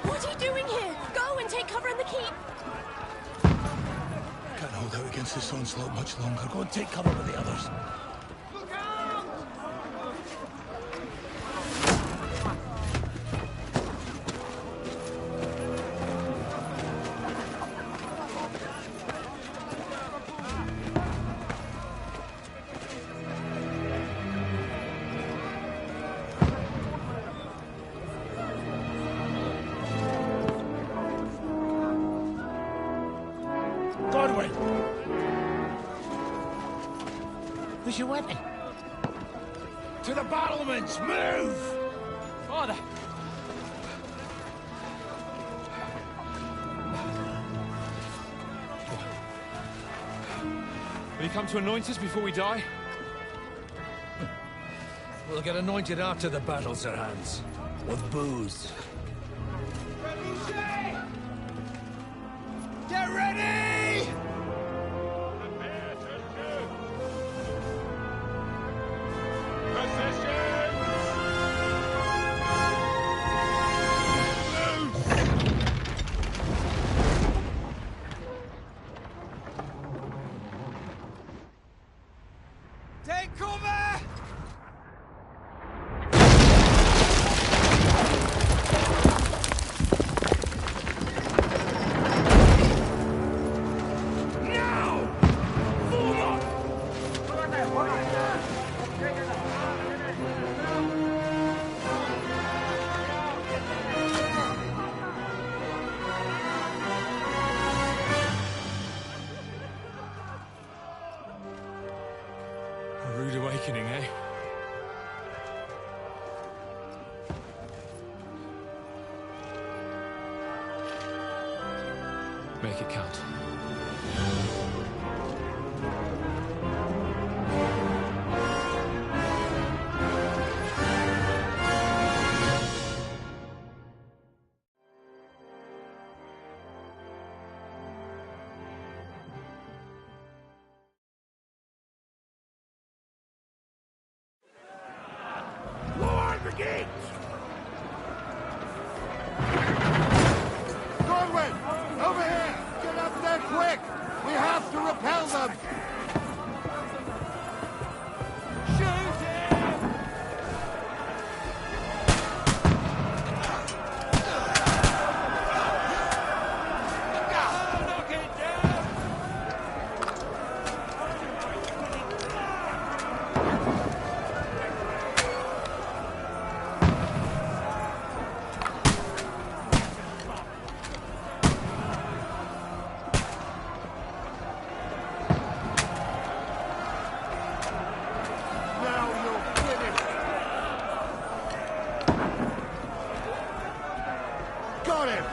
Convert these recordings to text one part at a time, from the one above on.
What are you doing here? Go and take cover in the keep! Can't hold out against this onslaught much longer. Go and take cover with the others. Look out! Godwin! Where's your weapon? To the battlements! Move! Father! Will you come to anoint us before we die? We'll get anointed after the battles are hands. With booze. Get ready! Take cover! A rude awakening, eh? Make it count. Lower the gates! Godwin! Over here! Get up there quick! We have to repel them! Shoot him! Knock it down! Now you're finished! Got him!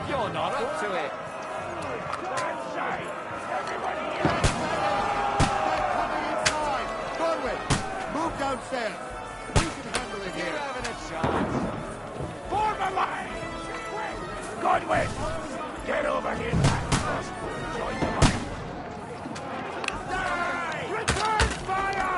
You're not up to it! They're coming inside! Godwin! Move downstairs! We can handle it You're here! having a chance! Form a line! Godwin! Get over here, lad! Join the line! Die! Return fire!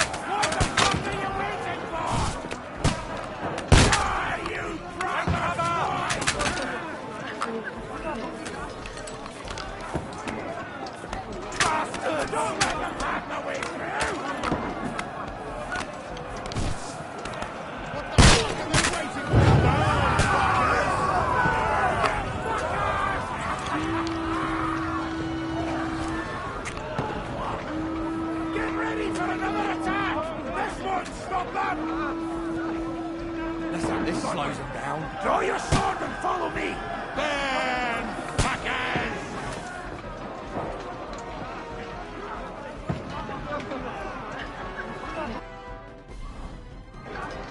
Listen, this slows them down. Draw your sword and follow me! Burn, fuckers!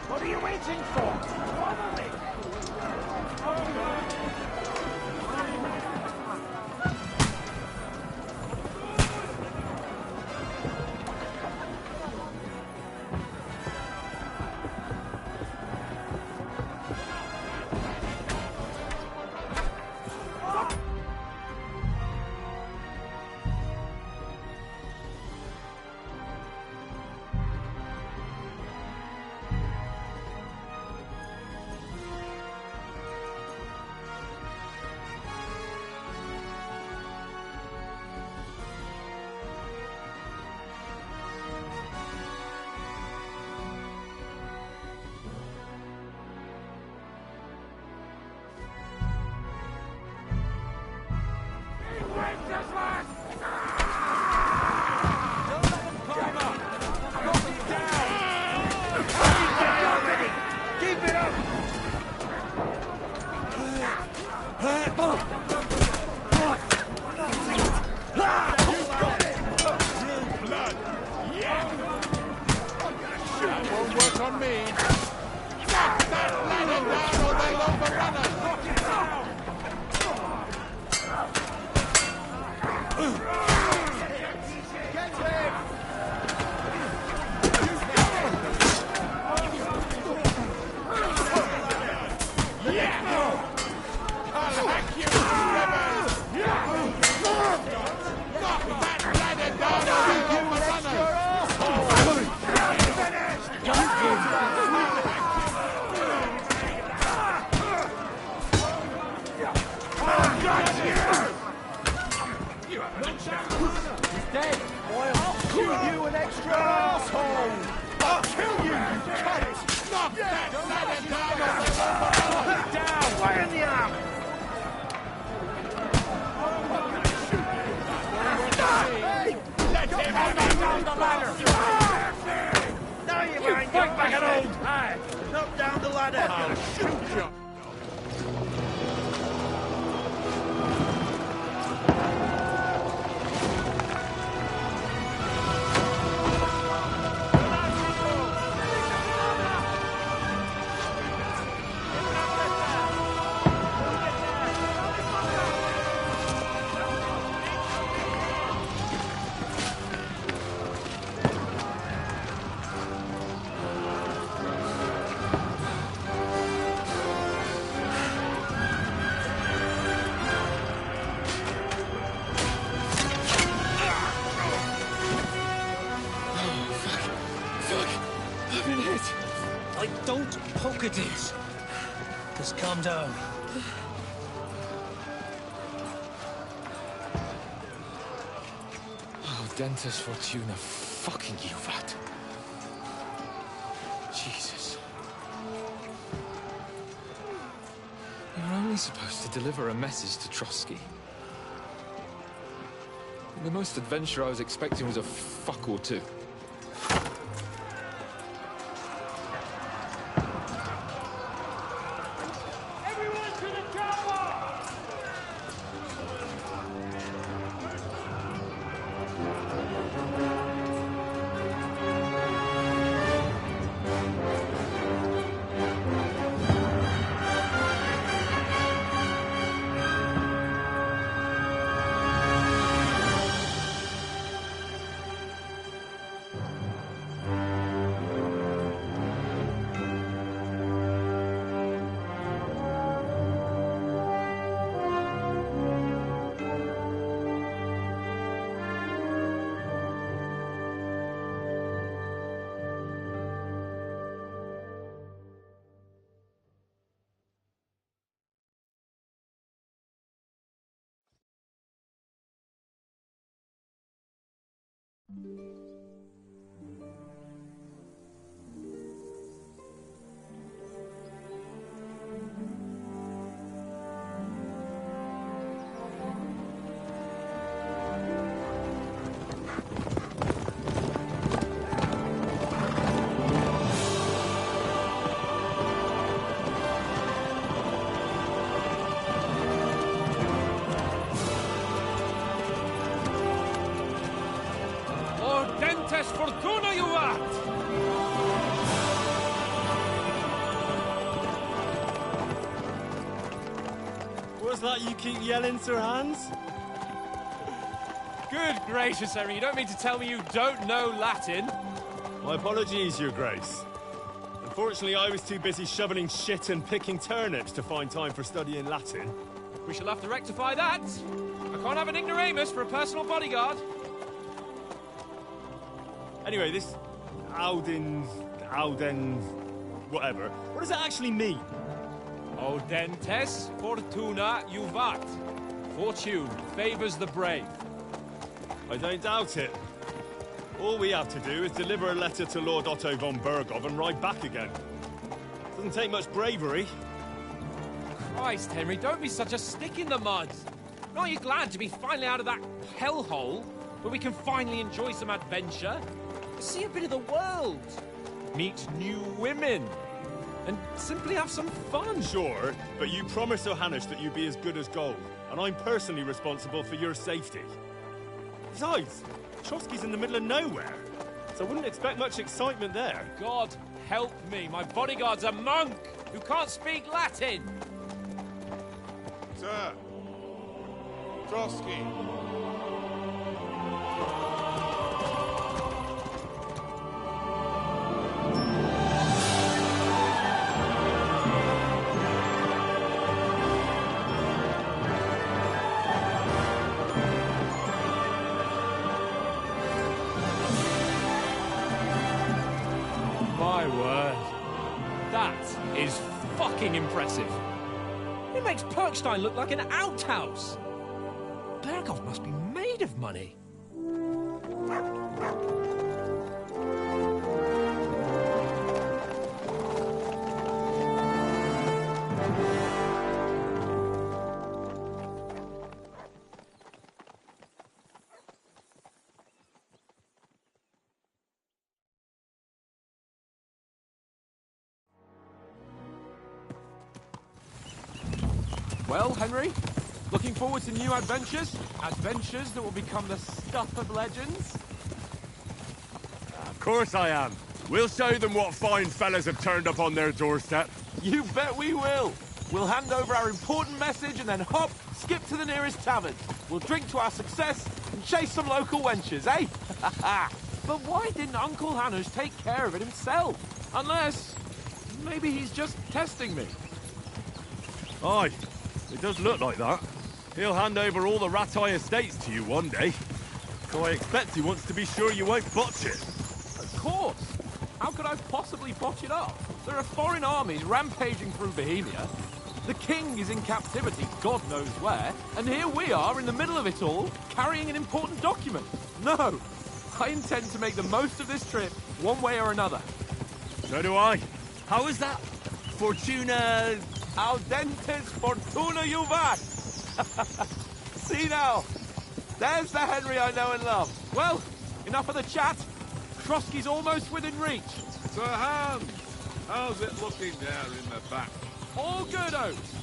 What are you waiting for? Follow me! Won't work on me. Knock that ladder down or they'll overrun us. I'll hack you, rebels. Knock that ladder down or they'll overrun us. Dead. I'll kill you, an extra asshole. I'll kill you, cunt. Knock that ladder down or they'll overrun us. Down. Right in the arm. Let him have it. Down the ladder. Now you You mind fight your like an business. old hag. Knock down the ladder. I'll shoot you. I've been hit. Like, don't poke at it. Just calm down. Oh, Dentes Fortuna, fucking you, that. Jesus. You're only supposed to deliver a message to Trotsky. The most adventure I was expecting was a fuck or two. was that you keep yelling, Sir Hans? Good gracious, Henry, you don't mean to tell me you don't know Latin? My apologies, Your Grace. Unfortunately, I was too busy shoveling shit and picking turnips to find time for studying Latin. We shall have to rectify that. I can't have an ignoramus for a personal bodyguard. Anyway, this Auden, whatever. What does that actually mean? Audentes fortuna juvat. Fortune favors the brave. I don't doubt it. All we have to do is deliver a letter to Lord Otto von Bergov and ride back again. Doesn't take much bravery. Christ, Henry, don't be such a stick in the mud. Aren't you glad to be finally out of that hellhole where we can finally enjoy some adventure? See a bit of the world. Meet new women. And simply have some fun. Sure, but you promised Johannes that you'd be as good as gold, and I'm personally responsible for your safety. Besides, Trotsky's in the middle of nowhere, so I wouldn't expect much excitement there. God help me, my bodyguard's a monk who can't speak Latin. Sir. Trotsky. My word. That is fucking impressive. It makes Perkstein look like an outhouse. Bergov must be made of money. Well, Henry, looking forward to new adventures? Adventures that will become the stuff of legends? Of course I am. We'll show them what fine fellas have turned up on their doorstep. You bet we will. We'll hand over our important message and then hop, skip to the nearest tavern. We'll drink to our success and chase some local wenches, eh? But why didn't Uncle Hanush take care of it himself? Unless, maybe he's just testing me. Aye, it does look like that. He'll hand over all the Ratai estates to you one day. So I expect he wants to be sure you won't botch it. Of course. How could I possibly botch it up? There are foreign armies rampaging through Bohemia. The king is in captivity, God knows where, and here we are in the middle of it all, carrying an important document. No, I intend to make the most of this trip, one way or another. So do I. How is that? Fortuna... Audentes fortuna juvat. See now, there's the Henry I know and love. Well, enough of the chat. Trotsky's almost within reach. Sir Hans, how's it looking there in the back? All good, Oates.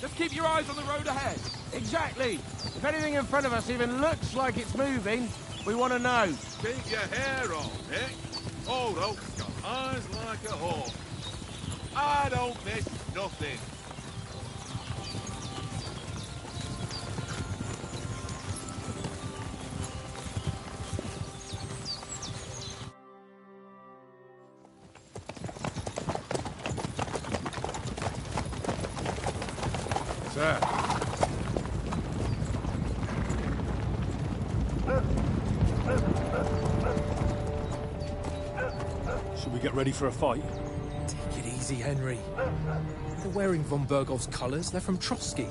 Just keep your eyes on the road ahead. Exactly. If anything in front of us even looks like it's moving, we want to know. Keep your hair on, Nick. Old Oak's got eyes like a hawk. I don't miss nothing. Sir. Should we get ready for a fight? Take it easy, Henry. They're wearing von Bergov's colours. They're from Trotsky.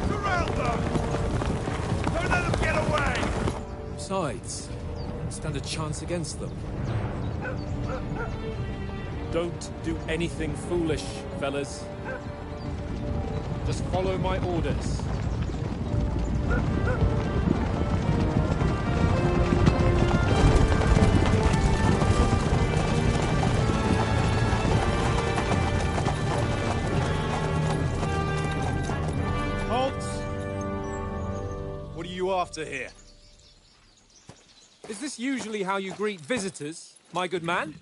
Surround them! Don't let them get away! Besides, don't stand a chance against them. Don't do anything foolish, fellas. Just follow my orders. Halt! What are you after here? Is this usually how you greet visitors, my good man?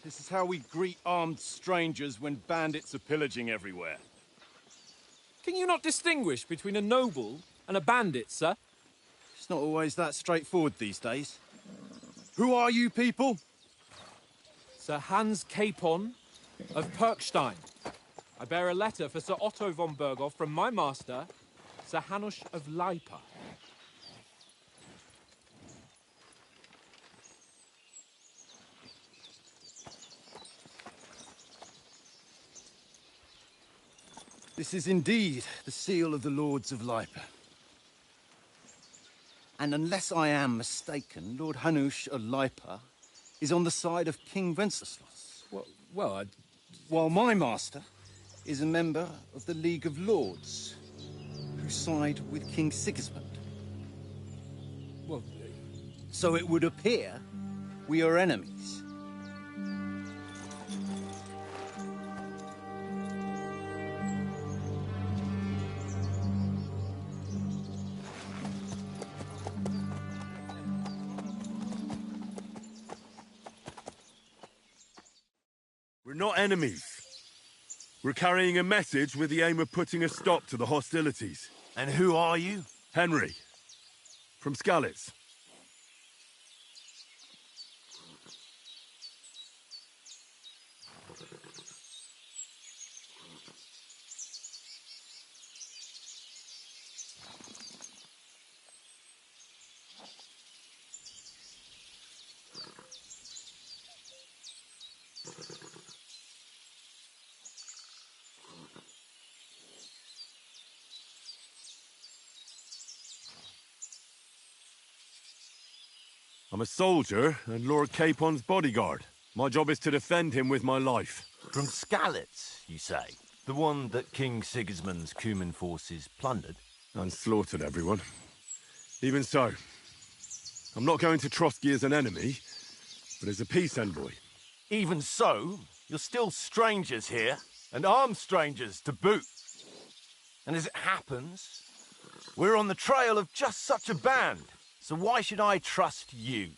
This is how we greet armed strangers when bandits are pillaging everywhere. Can you not distinguish between a noble and a bandit, sir? It's not always that straightforward these days. Who are you people? Sir Hans Capon of Perkstein. I bear a letter for Sir Otto von Berghoff from my master, Sir Hanush of Leipa. This is indeed the seal of the Lords of Leipa. And unless I am mistaken, Lord Hanush of Leipa is on the side of King Wenceslas. Well, While my master is a member of the League of Lords, who side with King Sigismund. well, So it would appear we are enemies. We're not enemies. We're carrying a message with the aim of putting a stop to the hostilities. And who are you? Henry, from Skalitz. I'm a soldier and Lord Capon's bodyguard. My job is to defend him with my life. From Skalitz, you say? The one that King Sigismund's Cuman forces plundered? And slaughtered everyone. Even so, I'm not going to Trotsky as an enemy, but as a peace envoy. Even so, you're still strangers here, and armed strangers to boot. And as it happens, we're on the trail of just such a band. So why should I trust you?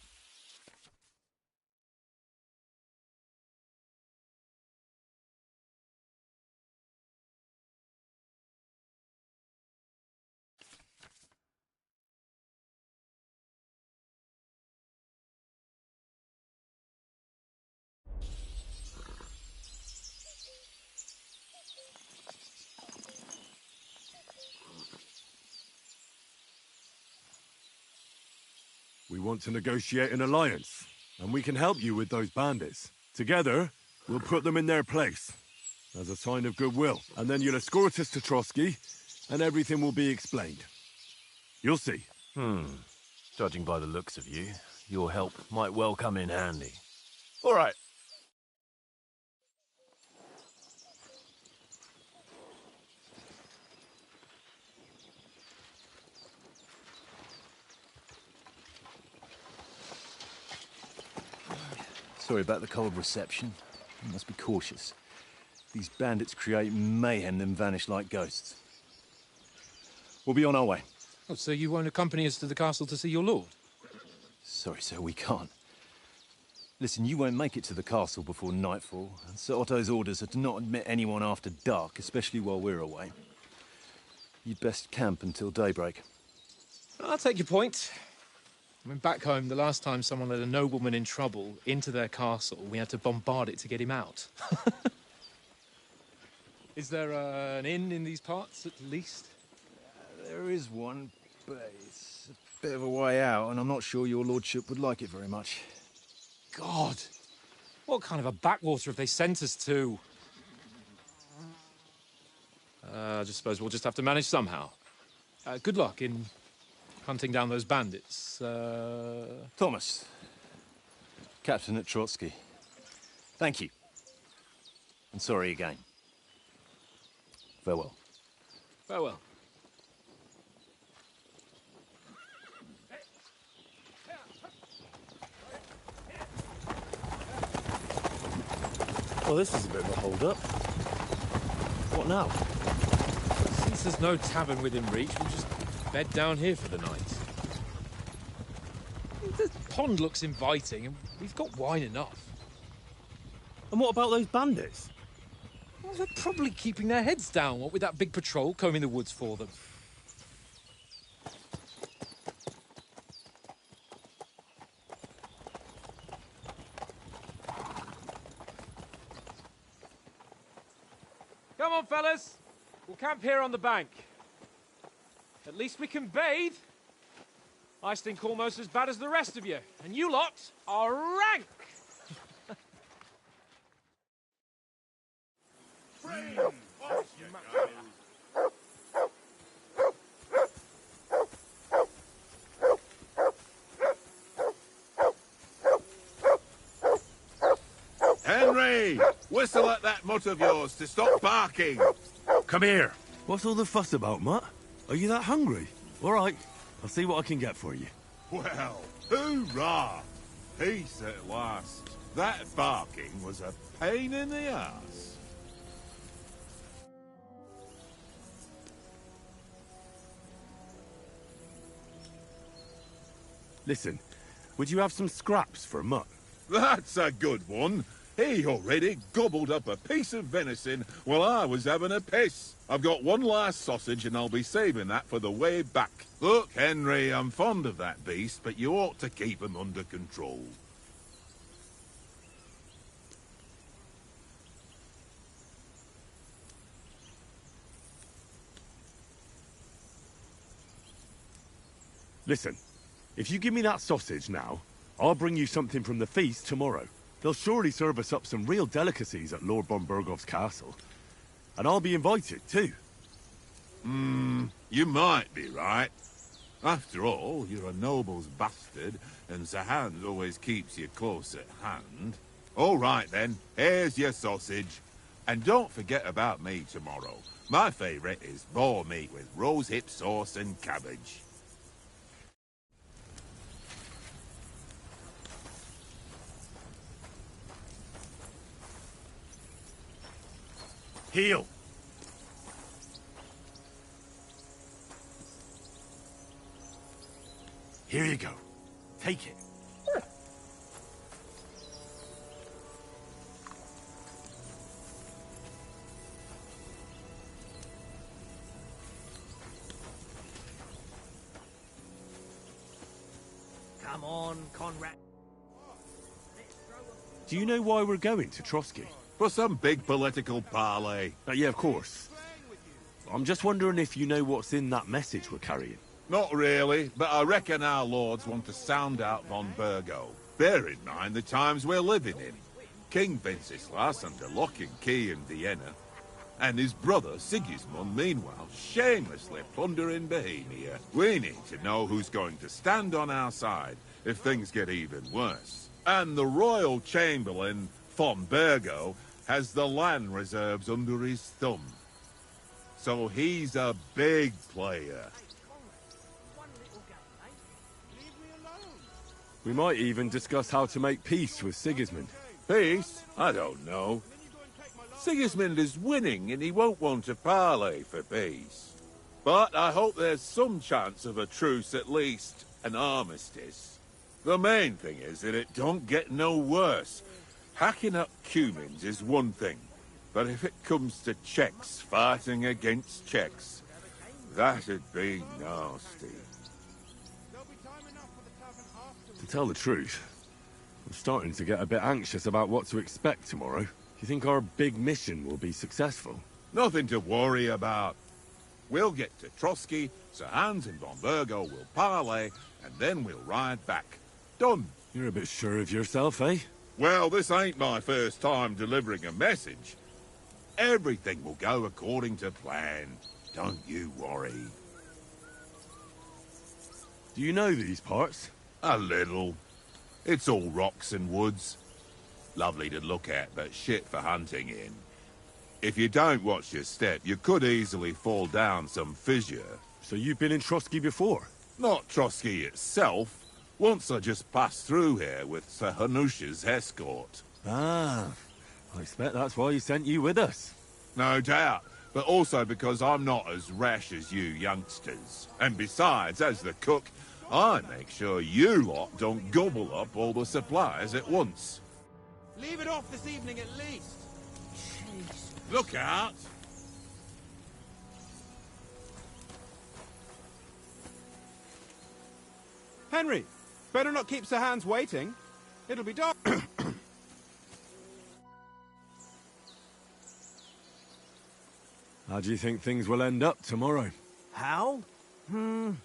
We want to negotiate an alliance, and we can help you with those bandits. Together, we'll put them in their place, as a sign of goodwill. And then you'll escort us to Trotsky, and everything will be explained. You'll see. Judging by the looks of you, your help might well come in handy. All right. Sorry about the cold reception. You must be cautious. These bandits create mayhem, then vanish like ghosts. We'll be on our way. oh, so you won't accompany us to the castle to see your lord? Sorry, sir, we can't. Listen, you won't make it to the castle before nightfall. And Sir Otto's orders are to not admit anyone after dark, especially while we're away. You'd best camp until daybreak. I'll take your point. I mean, back home, the last time someone let a nobleman in trouble into their castle, we had to bombard it to get him out. Is there an inn in these parts, at least? There is one, but it's a bit of a way out, and I'm not sure your lordship would like it very much. God! What kind of a backwater have they sent us to? I just suppose we'll just have to manage somehow. Good luck in hunting down those bandits. Thomas, captain at Trotsky. Thank you. And sorry again. Farewell. Farewell. Well, this is a bit of a hold-up. What now? Since there's no tavern within reach, we'll just bed down here for the night. The pond looks inviting, and we've got wine enough. And what about those bandits? Well, they're probably keeping their heads down, what with that big patrol combing the woods for them. Come on, fellas. We'll camp here on the bank. At least we can bathe. I stink almost as bad as the rest of you, and you lot are rank! Henry! Whistle at that mutt of yours to stop barking! Come here. What's all the fuss about, Mutt? Are you that hungry? All right, I'll see what I can get for you. Well, hoorah! Peace at last. That barking was a pain in the ass. Listen, would you have some scraps for Mutt? That's a good one. He already gobbled up a piece of venison while I was having a piss. I've got one last sausage and I'll be saving that for the way back. Look, Henry, I'm fond of that beast, but you ought to keep him under control. Listen, if you give me that sausage now, I'll bring you something from the feast tomorrow. They'll surely serve us up some real delicacies at Lord von Burgov's castle. And I'll be invited, too. You might be right. After all, you're a noble's bastard, and Sir Hans always keeps you close at hand. All right, then. Here's your sausage. And don't forget about me tomorrow. My favourite is boar meat with rosehip sauce and cabbage. Heel! Here you go. Take it. Come on, Conrad. Do you know why we're going to Trotsky? For some big political parley. Yeah, of course. I'm just wondering if you know what's in that message we're carrying. Not really, but I reckon our lords want to sound out von Burgo. Bear in mind the times we're living in. King Wenceslas under lock and key in Vienna, and his brother Sigismund meanwhile shamelessly plundering Bohemia. We need to know who's going to stand on our side if things get even worse. And the royal chamberlain, von Burgo, has the land reserves under his thumb. So he's a big player. We might even discuss how to make peace with Sigismund. Peace? I don't know. Sigismund is winning and he won't want to parley for peace. But I hope there's some chance of a truce, at least an armistice. The main thing is that it don't get no worse. Hacking up Cumans is one thing, but if it comes to Czechs fighting against Czechs, that'd be nasty. To tell the truth, I'm starting to get a bit anxious about what to expect tomorrow. Do you think our big mission will be successful? Nothing to worry about. We'll get to Trotsky, Sir Hans and von Burgo will parley, and then we'll ride back. Done. You're a bit sure of yourself, eh? Well, this ain't my first time delivering a message. Everything will go according to plan. Don't you worry. Do you know these parts? A little. It's all rocks and woods. Lovely to look at, but shit for hunting in. If you don't watch your step, you could easily fall down some fissure. So you've been in Trotsky before? Not Trotsky itself. Once I just passed through here with Sir Hanush's escort. Ah, I expect that's why he sent you with us. No doubt, but also because I'm not as rash as you youngsters. And besides, as the cook, I make sure you lot don't gobble up all the supplies at once. Leave it off this evening at least. Jeez. Look out! Henry, better not keep Sir Hans waiting. It'll be dark. How do you think things will end up tomorrow? How? No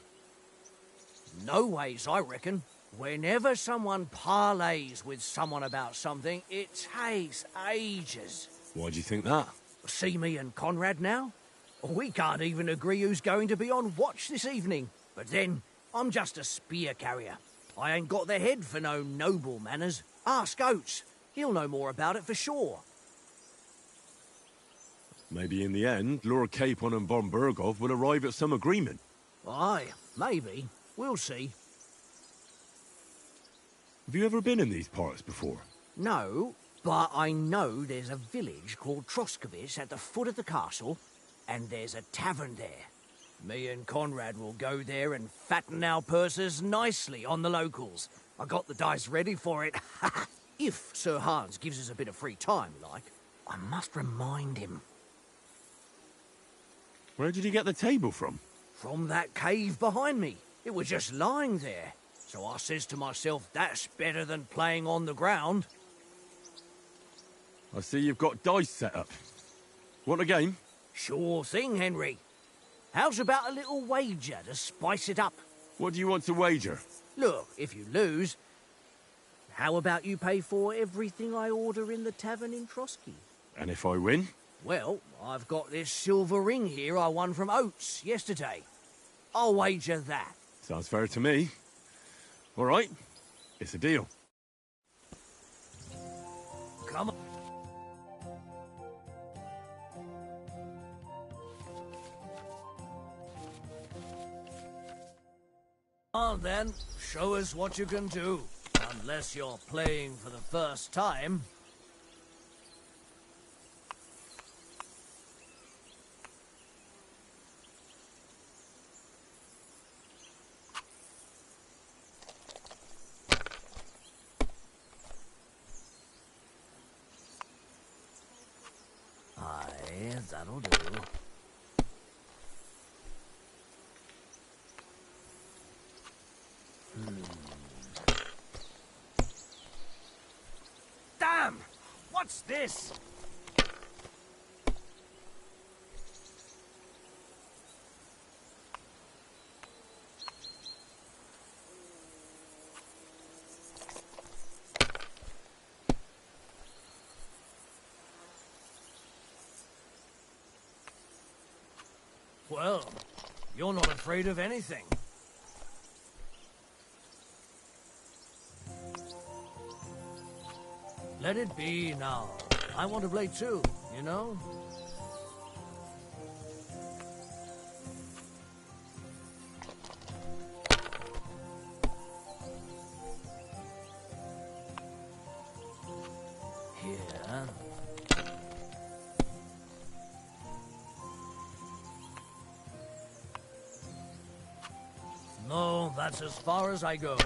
ways, I reckon. Whenever someone parleys with someone about something, it takes ages. Why do you think that? See me and Conrad now? We can't even agree who's going to be on watch this evening. But then, I'm just a spear carrier. I ain't got the head for no noble manners. Ask Oates. He'll know more about it for sure. Maybe in the end, Lord Capon and von Bergov will arrive at some agreement. Aye, maybe. We'll see. Have you ever been in these parts before? No, but I know there's a village called Troskovic at the foot of the castle, and there's a tavern there. Me and Conrad will go there and fatten our purses nicely on the locals. I got the dice ready for it. If Sir Hans gives us a bit of free time, like. I must remind him. Where did you get the table from? From that cave behind me. It was just lying there. So I says to myself, that's better than playing on the ground. I see you've got dice set up. Want a game? Sure thing, Henry. How's about a little wager to spice it up? What do you want to wager? Look, if you lose, how about you pay for everything I order in the tavern in Trotsky? And if I win? Well, I've got this silver ring here I won from Oates yesterday. I'll wager that. Sounds fair to me. All right, it's a deal. Come on. On then, show us what you can do. Unless you're playing for the first time. Aye, that'll do. Damn! What's this? Well, you're not afraid of anything. Let it be now. I want to play too, you know? Here. No, that's as far as I go.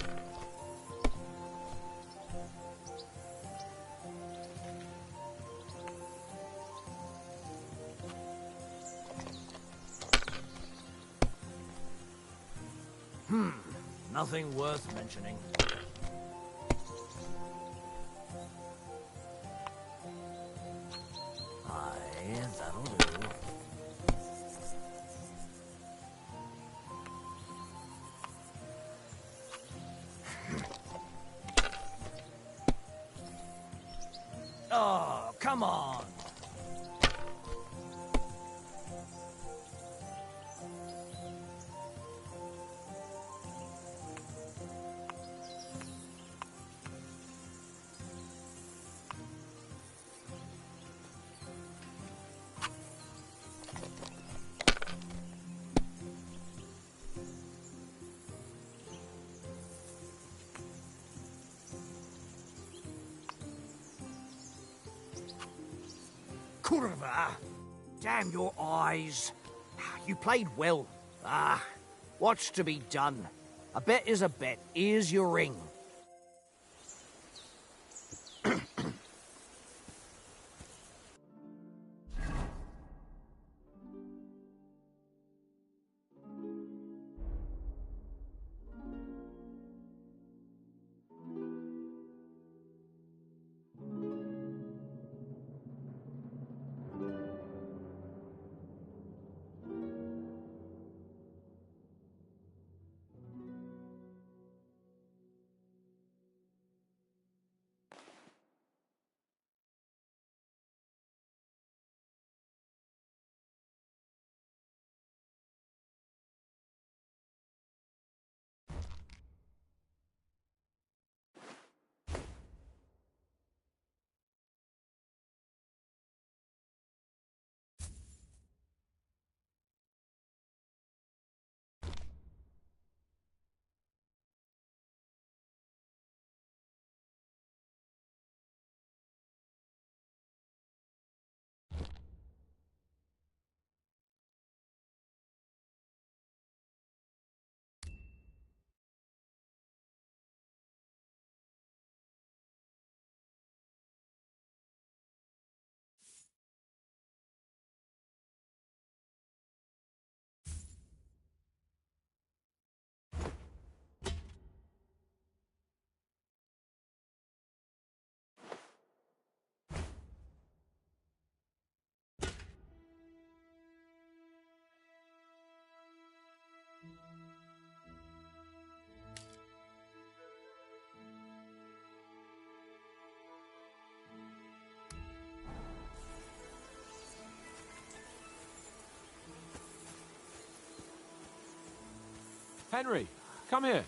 Nothing worth mentioning. Aye, that'll do. Oh, come on! Kurva! Damn your eyes. You played well. What's to be done? A bet is a bet. Here's your ring. Henry, come here.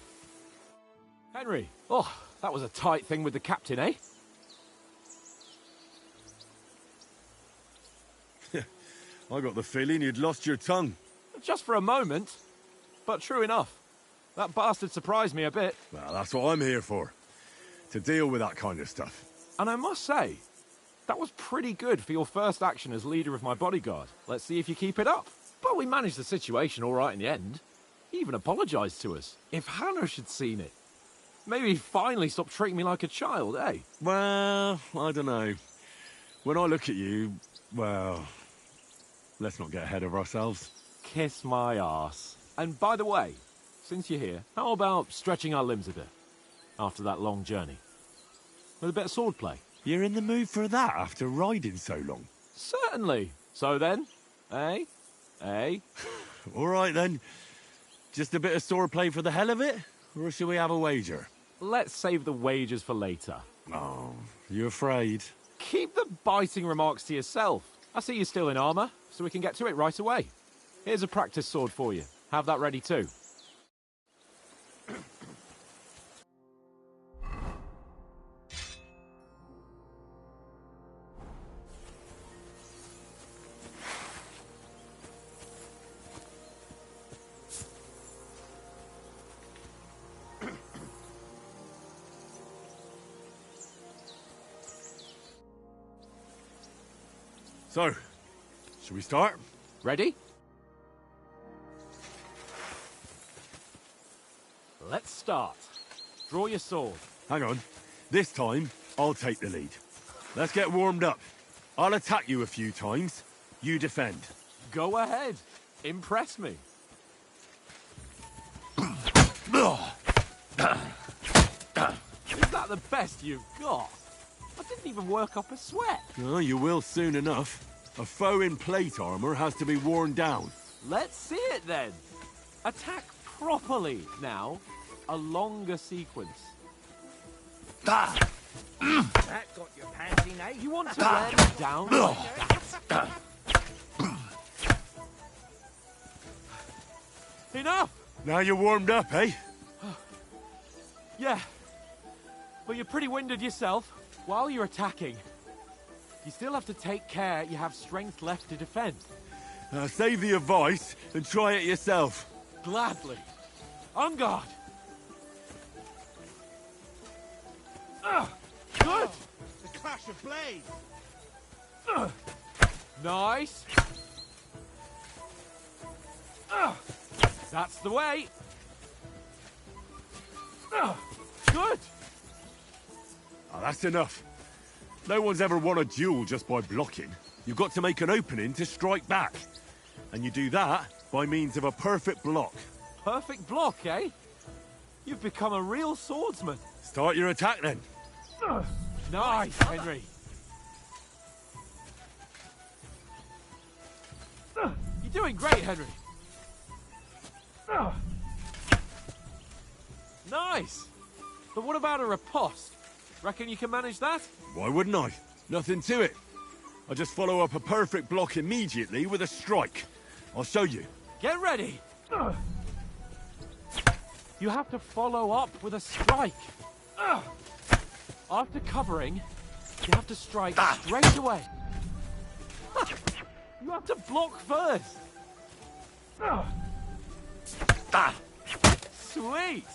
Henry. Oh, that was a tight thing with the captain, eh? I got the feeling you'd lost your tongue. Just for a moment. But true enough. That bastard surprised me a bit. Well, that's what I'm here for. To deal with that kind of stuff. And I must say, that was pretty good for your first action as leader of my bodyguard. Let's see if you keep it up. But we managed the situation all right in the end. He even apologized to us. If Hanosh had seen it, maybe he'd finally stop treating me like a child, eh? Well, I don't know. When I look at you, well, let's not get ahead of ourselves. Kiss my arse. And by the way, since you're here, how about stretching our limbs a bit after that long journey? With a bit of swordplay. You're in the mood for that after riding so long? Certainly. So then, eh? Eh? All right then. Just a bit of swordplay for the hell of it? Or shall we have a wager? Let's save the wagers for later. Oh, you afraid? Keep the biting remarks to yourself. I see you're still in armor, so we can get to it right away. Here's a practice sword for you. Have that ready too. So, shall we start? Ready? Let's start. Draw your sword. Hang on. This time, I'll take the lead. Let's get warmed up. I'll attack you a few times. You defend. Go ahead. Impress me. Is that the best you've got? I didn't even work up a sweat. Oh, you will soon enough. A foe in plate armor has to be worn down. Let's see it then. Attack properly now. A longer sequence. That got your panting, eh? You want to wear me down like that? Enough! Now you're warmed up, eh? Yeah. But you're pretty winded yourself. While you're attacking, you still have to take care you have strength left to defend. Save the advice and try it yourself. Gladly. On guard. Good. The clash of blades. Nice. That's the way. Good. Oh, that's enough. No one's ever won a duel just by blocking. You've got to make an opening to strike back. And you do that by means of a perfect block. Perfect block, eh? You've become a real swordsman. Start your attack then. Nice, Henry. You're doing great, Henry. Nice. But what about a riposte? Reckon you can manage that? Why wouldn't I? Nothing to it. I just follow up a perfect block immediately with a strike. I'll show you. Get ready. You have to follow up with a strike. After covering, you have to strike straight away. You have to block first. Sweet.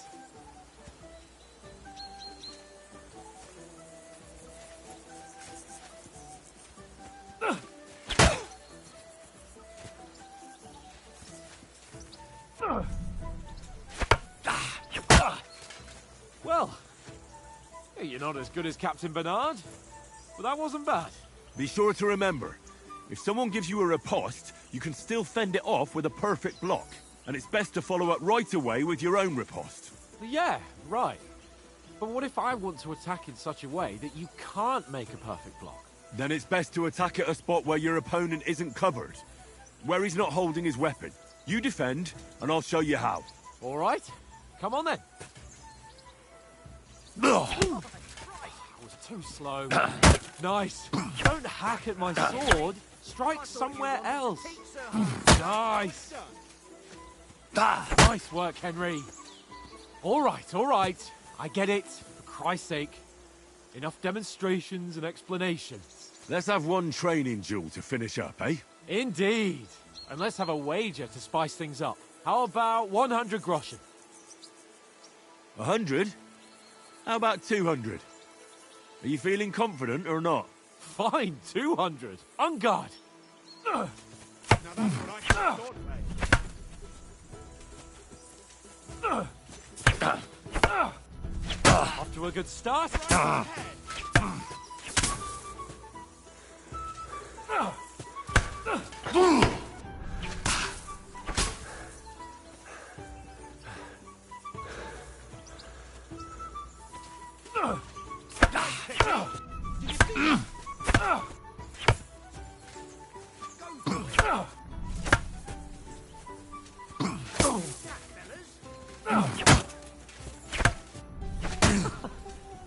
Well, you're not as good as Captain Bernard, but that wasn't bad. Be sure to remember, if someone gives you a riposte, you can still fend it off with a perfect block. And it's best to follow up right away with your own riposte. Yeah, right. But what if I want to attack in such a way that you can't make a perfect block? Then it's best to attack at a spot where your opponent isn't covered. Where he's not holding his weapon. You defend, and I'll show you how. All right. Come on then. I was too slow. Nice. Don't hack at my sword. Strike somewhere else. Nice. Nice work, Henry. All right. I get it. For Christ's sake. Enough demonstrations and explanations. Let's have one training duel to finish up, eh? Indeed. And let's have a wager to spice things up. How about 100 groschen? 100? How about 200? Are you feeling confident or not? Fine, 200. On guard. Now that's what I thought, mate. Off to a good start.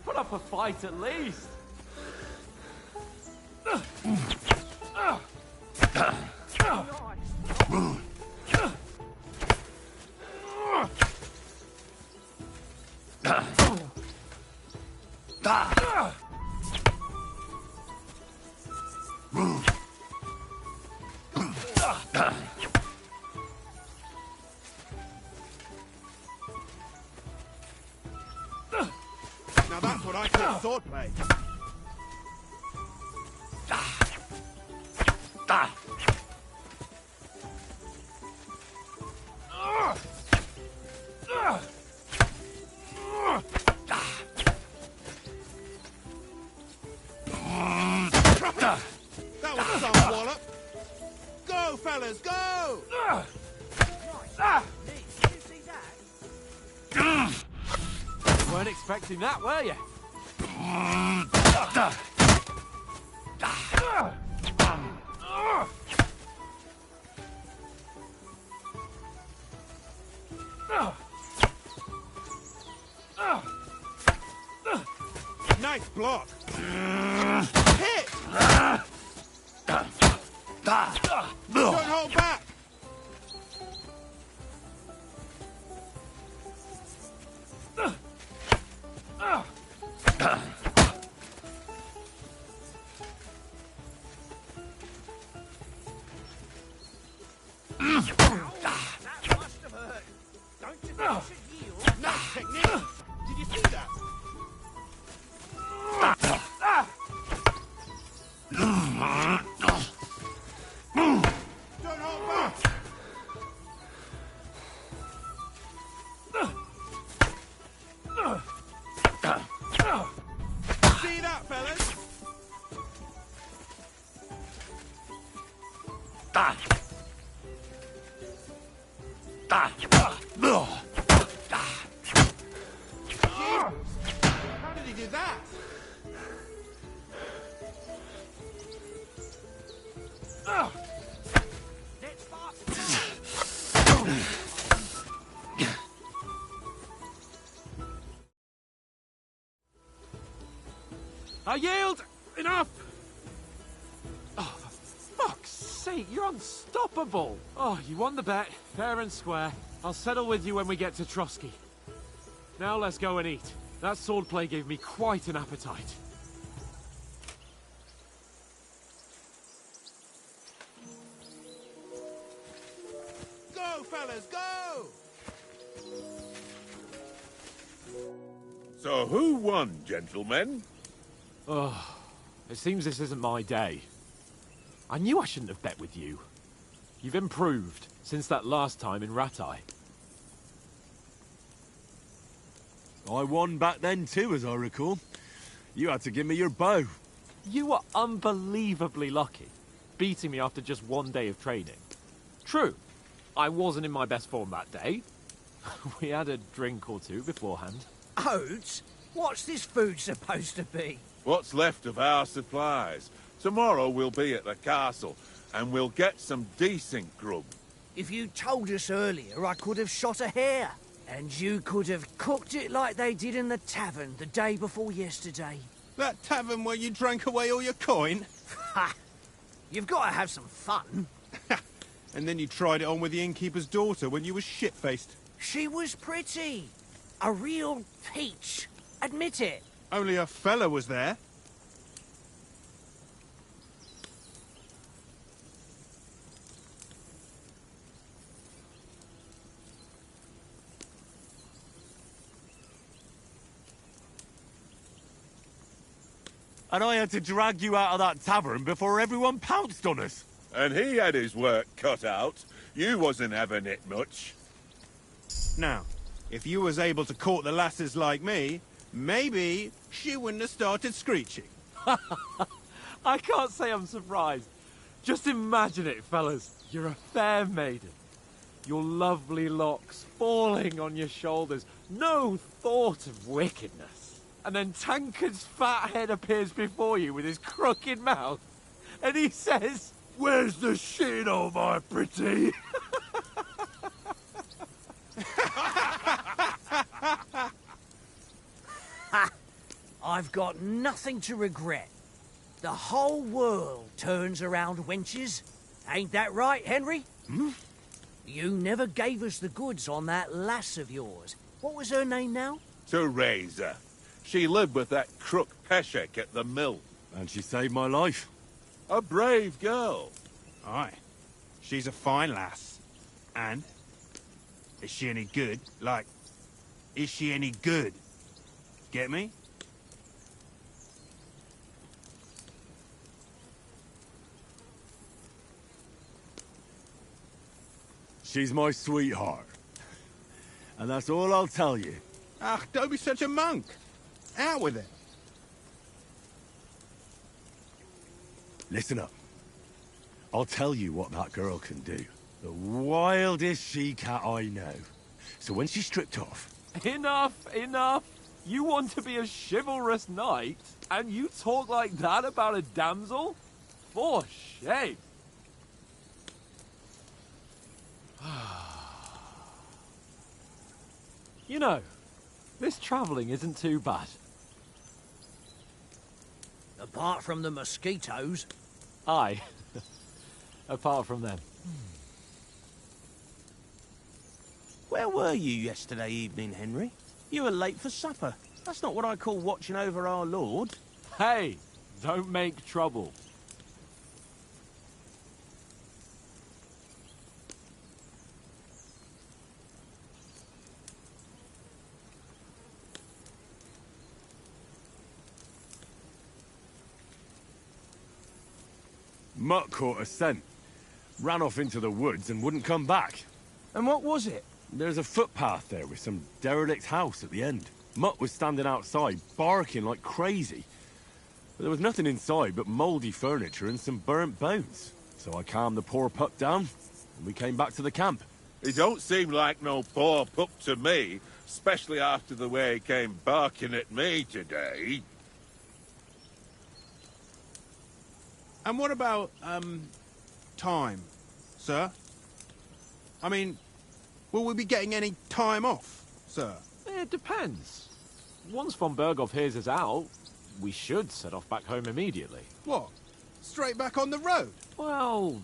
Put up a fight at least. Now that's what I thought, mate. That was some wallop. Go, fellas, go! Weren't expecting that, were you? Nice block. Hit! Don't hold back. That must have hurt. Don't you think you should yield? Nice technique. Did you see that? Don't hold back. See that, fellas? How did he do that? Let's fast. I yield! Enough! Oh, for fuck's sake, you're unstoppable! Oh, you won the bet, fair and square. I'll settle with you when we get to Trotsky. Now let's go and eat. That swordplay gave me quite an appetite. Go, fellas, go! So who won, gentlemen? Oh, it seems this isn't my day. I knew I shouldn't have bet with you. You've improved since that last time in Ratai. I won back then too, as I recall. You had to give me your bow. You were unbelievably lucky, beating me after just one day of training. True, I wasn't in my best form that day. We had a drink or two beforehand. Oats? What's this food supposed to be? What's left of our supplies? Tomorrow we'll be at the castle, and we'll get some decent grub. If you told us earlier, I could have shot a hare. And you could have cooked it like they did in the tavern the day before yesterday. That tavern where you drank away all your coin? Ha! You've got to have some fun. And then you tried it on with the innkeeper's daughter when you were shit-faced. She was pretty. A real peach. Admit it. Only a fella was there. And I had to drag you out of that tavern before everyone pounced on us. And he had his work cut out. You wasn't having it much. Now, if you was able to court the lasses like me, maybe she wouldn't have started screeching. I can't say I'm surprised. Just imagine it, fellas. You're a fair maiden. Your lovely locks falling on your shoulders. No thought of wickedness. And then Tankard's fat head appears before you with his crooked mouth. And he says, "Where's the shit, oh my pretty?" I've got nothing to regret. The whole world turns around wenches. Ain't that right, Henry? Hmm? You never gave us the goods on that lass of yours. What was her name now? Teresa. She lived with that crook Peshek at the mill. And she saved my life. A brave girl. Aye. She's a fine lass. And? Is she any good? Like, is she any good? Get me? She's my sweetheart. And that's all I'll tell you. Ach, don't be such a monk. Out with it. Listen up. I'll tell you what that girl can do. The wildest she-cat I know. So when she's stripped off... Enough, enough. You want to be a chivalrous knight, and you talk like that about a damsel? For shame. You know, this travelling isn't too bad. Apart from the mosquitoes. Aye. Apart from them. Where were you yesterday evening, Henry? You were late for supper. That's not what I call watching over our Lord. Hey, don't make trouble. Mutt caught a scent. Ran off into the woods and wouldn't come back. And what was it? There's a footpath there with some derelict house at the end. Mutt was standing outside, barking like crazy. But there was nothing inside but mouldy furniture and some burnt bones. So I calmed the poor pup down, and we came back to the camp. He don't seem like no poor pup to me, especially after the way he came barking at me today. And what about, time, sir? I mean, will we be getting any time off, sir? It depends. Once von Berghoff hears us out, we should set off back home immediately. What? Straight back on the road? Well,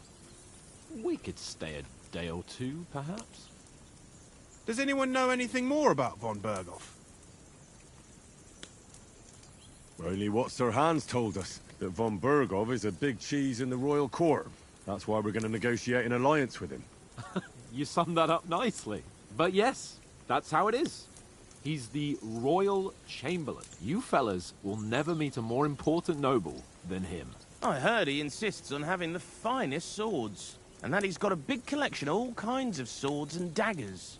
we could stay a day or two, perhaps. Does anyone know anything more about von Berghoff? Only what Sir Hans told us, that von Berghoff is a big cheese in the royal court. That's why we're going to negotiate an alliance with him. You summed that up nicely. But yes, that's how it is. He's the Royal Chamberlain. You fellas will never meet a more important noble than him. I heard he insists on having the finest swords. And that he's got a big collection of all kinds of swords and daggers.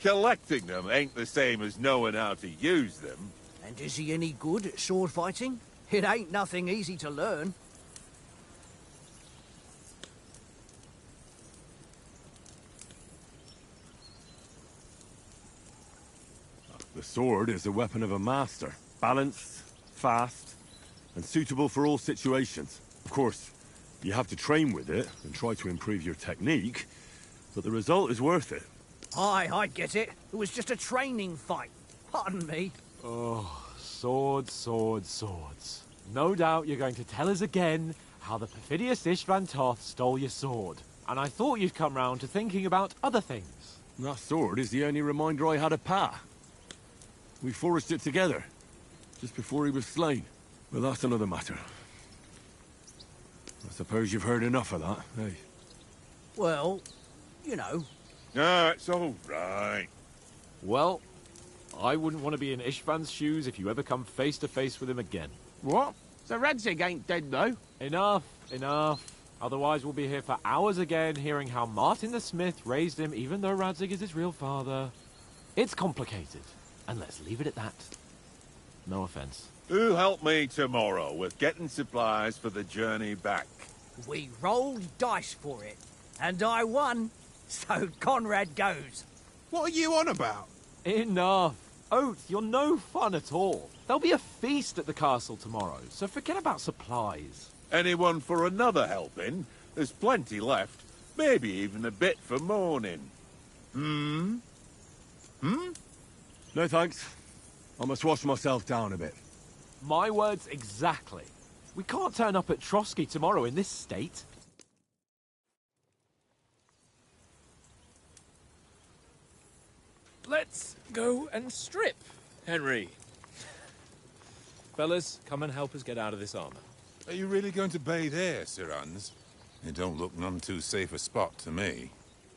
Collecting them ain't the same as knowing how to use them. And is he any good at sword fighting? It ain't nothing easy to learn. The sword is the weapon of a master. Balanced, fast, and suitable for all situations. Of course, you have to train with it and try to improve your technique, but the result is worth it. Aye, I get it. It was just a training fight. Pardon me. Oh, swords, swords, swords. No doubt you're going to tell us again how the perfidious Istvan Toth stole your sword. and I thought you'd come round to thinking about other things. That sword is the only reminder I had of Pa. We forged it together, just before he was slain. But that's another matter. I suppose you've heard enough of that, eh? Well, you know. No, it's all right. Well, I wouldn't want to be in Ishvan's shoes if you ever come face to face with him again. What? So Radzig ain't dead, though? Enough, enough. Otherwise we'll be here for hours again, hearing how Martin the Smith raised him, even though Radzig is his real father. It's complicated, and let's leave it at that. No offense. Who'll help me tomorrow with getting supplies for the journey back? We rolled dice for it, and I won. So Conrad goes. What are you on about? Enough. Oath, you're no fun at all. There'll be a feast at the castle tomorrow, so forget about supplies. Anyone for another helping? There's plenty left. Maybe even a bit for morning. Hmm? No thanks. I must wash myself down a bit. My words exactly. We can't turn up at Trotsky tomorrow in this state. Let's go and strip, Henry. Fellas, come and help us get out of this armor. Are you really going to bathe here, Sir Hans? It don't look none too safe a spot to me.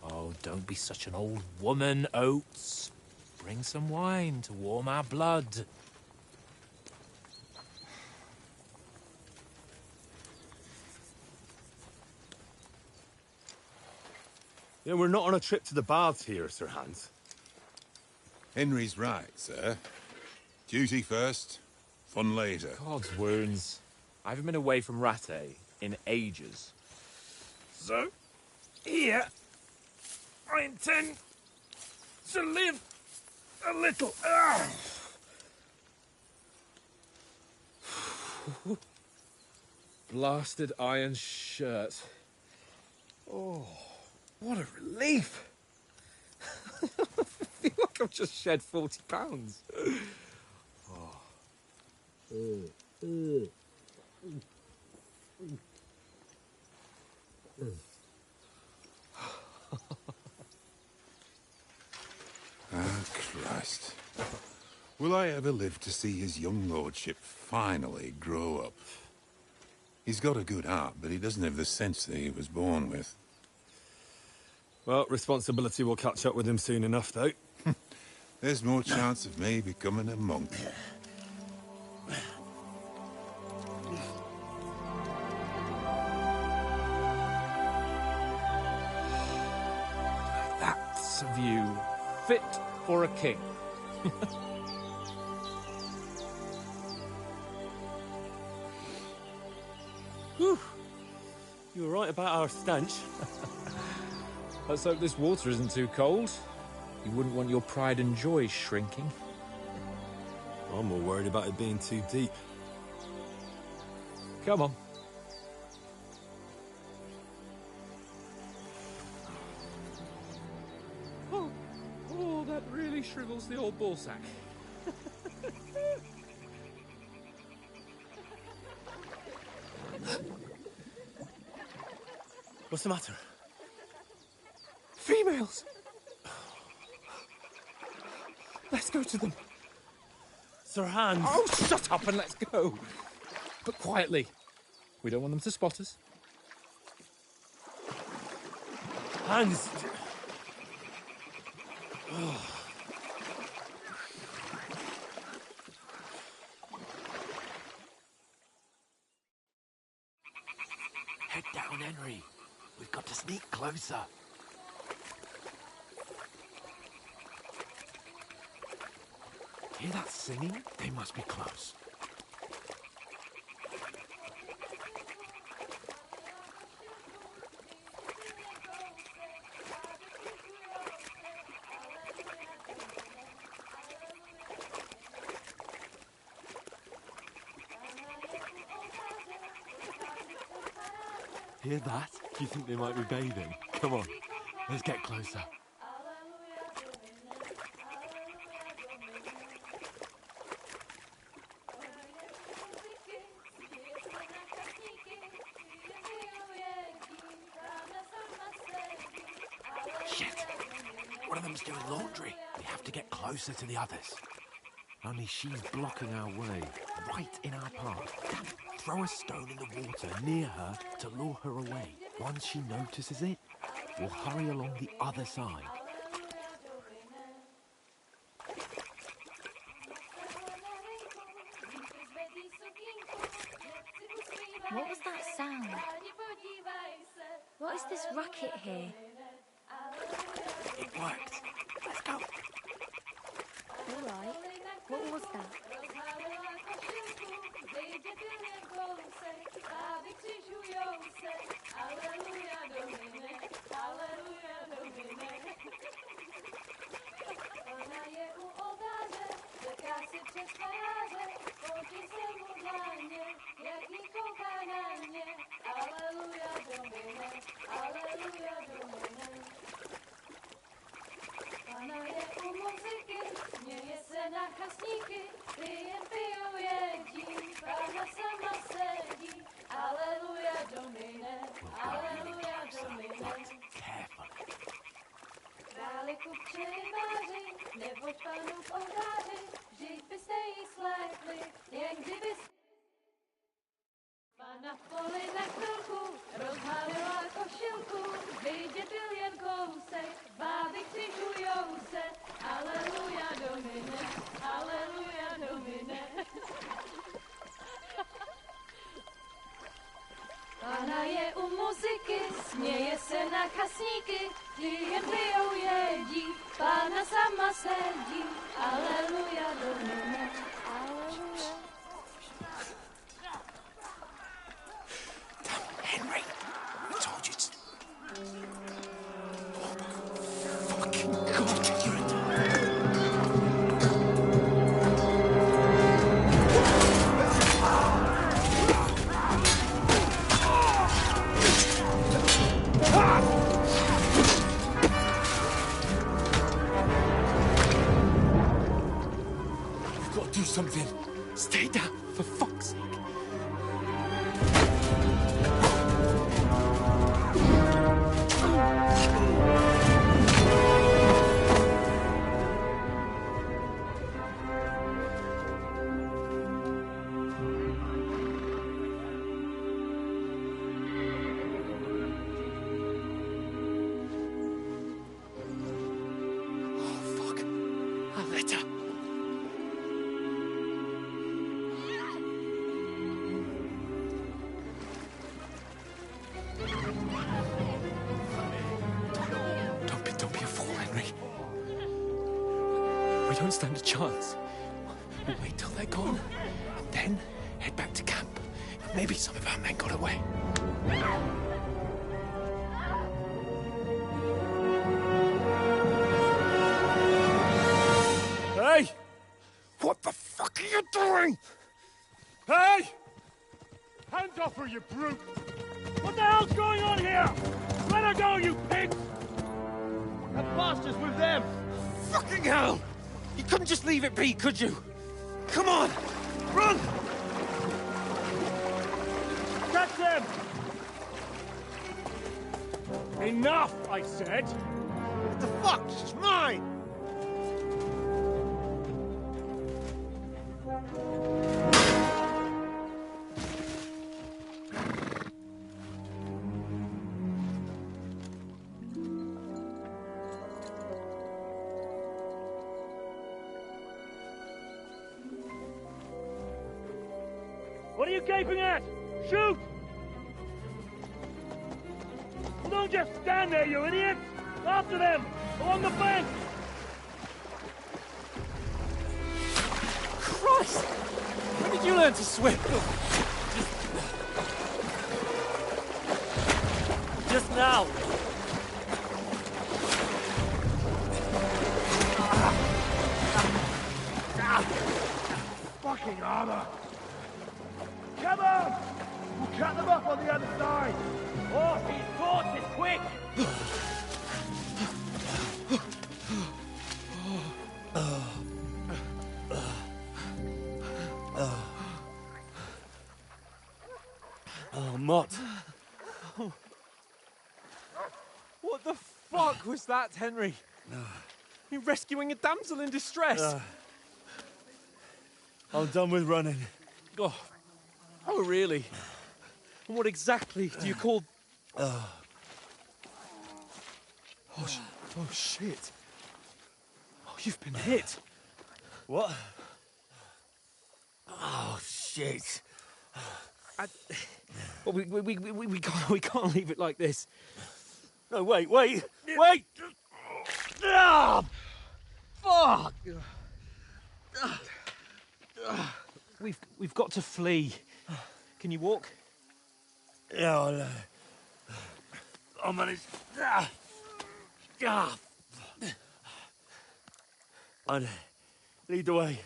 Oh, don't be such an old woman, Oates. Bring some wine to warm our blood. Yeah, we're not on a trip to the baths here, Sir Hans. Henry's right, sir. Duty first, fun later. God's wounds. I haven't been away from Rattay in ages. So, here, I intend to live a little. Blasted iron shirt. Oh, what a relief. I feel like I've just shed 40 pounds. Ah, Christ. Will I ever live to see his young lordship finally grow up? He's got a good heart, but he doesn't have the sense that he was born with. Well, responsibility will catch up with him soon enough, though. There's more chance of me becoming a monk. That's a view fit for a king. Whew. You were right about our stench. Let's hope this water isn't too cold. You wouldn't want your pride and joy shrinking. I'm more worried about it being too deep. Come on. Oh, that really shrivels the old ballsack. What's the matter? Females! Let's go to them. Sir Hans! Oh, shut up and let's go. But quietly. We don't want them to spot us. Hans! Head down, Henry. We've got to sneak closer. Hear that singing? They must be close. Hear that? Do you think they might be bathing? Come on, let's get closer. One of them's doing laundry. We have to get closer to the others. Only she's blocking our way, right in our path. Damn it. Throw a stone in the water near her to lure her away. Once she notices it, we'll hurry along the other side. What was that sound? What is this racket here? It worked. Let's go. All right. What was that? Na poli na chvilku rozhalila košilku, vidět byl jen kousek, báby křižujou se, aleluja Domine, aleluja Domine. Pána je u muziky, směje se na kasníky, ty jen pijou jedí, Pána sama sedí, aleluja Domine, aleluja. Henry, I told you to... Oh, fucking God, you're a... We've got to do something. Stay down, for fuck's sake. Don't stand a chance. We'll wait till they're gone, and then head back to camp. Maybe some of our men got away. Hey! What the fuck are you doing? Hey! Hands off her, you brute! What the hell's going on here? Let her go, you pigs! That bastard's with them! Fucking hell! You couldn't just leave it be, could you? Come on! Run! Catch them! Enough, I said! What the fuck? It's mine! What are you gaping at? Shoot! Well, don't just stand there, you idiots! After them! Along the bank! Christ! When did you learn to swim? Just now. Fucking armor! Come on! We'll cut them up on the other side! Oh, these torches, quick! Oh, Mott. What the fuck was that, Henry? You're rescuing a damsel in distress. I'm done with running. Oh, really? And what exactly do you call... Oh, shit. Oh, you've been hit. What? Oh, shit. Well, we can't leave it like this. No, wait! Ah! Fuck! We've got to flee. Can you walk? Yeah, I'll manage. I'd lead the way.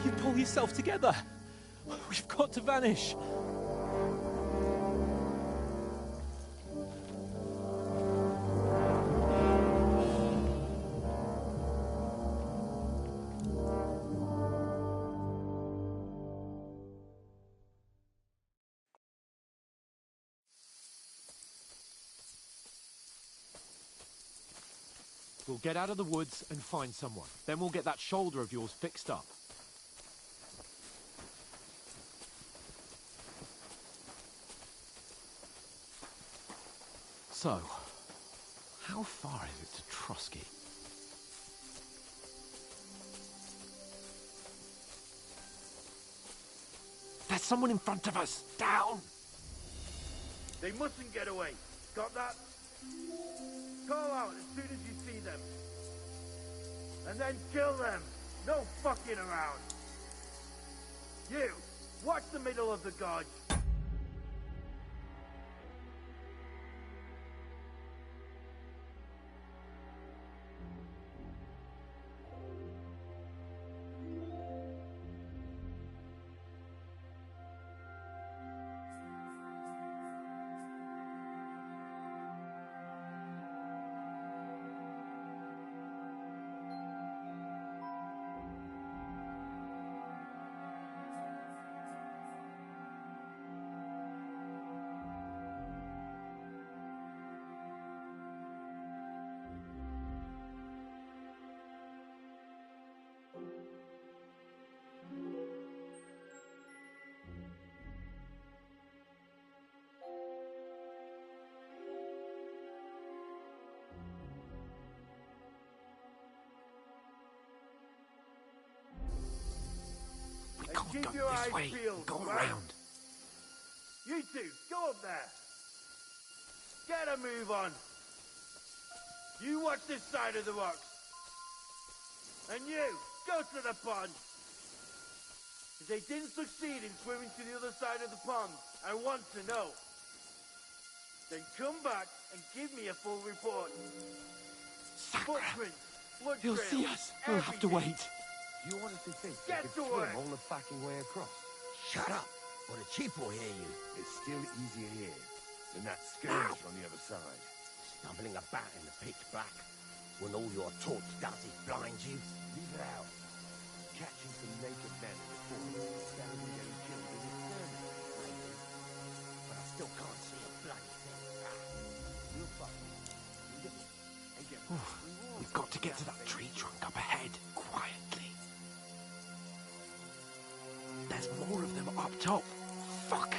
You pull yourself together. We've got to vanish. We'll get out of the woods and find someone. Then we'll get that shoulder of yours fixed up. So, how far is it to Trotsky? There's someone in front of us! Down! They mustn't get away. Got that? Call out as soon as you see them. And then kill them. No fucking around. You, watch the middle of the gorge. Can't go this way. Go around. You two, go up there. Get a move on. You watch this side of the rocks. And you, go to the pond. If they didn't succeed in swimming to the other side of the pond, I want to know. Then come back and give me a full report. Footprints, blood He'll trails, see us. We'll have to wait. You honestly think Get you to could swim work. all the fucking way across? Shut up, or the chief will hear you. It's still easier here than that skirmish on the other side. Stumbling about in the pitch black, when all your torch does is blind you. Leave it out. Catching some naked men in the forest is better than getting killed in a skirmish. Maybe, but I still can't see a bloody thing. We'll fuck you. And get We've got to get to that tree trunk up ahead, quietly. There's more of them up top. Fuck!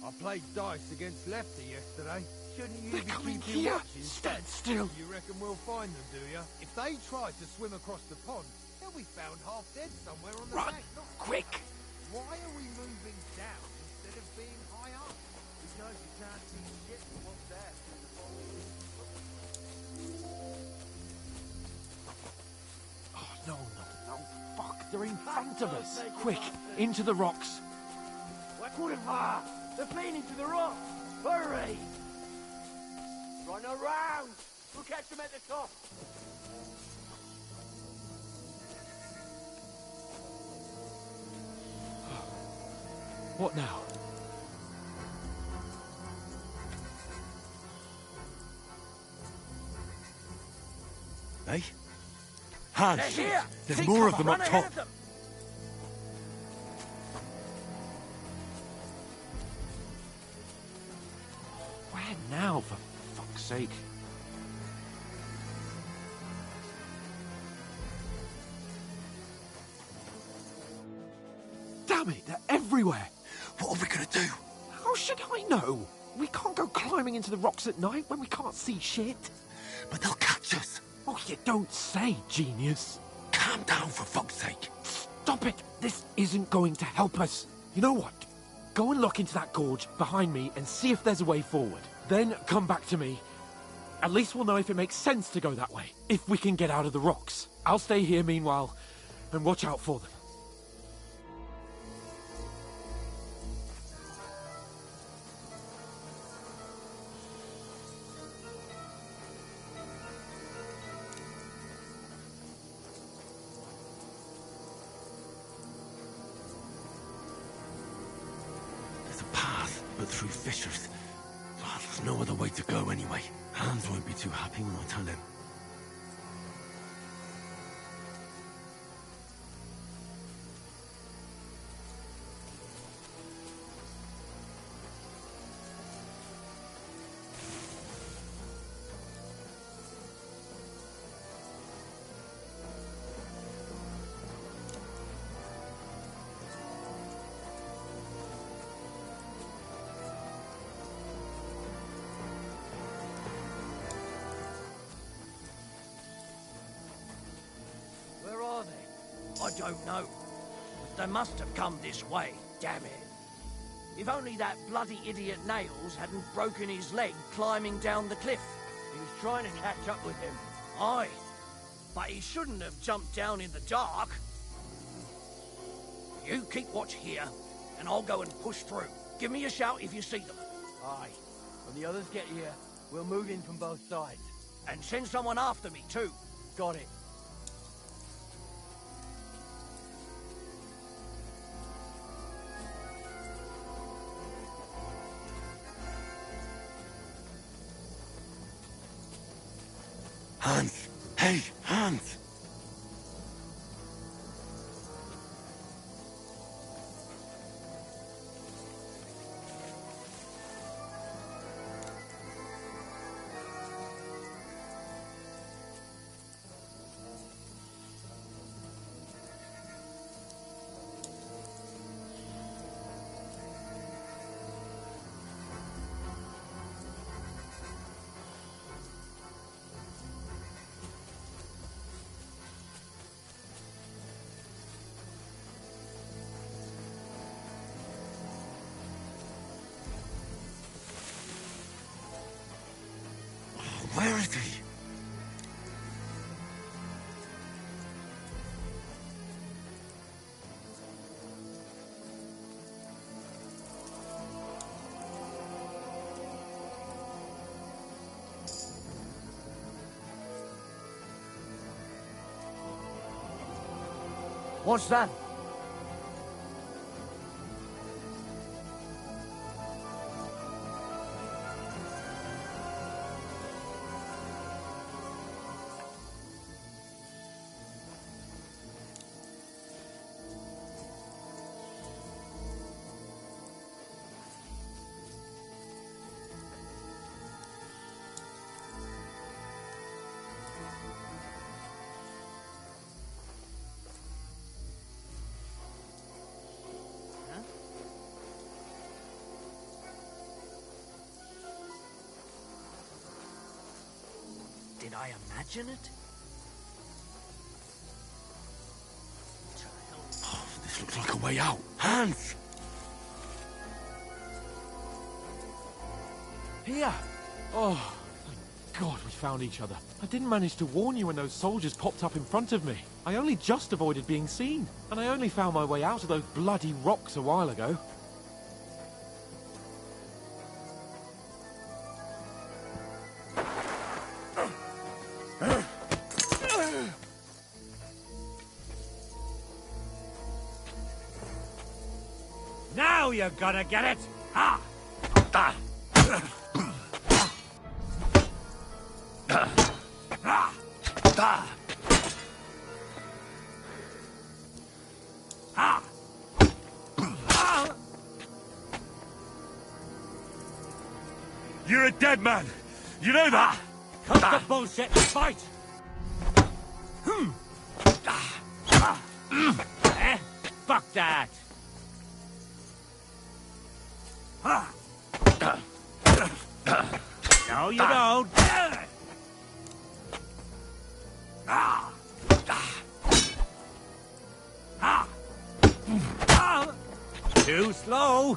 I played dice against Lefty yesterday. Shouldn't you They're be coming keeping here. watch instead? Stand still. You reckon we'll find them, do you? If they try to swim across the pond, they'll be found half dead somewhere on the Run! bank. Quick! Why are we moving down instead of being high up? Because you can't see shit from up there. Oh, no, fuck, they're in front of us. Quick, into the rocks. What the fuck? They're playing into the rock. Hurry! Run around! We'll catch them at the top. What now? Eh? Hans! They're here! There's Take more of cover, them run up ahead top. of them. Where now, for fuck's sake? Damn it, they're everywhere! What are we gonna do? How should I know? We can't go climbing into the rocks at night when we can't see shit. But they'll catch us. Oh, you don't say, genius. Calm down, for fuck's sake. Stop it! This isn't going to help us. You know what? Go and look into that gorge behind me and see if there's a way forward. Then come back to me. At least we'll know if it makes sense to go that way. If we can get out of the rocks. I'll stay here meanwhile and watch out for them. There's a path, but through fissures. Well, there's no other way to go anyway. Hans won't be too happy when I tell him. Where are they? I don't know. But they must have come this way, damn it. If only that bloody idiot Nails hadn't broken his leg climbing down the cliff. He was trying to catch up with him. Aye. But he shouldn't have jumped down in the dark. You keep watch here, and I'll go and push through. Give me a shout if you see them. Aye. When the others get here, we'll move in from both sides. And send someone after me, too. Got it. Hans! Hey, Hans! Where is he? What's that? Did I imagine it? Oh, this looks like a way out. Hans! Here! Oh, thank God we found each other. I didn't manage to warn you when those soldiers popped up in front of me. I only just avoided being seen. And I only found my way out of those bloody rocks a while ago. Now you're gonna get it! Ha! You're a dead man! You know that? Cut the bullshit and fight! Fuck that! No, you don't! Too slow!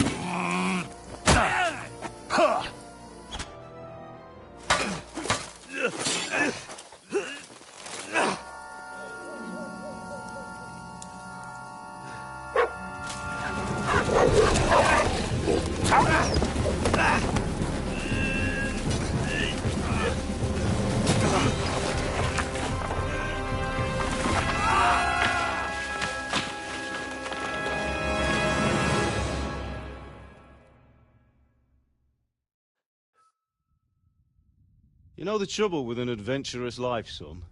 You know the trouble with an adventurous life, son?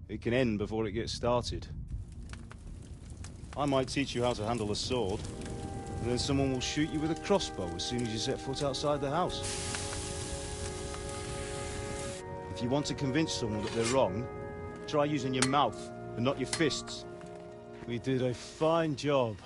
It can end before it gets started. I might teach you how to handle a sword, and then someone will shoot you with a crossbow as soon as you set foot outside the house. If you want to convince someone that they're wrong, try using your mouth and not your fists. We did a fine job.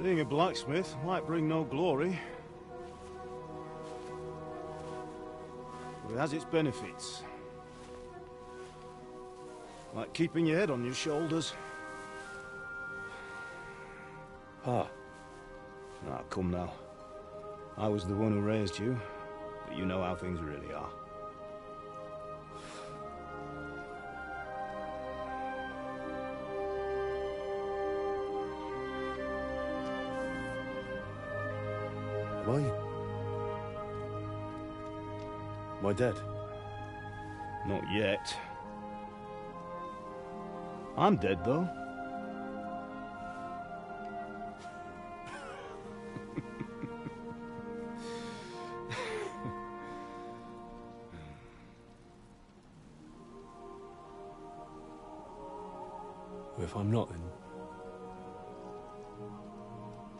Being a blacksmith might bring no glory, but it has its benefits. Like keeping your head on your shoulders. Pa. Ah, come now. I was the one who raised you, but you know how things really are. Am I? Am I dead? Not yet. I'm dead, though. If I'm not,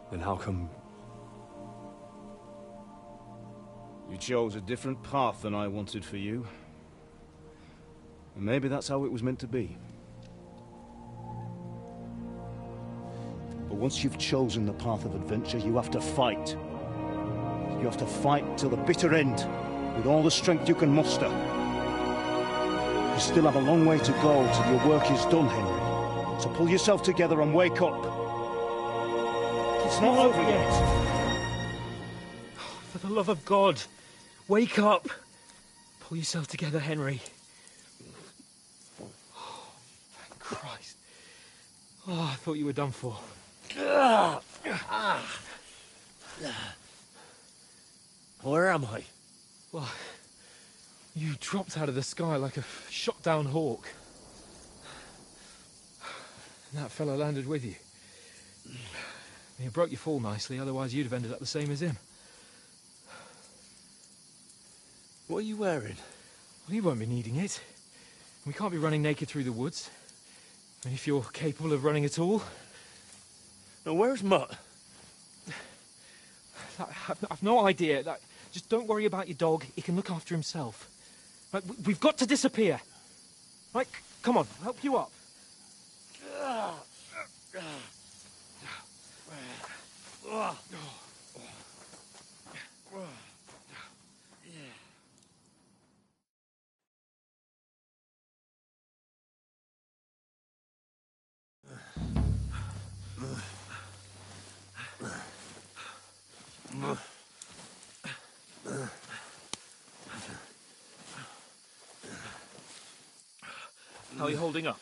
then how come... You chose a different path than I wanted for you. And maybe that's how it was meant to be. But once you've chosen the path of adventure, you have to fight. You have to fight till the bitter end, with all the strength you can muster. You still have a long way to go till your work is done, Henry. So pull yourself together and wake up. It's not over yet. For the love of God, wake up. Pull yourself together, Henry. Oh, thank Christ. Oh, I thought you were done for. Where am I? Well, you dropped out of the sky like a shot-down hawk. And that fella landed with you. You broke your fall nicely, otherwise you'd have ended up the same as him. What are you wearing? Well, you won't be needing it. We can't be running naked through the woods. I mean, if you're capable of running at all. Now, where's Mutt? I've no idea. Just don't worry about your dog. He can look after himself. Right, we've got to disappear. Right, come on, I'll help you up. How are you holding up?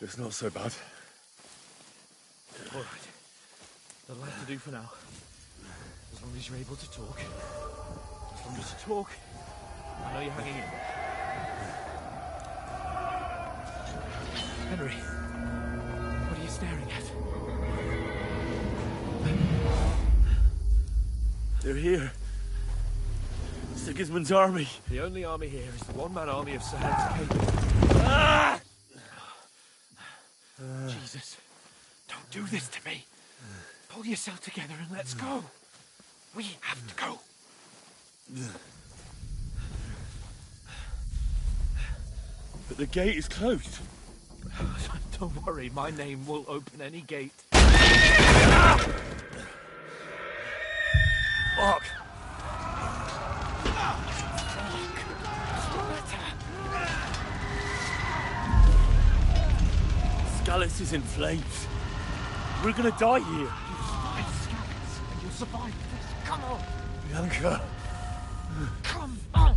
It's not so bad. All right. That'll have to do for now. As long as you're able to talk. As long as you talk, I know you're hanging in. Henry, what are you staring at? They're here. Sigismund's army. The only army here is the one-man army of Sir Hector. Ah! Jesus, don't do this to me. Pull yourself together and let's go. We have to go. But the gate is closed. Don't worry, my name will open any gate. Fuck! Scallis is in flames. We're gonna die here. You survive Scallis, and you'll survive this. Come on! Bianca. Come on!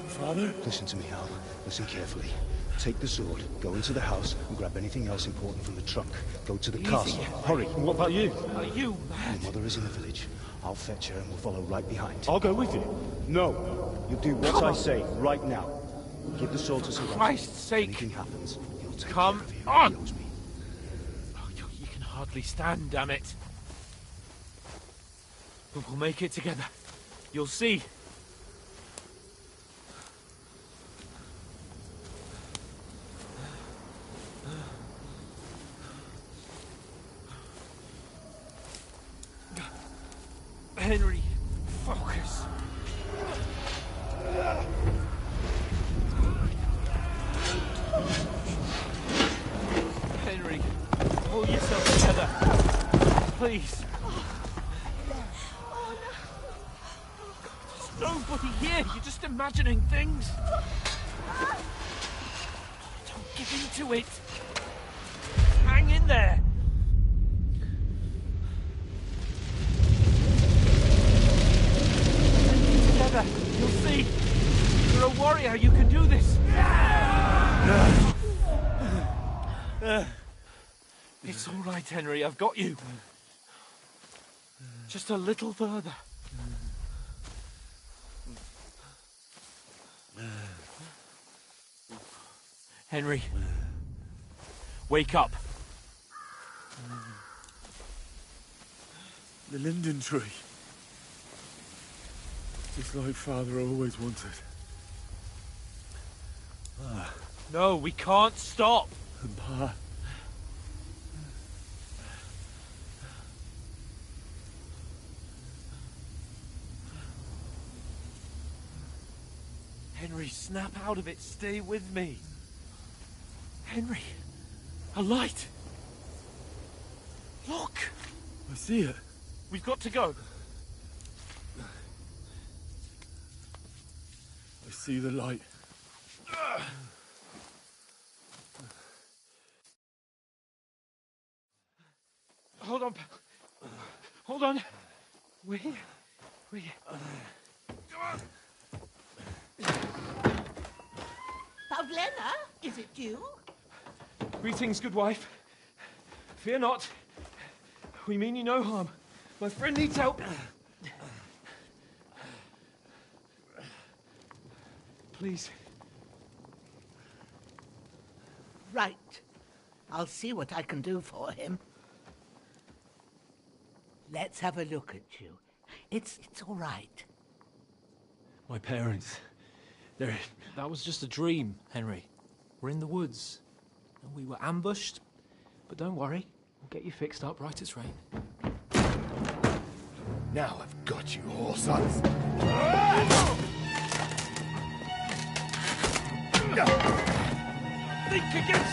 Father? Listen to me, Hal. Listen carefully. Take the sword, go into the house, and grab anything else important from the trunk. Go to the castle. Hurry. What about you? You, Your mother is in the village. I'll fetch her and we'll follow right behind. I'll go with you. No. You do what I say right now. Give the sword to Sir Roger. Christ's sake. Anything happens, he'll take Come care of you. on. He owes me. Oh, you can hardly stand, damn it. But we'll make it together. You'll see. Henry, focus. Henry, pull yourself together. Please. There's nobody here. You're just imagining things. Don't give in to it. Hang in there. Together, you'll see. You're a warrior. You can do this. It's all right, Henry. I've got you. Just a little further. Henry, wake up. The linden tree. It's like Father always wanted. No, we can't stop. And Pa. Henry, snap out of it. Stay with me. Henry, a light. Look. I see it. We've got to go. I see the light. Hold on. Hold on. We're here. Pavlena, is it you? Greetings, good wife. Fear not. We mean you no harm. My friend needs help. Please. Right. I'll see what I can do for him. Let's have a look at you. It's all right. My parents. That was just a dream, Henry. We're in the woods. And we were ambushed. But don't worry. We'll get you fixed up right as rain. Now I've got you, whore sons. Think again,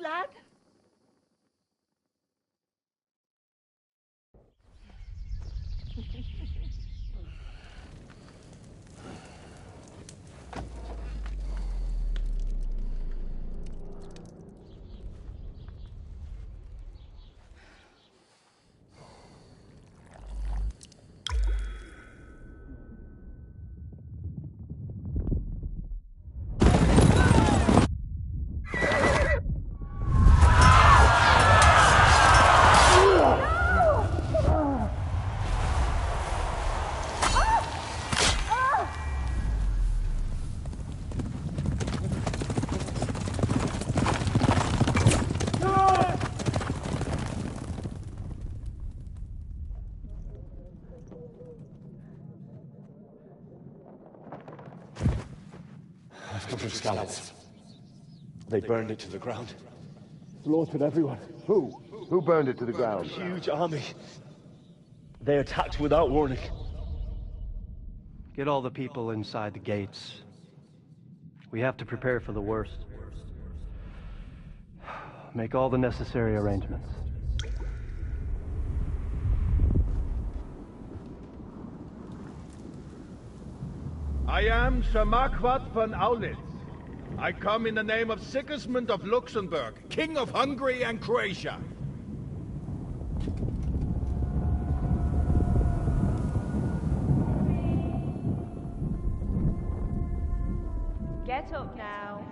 lad? A couple of scallops. They burned it to the ground. Slaughtered everyone. Who? Who burned it to the ground? Huge army. They attacked without warning. Get all the people inside the gates. We have to prepare for the worst. Make all the necessary arrangements. I am Sir Marquardt von Aulitz. I come in the name of Sigismund of Luxembourg, King of Hungary and Croatia. Get up now.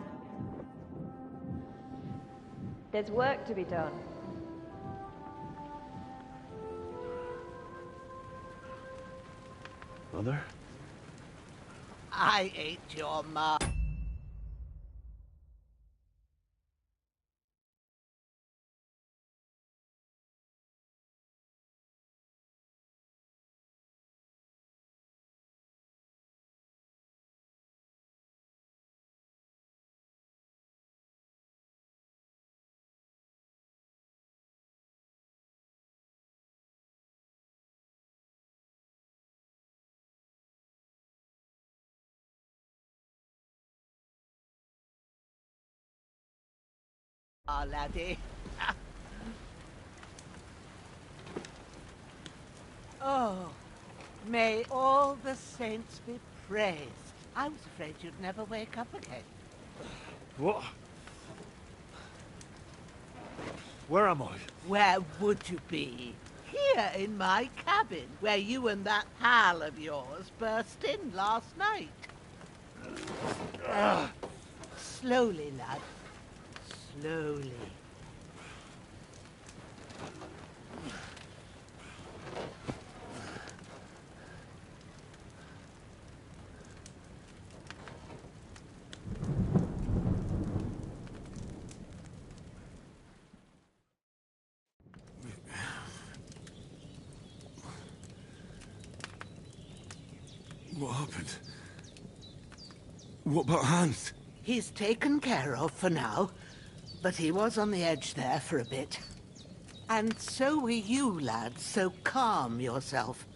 There's work to be done. Mother? I ate your ma. Ah, laddie. Oh, may all the saints be praised. I was afraid you'd never wake up again. What? Where am I? Where would you be? Here in my cabin, where you and that pal of yours burst in last night. Slowly, lad. Slowly. What happened? What about Hans? He's taken care of for now, but he was on the edge there for a bit. And so were you, lad, so calm yourself.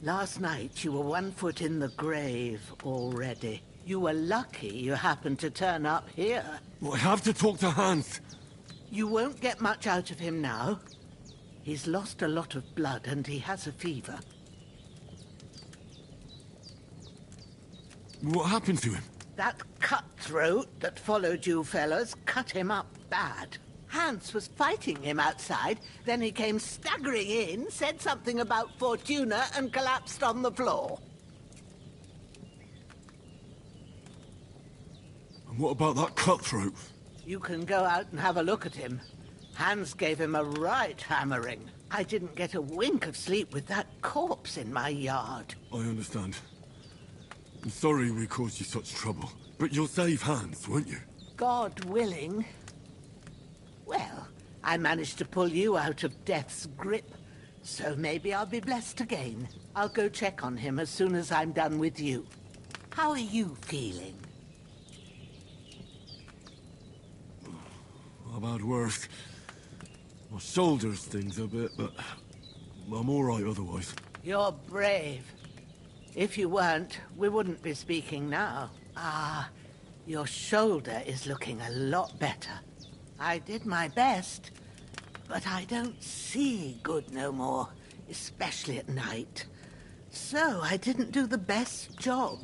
Last night you were 1 foot in the grave already. You were lucky you happened to turn up here. Well, I have to talk to Hans. You won't get much out of him now. He's lost a lot of blood and he has a fever. What happened to him? That cutthroat that followed you fellas cut him up bad. Hans was fighting him outside, then he came staggering in, said something about Fortuna and collapsed on the floor. And what about that cutthroat? You can go out and have a look at him. Hans gave him a right hammering. I didn't get a wink of sleep with that corpse in my yard. I understand. I'm sorry we caused you such trouble. But you'll save Hans, won't you? God willing. Well, I managed to pull you out of death's grip, so maybe I'll be blessed again. I'll go check on him as soon as I'm done with you. How are you feeling? I've had worse. My shoulder stings a bit, but I'm all right otherwise. You're brave. If you weren't, we wouldn't be speaking now. Ah, your shoulder is looking a lot better. I did my best, but I don't see good no more, especially at night. So I didn't do the best job.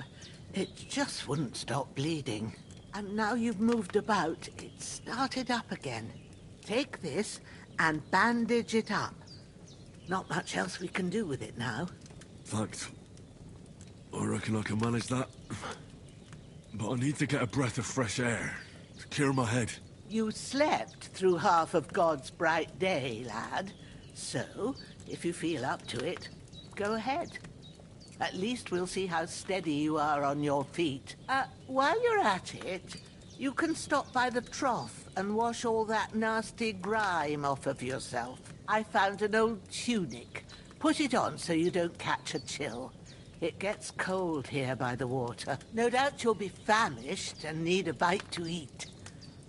It just wouldn't stop bleeding. And now you've moved about, it started up again. Take this and bandage it up. Not much else we can do with it now. Thanks. I reckon I can manage that. But I need to get a breath of fresh air to clear my head. You slept through half of God's bright day, lad. So, if you feel up to it, go ahead. At least we'll see how steady you are on your feet. While you're at it, you can stop by the trough and wash all that nasty grime off of yourself. I found an old tunic. Put it on so you don't catch a chill. It gets cold here by the water. No doubt you'll be famished and need a bite to eat.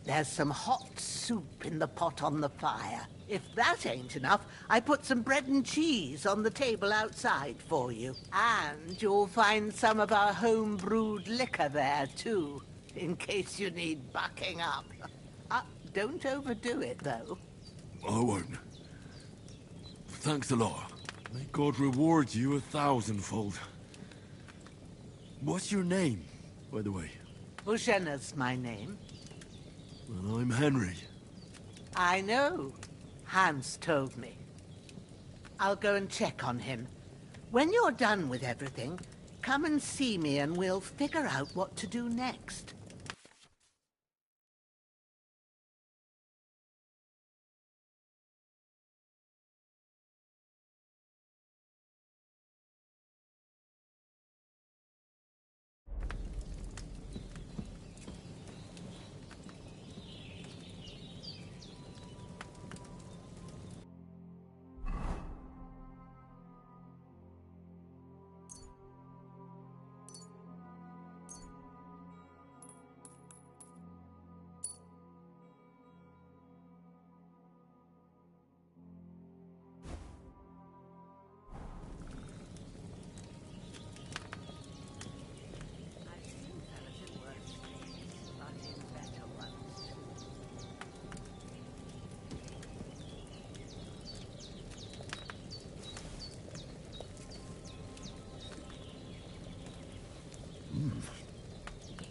There's some hot soup in the pot on the fire. If that ain't enough, I put some bread and cheese on the table outside for you. And you'll find some of our home-brewed liquor there, too, in case you need bucking up. Don't overdo it, though. I won't. Thanks a lot. May God reward you 1,000-fold. What's your name, by the way? Bushenna's my name. And I'm Henry. I know. Hans told me. I'll go and check on him. When you're done with everything, come and see me and we'll figure out what to do next.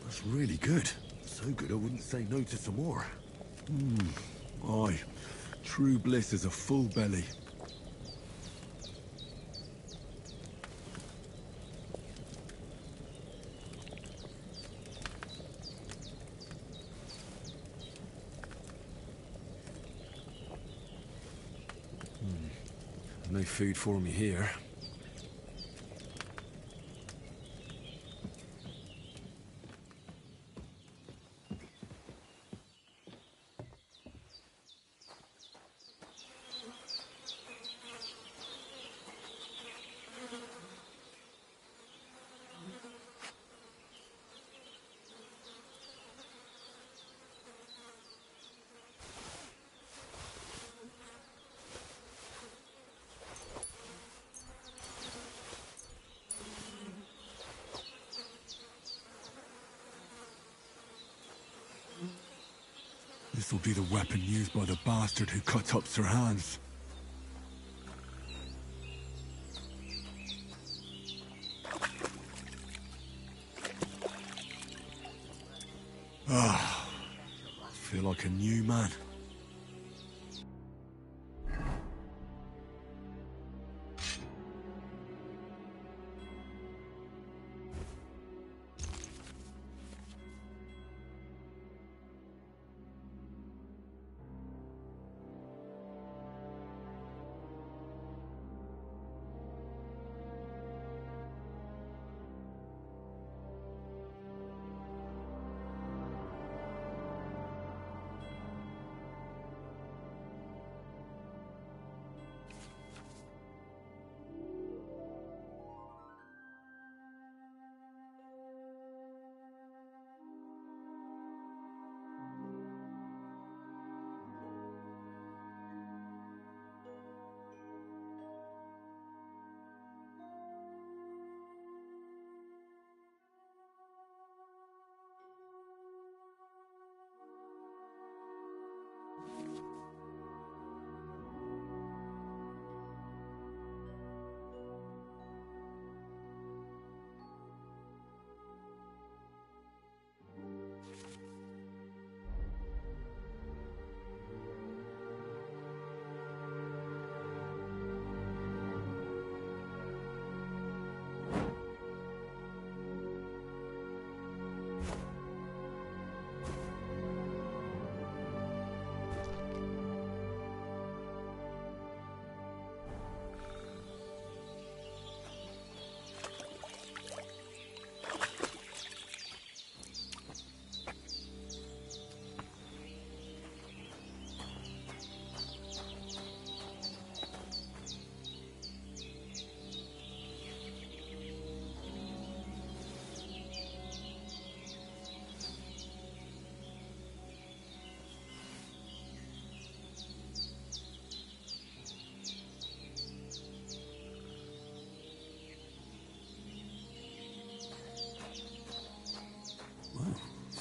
That's really good. So good I wouldn't say no to some more. Aye. True bliss is a full belly. No food for me here. This'll be the weapon used by the bastard who cut up Sir Hans. I feel like a new man.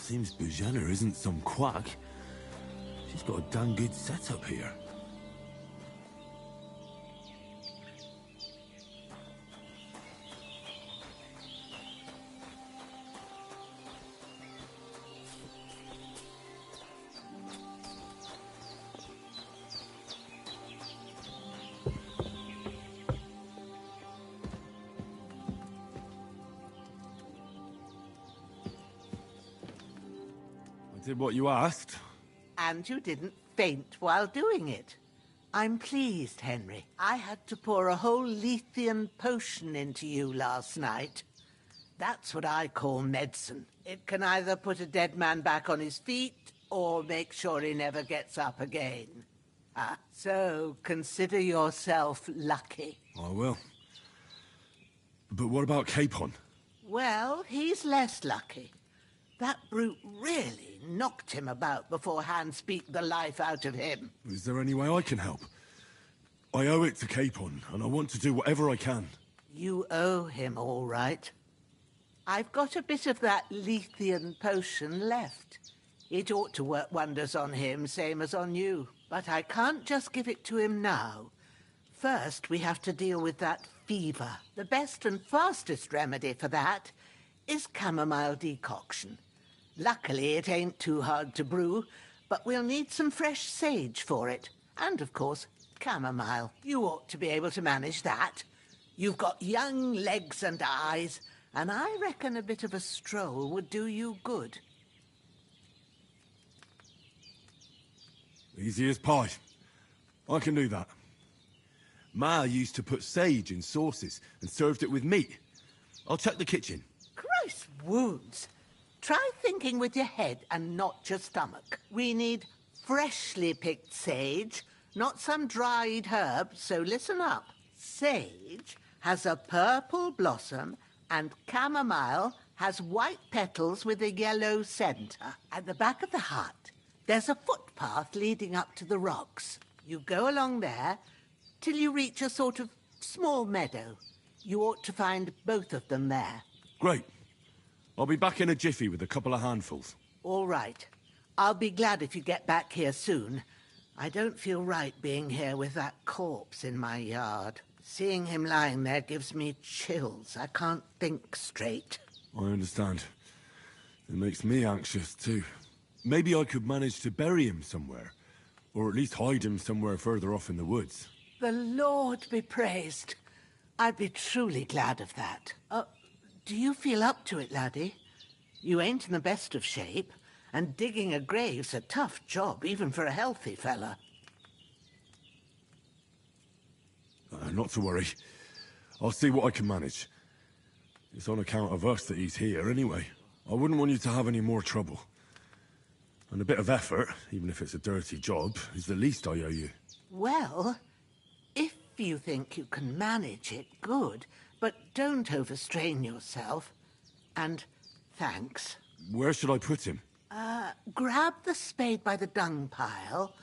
Seems Bujana isn't some quack. She's got a damn good setup here. Did what you asked. And you didn't faint while doing it. I'm pleased, Henry. I had to pour a whole Lethean potion into you last night. That's what I call medicine. It can either put a dead man back on his feet or make sure he never gets up again. So consider yourself lucky. I will. But what about Capon? Well, he's less lucky. That brute really knocked him about before hands beat the life out of him. Is there any way I can help? I owe it to Capon, and I want to do whatever I can. You owe him, all right. I've got a bit of that Lethean potion left. It ought to work wonders on him, same as on you. But I can't just give it to him now. First, we have to deal with that fever. The best and fastest remedy for that is chamomile decoction. Luckily, it ain't too hard to brew, but we'll need some fresh sage for it. And, of course, chamomile. You ought to be able to manage that. You've got young legs and eyes, and I reckon a bit of a stroll would do you good. Easy as pie. I can do that. Ma used to put sage in sauces and served it with meat. I'll check the kitchen. Christ wounds! Try thinking with your head and not your stomach. We need freshly picked sage, not some dried herb, so listen up. Sage has a purple blossom and chamomile has white petals with a yellow centre. At the back of the hut, there's a footpath leading up to the rocks. You go along there till you reach a sort of small meadow. You ought to find both of them there. Great. I'll be back in a jiffy with a couple of handfuls. All right. I'll be glad if you get back here soon. I don't feel right being here with that corpse in my yard. Seeing him lying there gives me chills. I can't think straight. I understand. It makes me anxious, too. Maybe I could manage to bury him somewhere. Or at least hide him somewhere further off in the woods. The Lord be praised. I'd be truly glad of that. Do you feel up to it, laddie? You ain't in the best of shape, and digging a grave's a tough job, even for a healthy fella. Not to worry. I'll see what I can manage. It's on account of us that he's here, anyway. I wouldn't want you to have any more trouble. And a bit of effort, even if it's a dirty job, is the least I owe you. Well, if you think you can manage it, good. But don't overstrain yourself. And thanks. Where should I put him? Grab the spade by the dung pile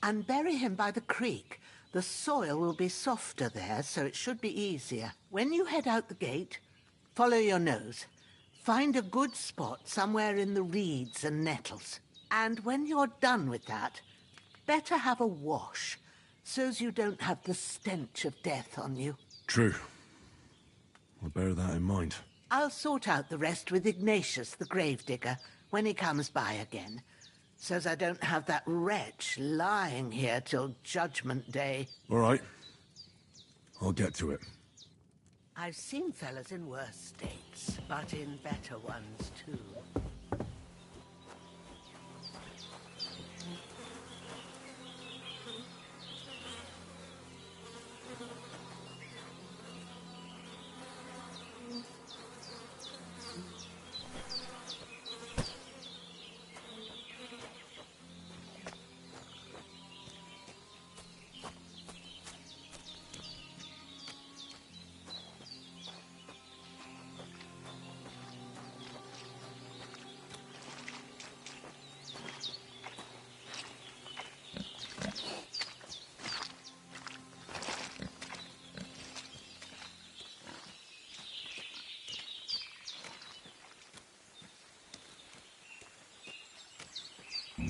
and bury him by the creek. The soil will be softer there, so it should be easier. When you head out the gate, follow your nose. Find a good spot somewhere in the reeds and nettles. And when you're done with that, better have a wash, so's you don't have the stench of death on you. True. I'll bear that in mind. I'll sort out the rest with Ignatius, the gravedigger, when he comes by again, so's I don't have that wretch lying here till Judgment Day. All right. I'll get to it. I've seen fellas in worse states, but in better ones, too.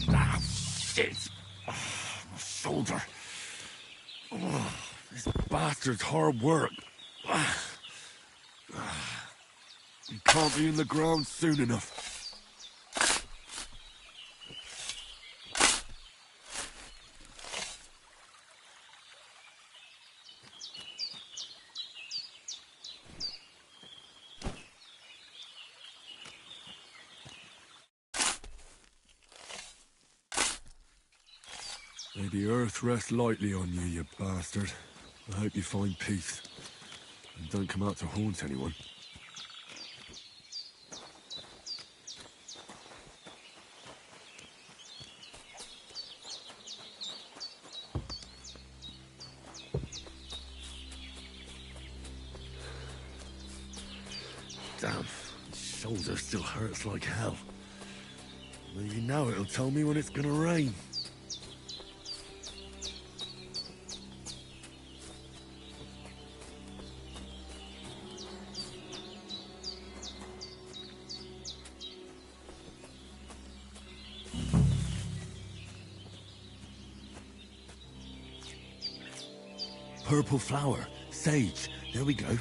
Ah, shit! Oh, my shoulder. Oh, this bastard's hard work. He can't be in the ground soon enough. May the earth rest lightly on you, you bastard. I hope you find peace. And don't come out to haunt anyone. Damn, my shoulder still hurts like hell. Maybe now it'll tell me when it's gonna rain. Purple flower, sage, there we go.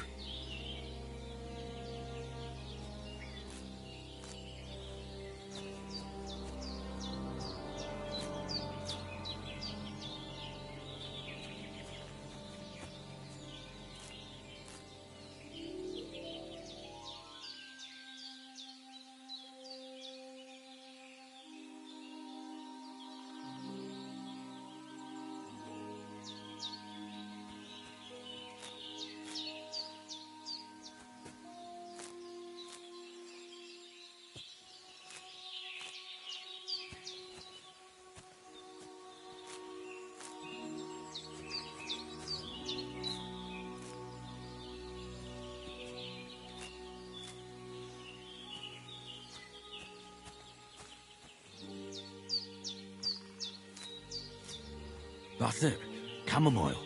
That's it. Chamomile.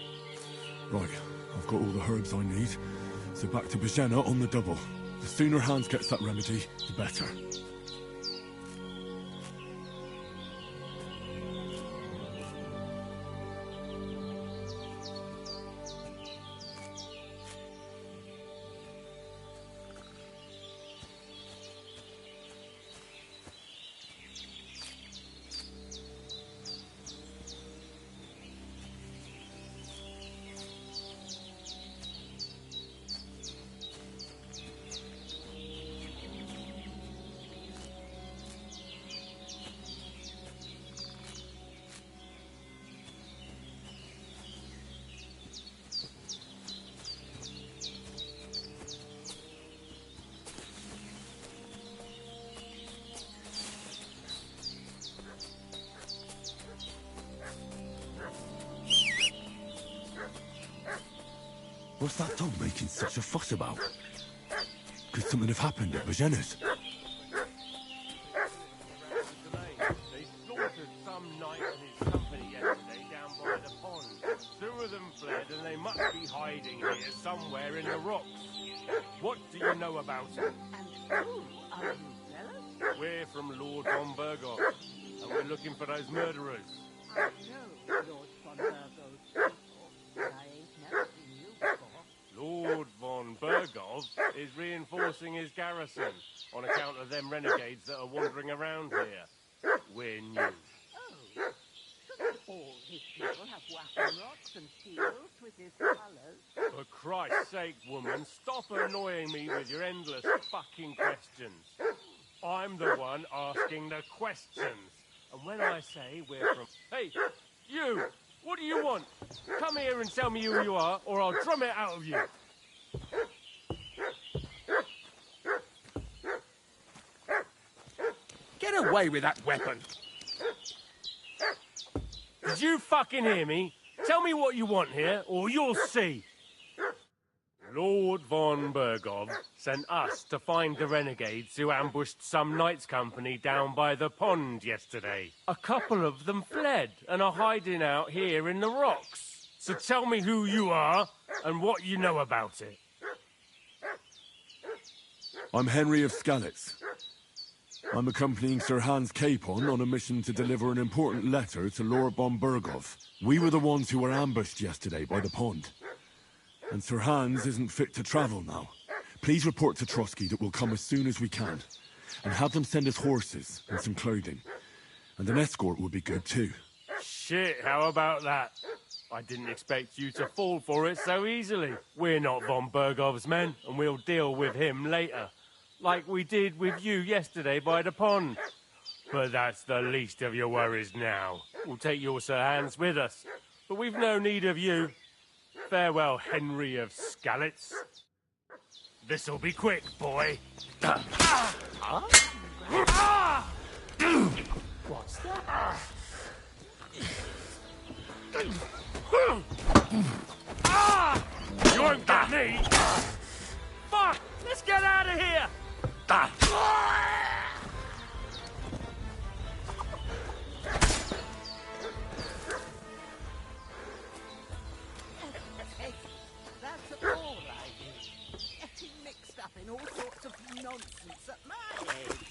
Right, I've got all the herbs I need. So back to Bajena on the double. The sooner Hans gets that remedy, the better. What's that dog making such a fuss about? Could something have happened at Bajena's? They slaughtered some knight and his company yesterday down by the pond. Two of them fled and they must be hiding here somewhere in the rocks. What do you know about it? And who are you, fellas? We're from Lord von Burgov, and we're looking for those murderers. I know Lord von Burgos people, but I ain't never seen you before. Lord von Burgov is reinforcing his garrison on account of them renegades that are wandering around here. We're new. Oh, shouldn't all his people have whacking rocks and shields with his colours? For Christ's sake, woman, stop annoying me with your endless fucking questions. I'm the one asking the questions. And when I say we're from... Hey, you! What do you want? Come here and tell me who you are, or I'll drum it out of you. Get away with that weapon! Did you fucking hear me? Tell me what you want here, or you'll see. Lord von Burgov sent us to find the renegades who ambushed some knights' company down by the pond yesterday. A couple of them fled and are hiding out here in the rocks. So tell me who you are and what you know about it. I'm Henry of Skalitz. I'm accompanying Sir Hans Capon on a mission to deliver an important letter to Lord von Burgov. We were the ones who were ambushed yesterday by the pond. And Sir Hans isn't fit to travel now. Please report to Trotsky that we'll come as soon as we can. And have them send us horses and some clothing. And an escort would be good too. Shit, how about that? I didn't expect you to fall for it so easily. We're not von Burgov's men, and we'll deal with him later. Like we did with you yesterday by the pond. But that's the least of your worries now. We'll take your Sir Hans with us, but we've no need of you. Farewell, Henry of Skalitz. This'll be quick, boy. What's that? You won't get me! Fuck! Let's get out of here! That's all I do. Getting mixed up in all sorts of nonsense at my age.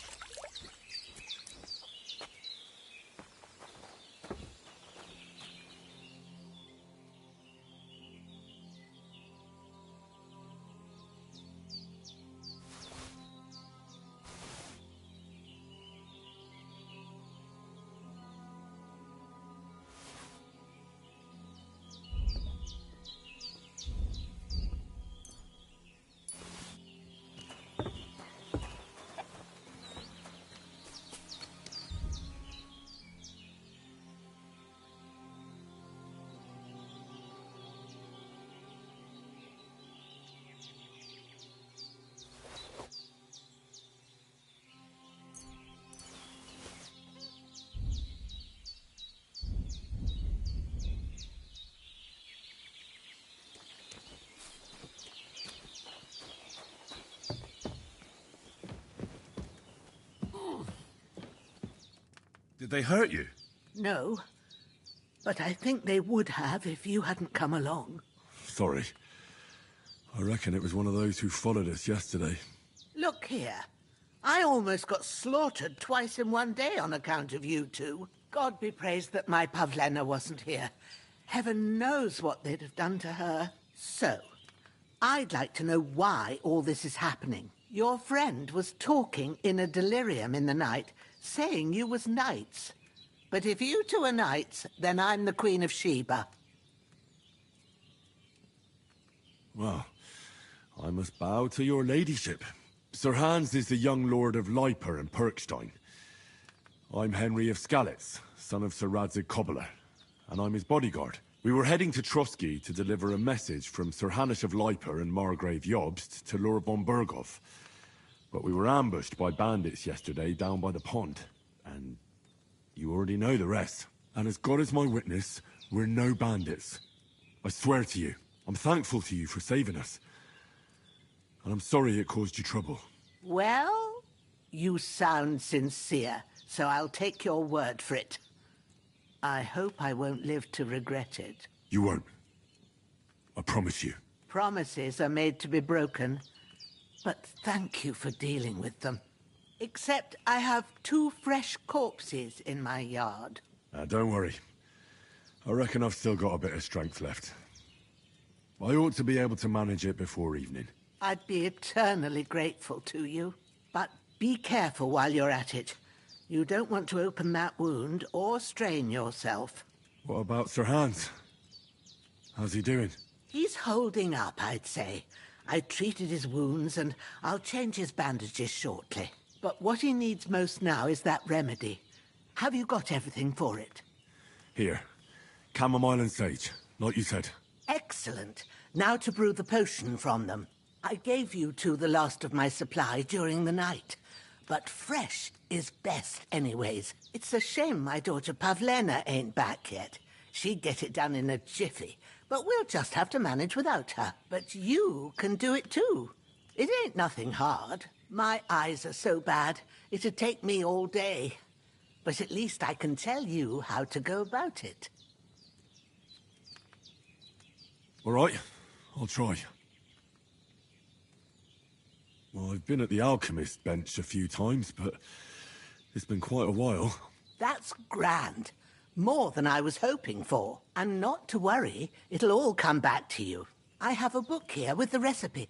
Did they hurt you? No, but I think they would have if you hadn't come along. Sorry. I reckon it was one of those who followed us yesterday. Look here. I almost got slaughtered twice in one day on account of you two. God be praised that my Pavlena wasn't here. Heaven knows what they'd have done to her. So, I'd like to know why all this is happening. Your friend was talking in a delirium in the night, saying you was knights. But if you two are knights, then I'm the Queen of Sheba. Well, I must bow to your ladyship. Sir Hans is the young lord of Leiper and Perkstein. I'm Henry of Skalitz, son of Sir Radzig Kobyla, and I'm his bodyguard. We were heading to Trotsky to deliver a message from Sir Hanush of Leiper and Margrave Jobst to Lord von Burgov. But we were ambushed by bandits yesterday down by the pond, and you already know the rest. And as God is my witness, we're no bandits. I swear to you, I'm thankful to you for saving us. And I'm sorry it caused you trouble. Well, you sound sincere, so I'll take your word for it. I hope I won't live to regret it. You won't. I promise you. Promises are made to be broken, but thank you for dealing with them. Except I have 2 fresh corpses in my yard. Don't worry. I reckon I've still got a bit of strength left. I ought to be able to manage it before evening. I'd be eternally grateful to you. But be careful while you're at it. You don't want to open that wound or strain yourself. What about Sir Hans? How's he doing? He's holding up, I'd say. I treated his wounds and I'll change his bandages shortly. But what he needs most now is that remedy. Have you got everything for it? Here. Chamomile and sage, like you said. Excellent. Now to brew the potion from them. I gave you two the last of my supply during the night. But fresh is best anyways. It's a shame my daughter Pavlena ain't back yet. She'd get it done in a jiffy. But we'll just have to manage without her. But you can do it too. It ain't nothing hard. My eyes are so bad, it'd take me all day. But at least I can tell you how to go about it. All right, I'll try. Well, I've been at the alchemist bench a few times, but It's been quite a while. That's grand. More than I was hoping for. And not to worry, it'll all come back to you. I have a book here with the recipe,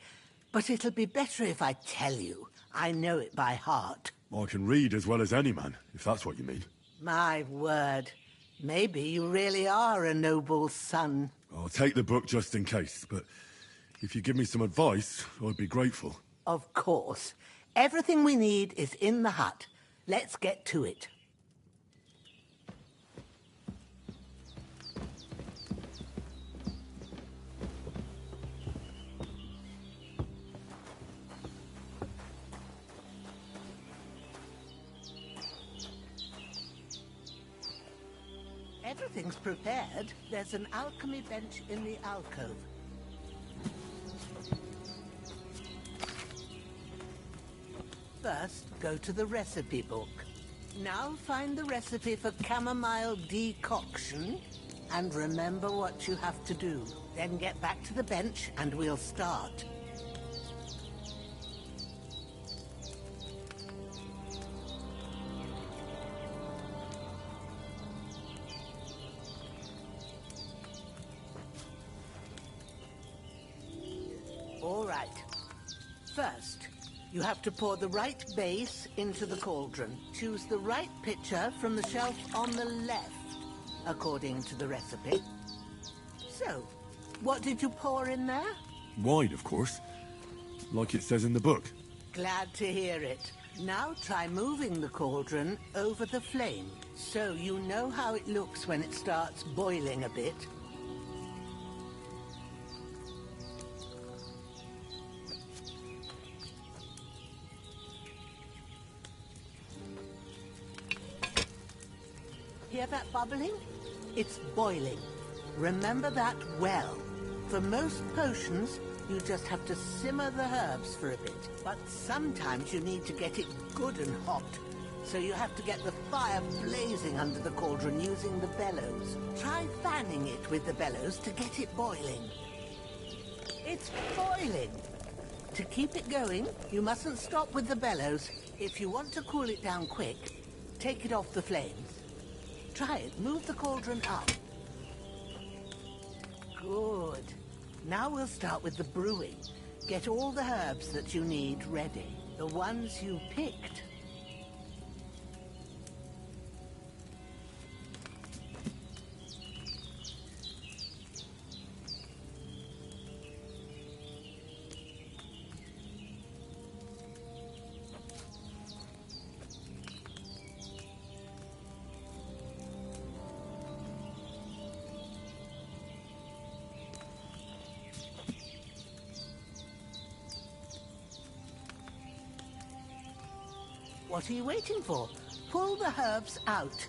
but it'll be better if I tell you. I know it by heart. I can read as well as any man, if that's what you mean. My word. Maybe you really are a noble son. I'll take the book just in case, but if you give me some advice, I'd be grateful. Of course. Everything we need is in the hut. Let's get to it. Everything's prepared. There's an alchemy bench in the alcove. First, go to the recipe book. Now find the recipe for chamomile decoction, and remember what you have to do. Then get back to the bench and we'll start. All right. First, you have to pour the right base into the cauldron. Choose the right pitcher from the shelf on the left, according to the recipe. So, what did you pour in there? Wine, of course. Like it says in the book. Glad to hear it. Now try moving the cauldron over the flame, so you know how it looks when it starts boiling a bit. Hear that bubbling? It's boiling. Remember that well. For most potions, you just have to simmer the herbs for a bit. But sometimes you need to get it good and hot. So you have to get the fire blazing under the cauldron using the bellows. Try fanning it with the bellows to get it boiling. It's boiling! To keep it going, you mustn't stop with the bellows. If you want to cool it down quick, take it off the flames. Try it. Move the cauldron up. Good. Now we'll start with the brewing. Get all the herbs that you need ready. The ones you picked. What are you waiting for? Pull the herbs out.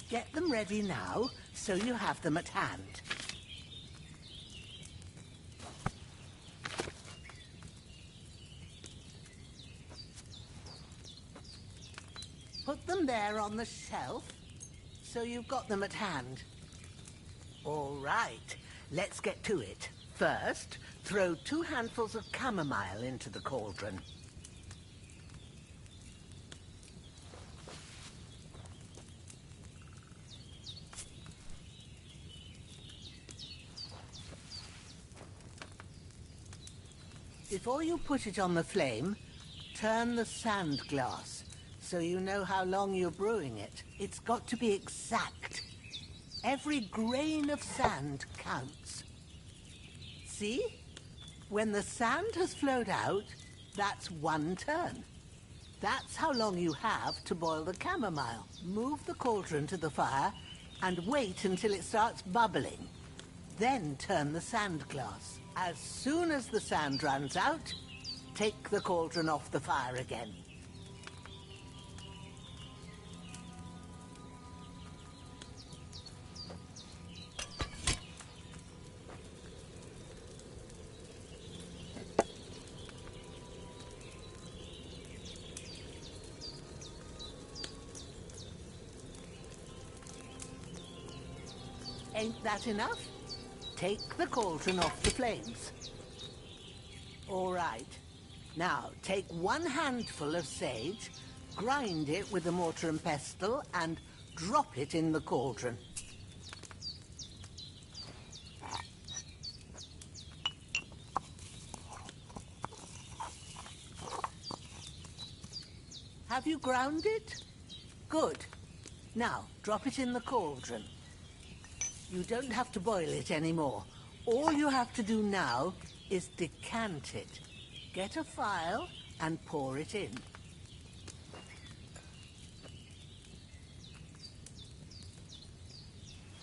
Get them ready now, so you have them at hand. Put them there on the shelf, so you've got them at hand. All right, let's get to it. First, throw 2 handfuls of chamomile into the cauldron. Before you put it on the flame, turn the sand glass, so you know how long you're brewing it. It's got to be exact. Every grain of sand counts. See? When the sand has flowed out, that's 1 turn. That's how long you have to boil the chamomile. Move the cauldron to the fire and wait until it starts bubbling. Then turn the sand glass. As soon as the sand runs out, take the cauldron off the fire again. Ain't that enough? Take the cauldron off the flames. All right. Now, take 1 handful of sage, grind it with a mortar and pestle, and drop it in the cauldron. Have you ground it? Good. Now, drop it in the cauldron. You don't have to boil it anymore. All you have to do now is decant it. Get a phial and pour it in.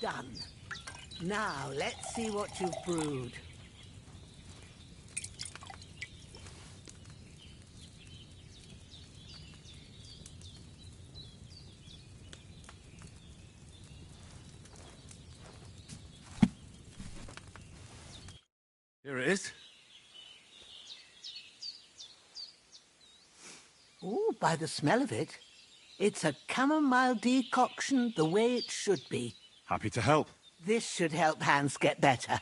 Done. Now, let's see what you've brewed. Here it is. Oh, by the smell of it, it's a chamomile decoction the way it should be. Happy to help. This should help Hans get better.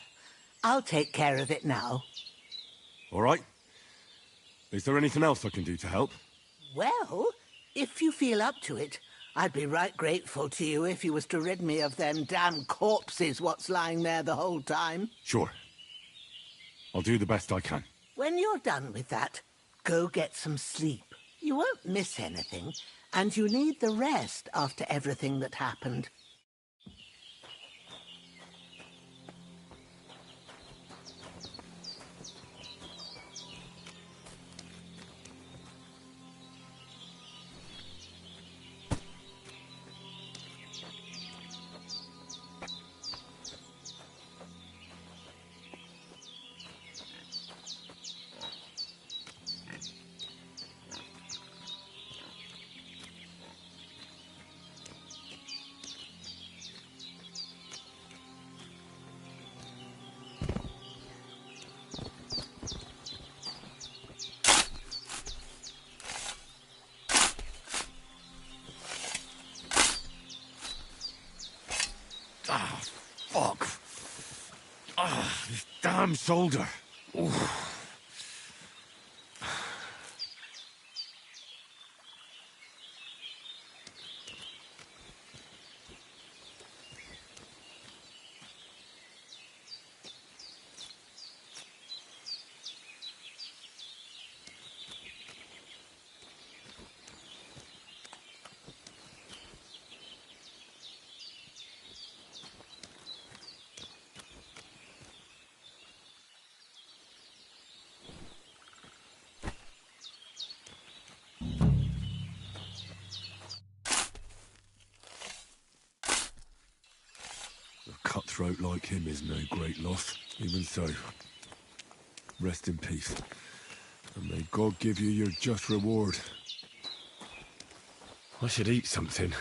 I'll take care of it now. All right. Is there anything else I can do to help? Well, if you feel up to it, I'd be right grateful to you if you was to rid me of them damn corpses what's lying there the whole time. Sure. I'll do the best I can. When you're done with that, go get some sleep. You won't miss anything, and you need the rest after everything that happened. Ah, fuck. Ah, this damn shoulder. Oof. A cutthroat like him is no great loss. Even so, rest in peace. And may God give you your just reward. I should eat something.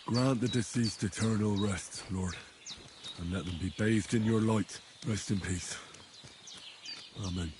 Grant the deceased eternal rest, Lord, and let them be bathed in your light. Rest in peace. Amen.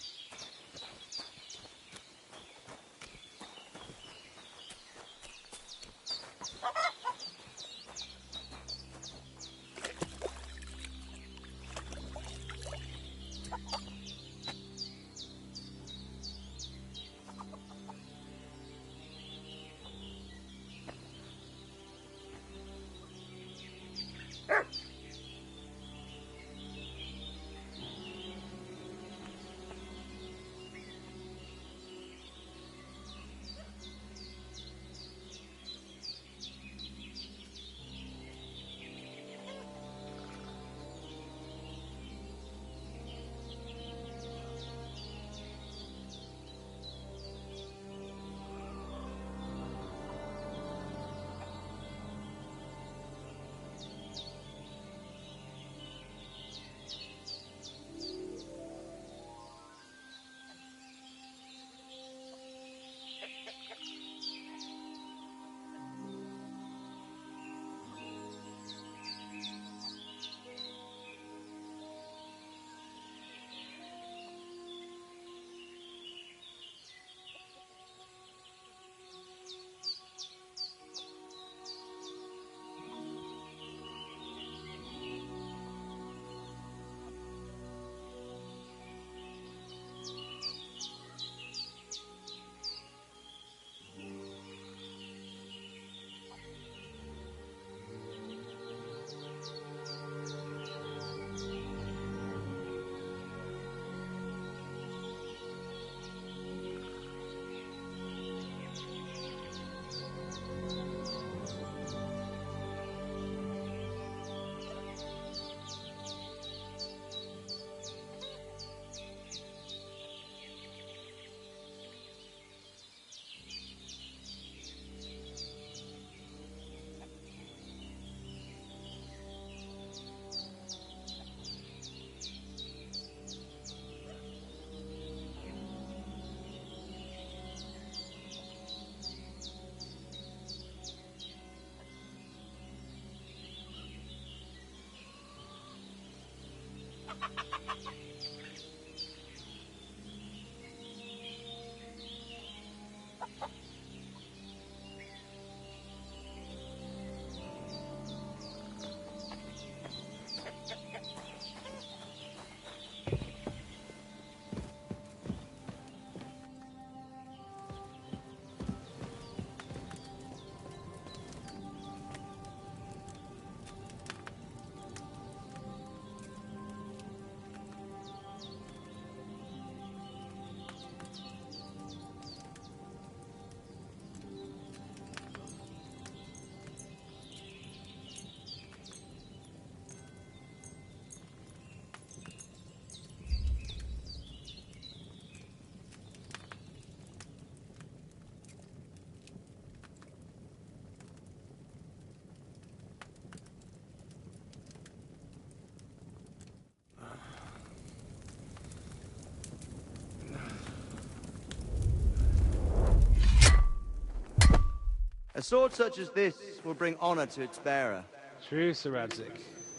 A sword such as this will bring honor to its bearer. True, Sir Radzik.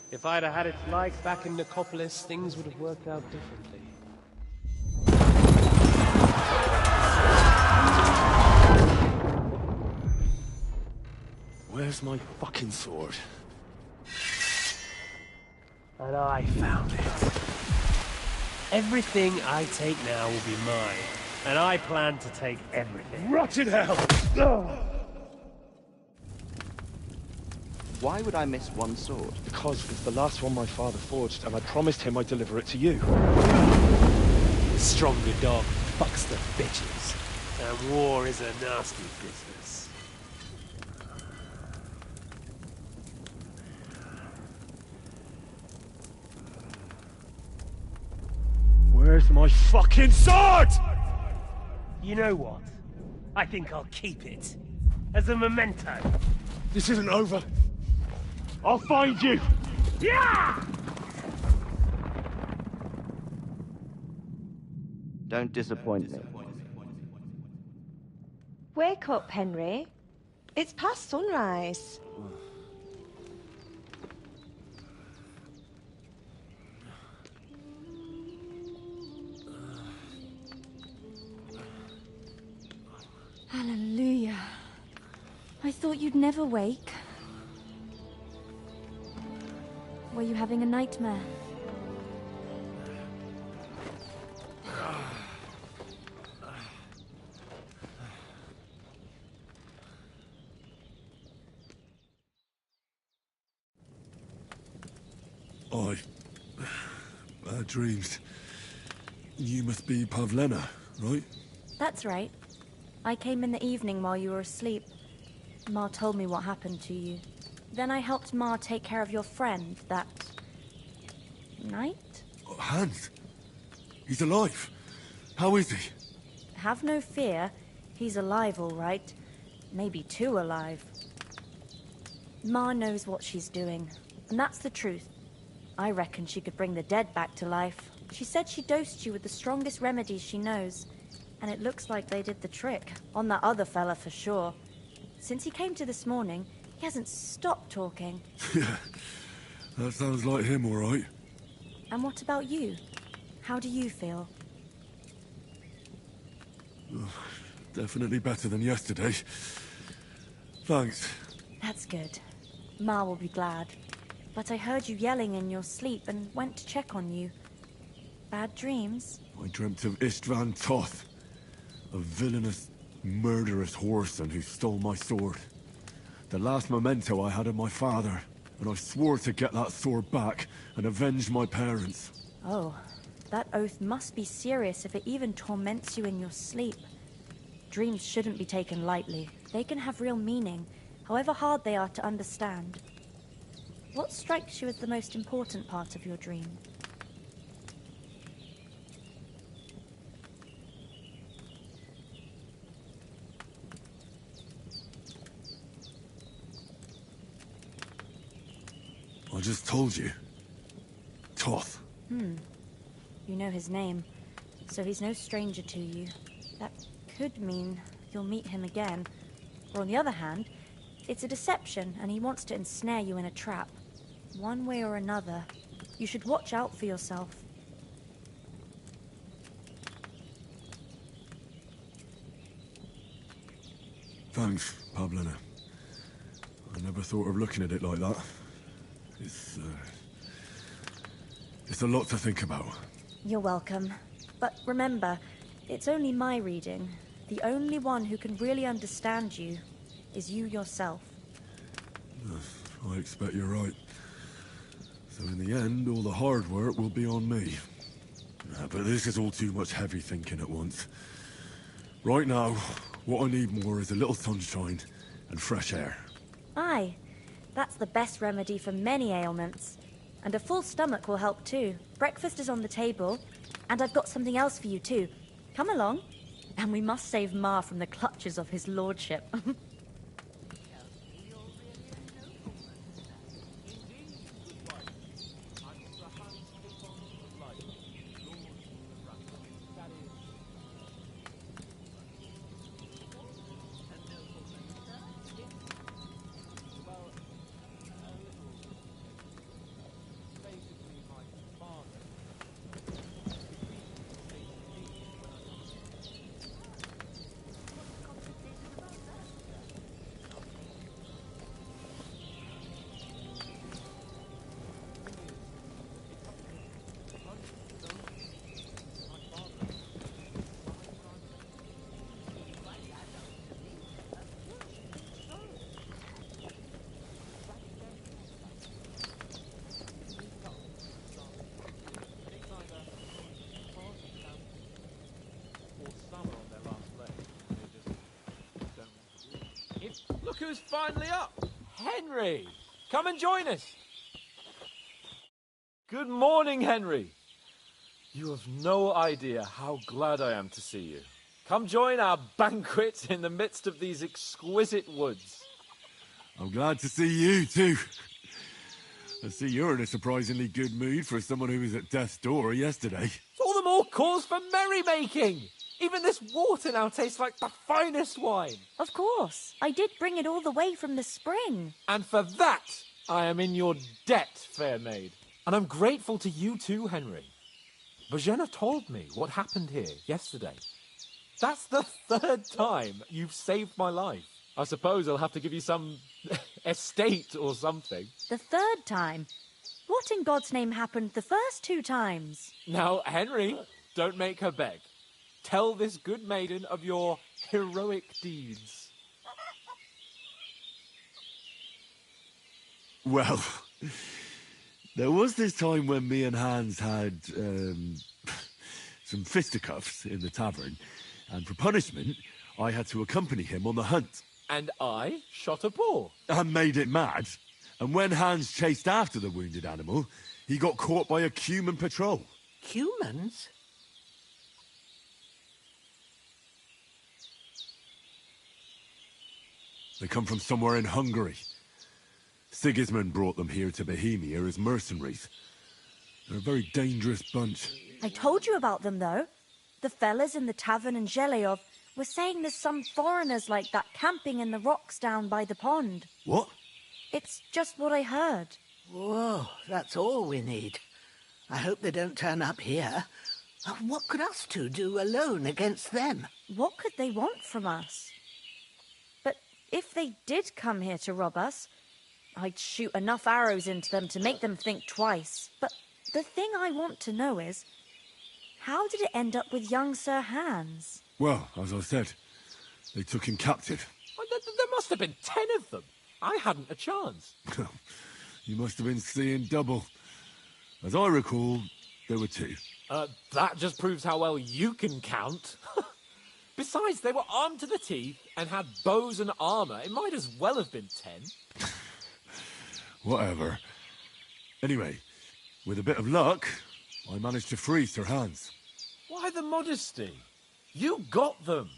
If I'd have had its like back in Nicopolis, things would have worked out differently. Where's my fucking sword? And I found it. Everything I take now will be mine, and I plan to take everything. Rot in hell! Why would I miss one sword? Because it's the last one my father forged, and I promised him I'd deliver it to you. The stronger dog fucks the bitches, and war is a nasty business. Where's my fucking sword? You know what? I think I'll keep it. As a memento. This isn't over. I'll find you! Yeah! Don't disappoint me. Wake up, Henry. It's past sunrise. Hallelujah. I thought you'd never wake. Were you having a nightmare? Bad dreams. You must be Pavlena, right? That's right. I came in the evening while you were asleep. Ma told me what happened to you. Then I helped Ma take care of your friend that night? Hans? He's alive. How is he? Have no fear. He's alive, all right. Maybe too alive. Ma knows what she's doing, and that's the truth. I reckon she could bring the dead back to life. She said she dosed you with the strongest remedies she knows, and it looks like they did the trick. On that other fella for sure. Since he came to this morning, he hasn't stopped talking. Yeah, that sounds like him, all right. And what about you? How do you feel? Definitely better than yesterday. Thanks. That's good. Ma will be glad. But I heard you yelling in your sleep and went to check on you. Bad dreams? I dreamt of Istvan Toth, a villainous, murderous whoreson who stole my sword. The last memento I had of my father, and I swore to get that sword back and avenge my parents. Oh, that oath must be serious if it even torments you in your sleep. Dreams shouldn't be taken lightly. They can have real meaning, however hard they are to understand. What strikes you as the most important part of your dream? I just told you. Toth. You know his name, so he's no stranger to you. That could mean you'll meet him again. Or on the other hand, it's a deception and he wants to ensnare you in a trap. One way or another, you should watch out for yourself. Thanks, Pavlena. I never thought of looking at it like that. It's a lot to think about. You're welcome. But remember, it's only my reading. The only one who can really understand you is you yourself. I expect you're right. So in the end, all the hard work will be on me. But this is all too much heavy thinking at once. Right now, what I need more is a little sunshine and fresh air. Aye, that's the best remedy for many ailments. And a full stomach will help too. Breakfast is on the table, and I've got something else for you too. Come along, and we must save Ma from the clutches of his lordship. Look who's finally up! Henry! Come and join us! Good morning, Henry! You have no idea how glad I am to see you. Come join our banquet in the midst of these exquisite woods. I'm glad to see you, too. I see you're in a surprisingly good mood for someone who was at death's door yesterday. It's all the more cause for merrymaking! Even this water now tastes like the finest wine. Of course. I did bring it all the way from the spring. And for that, I am in your debt, fair maid. And I'm grateful to you too, Henry. Bojena told me what happened here yesterday. That's the third time you've saved my life. I suppose I'll have to give you some estate or something. The third time? What in God's name happened the first 2 times? Now, Henry, don't make her beg. Tell this good maiden of your heroic deeds. Well, there was this time when me and Hans had some fisticuffs in the tavern, and for punishment, I had to accompany him on the hunt. And I shot a boar. And made it mad. And when Hans chased after the wounded animal, he got caught by a Cuman patrol. Humans? They come from somewhere in Hungary. Sigismund brought them here to Bohemia as mercenaries. They're a very dangerous bunch. I told you about them, though. The fellas in the tavern in Zheleov were saying there's some foreigners like that camping in the rocks down by the pond. What? It's just what I heard. Whoa, that's all we need. I hope they don't turn up here. What could us two do alone against them? What could they want from us? But if they did come here to rob us, I'd shoot enough arrows into them to make them think twice. But the thing I want to know is, how did it end up with young Sir Hans? Well, as I said, they took him captive. Well, there must have been 10 of them. I hadn't a chance. You must have been seeing double. As I recall, there were 2. That just proves how well you can count. Besides, they were armed to the teeth and had bows and armour. It might as well have been 10. Whatever. Anyway, with a bit of luck, I managed to free Sir Hans. Why the modesty? You got them.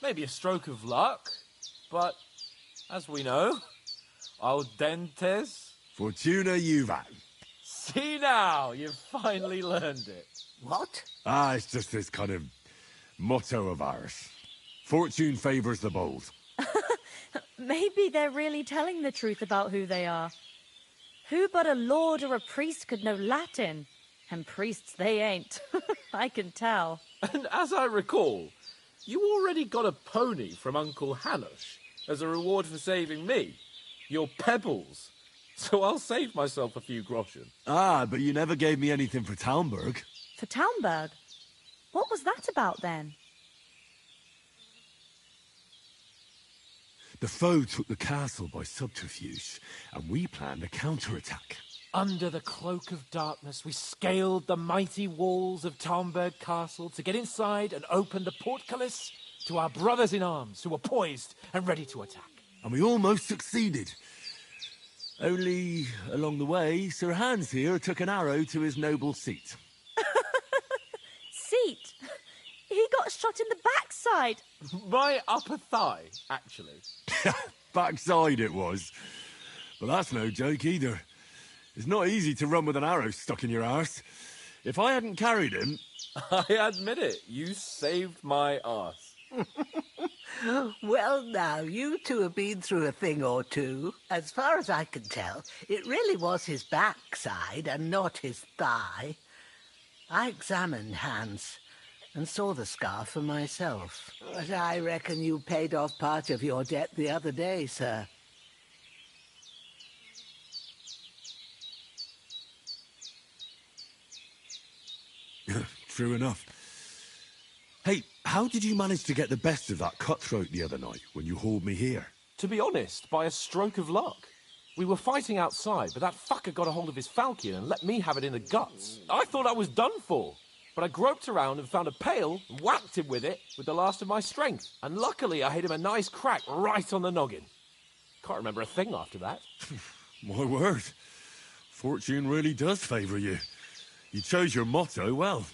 Maybe a stroke of luck, but as we know, al dentes... Fortuna juvat. See now, you've finally learned it. What? It's just this kind of motto of ours. Fortune favours the bold. Maybe they're really telling the truth about who they are. Who but a lord or a priest could know Latin? And priests they ain't. I can tell. And as I recall, you already got a pony from Uncle Hanush as a reward for saving me. Your pebbles. So I'll save myself a few groschen. But you never gave me anything for Talmberg. For Talmberg? What was that about then? The foe took the castle by subterfuge, and we planned a counterattack. Under the cloak of darkness, we scaled the mighty walls of Talmberg Castle to get inside and open the portcullis to our brothers in arms who were poised and ready to attack. And we almost succeeded. Only, along the way, Sir Hans here took an arrow to his noble seat. Seat? He got shot in the backside. My upper thigh, actually. Backside it was. But that's no joke either. It's not easy to run with an arrow stuck in your arse. If I hadn't carried him... I admit it, you saved my arse. Well, now, you two have been through a thing or two. As far as I can tell, it really was his backside and not his thigh. I examined Hans and saw the scar for myself. But I reckon you paid off part of your debt the other day, sir. True enough. Hey, how did you manage to get the best of that cutthroat the other night when you hauled me here? To be honest, by a stroke of luck. We were fighting outside, but that fucker got a hold of his falchion and let me have it in the guts. I thought I was done for, but I groped around and found a pail and whacked him with it with the last of my strength. And luckily, I hit him a nice crack right on the noggin. Can't remember a thing after that. My word. Fortune really does favour you. You chose your motto well.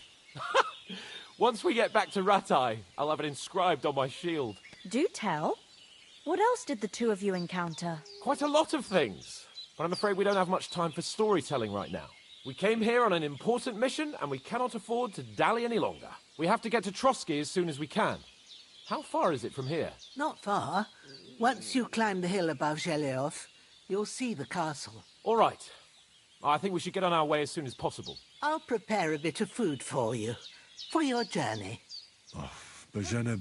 Once we get back to Ratai, I'll have it inscribed on my shield. Do tell. What else did the two of you encounter? Quite a lot of things, but I'm afraid we don't have much time for storytelling right now. We came here on an important mission, and we cannot afford to dally any longer. We have to get to Trotsky as soon as we can. How far is it from here? Not far. Once you climb the hill above Zheleov, you'll see the castle. All right. I think we should get on our way as soon as possible. I'll prepare a bit of food for you, for your journey. Bozhena,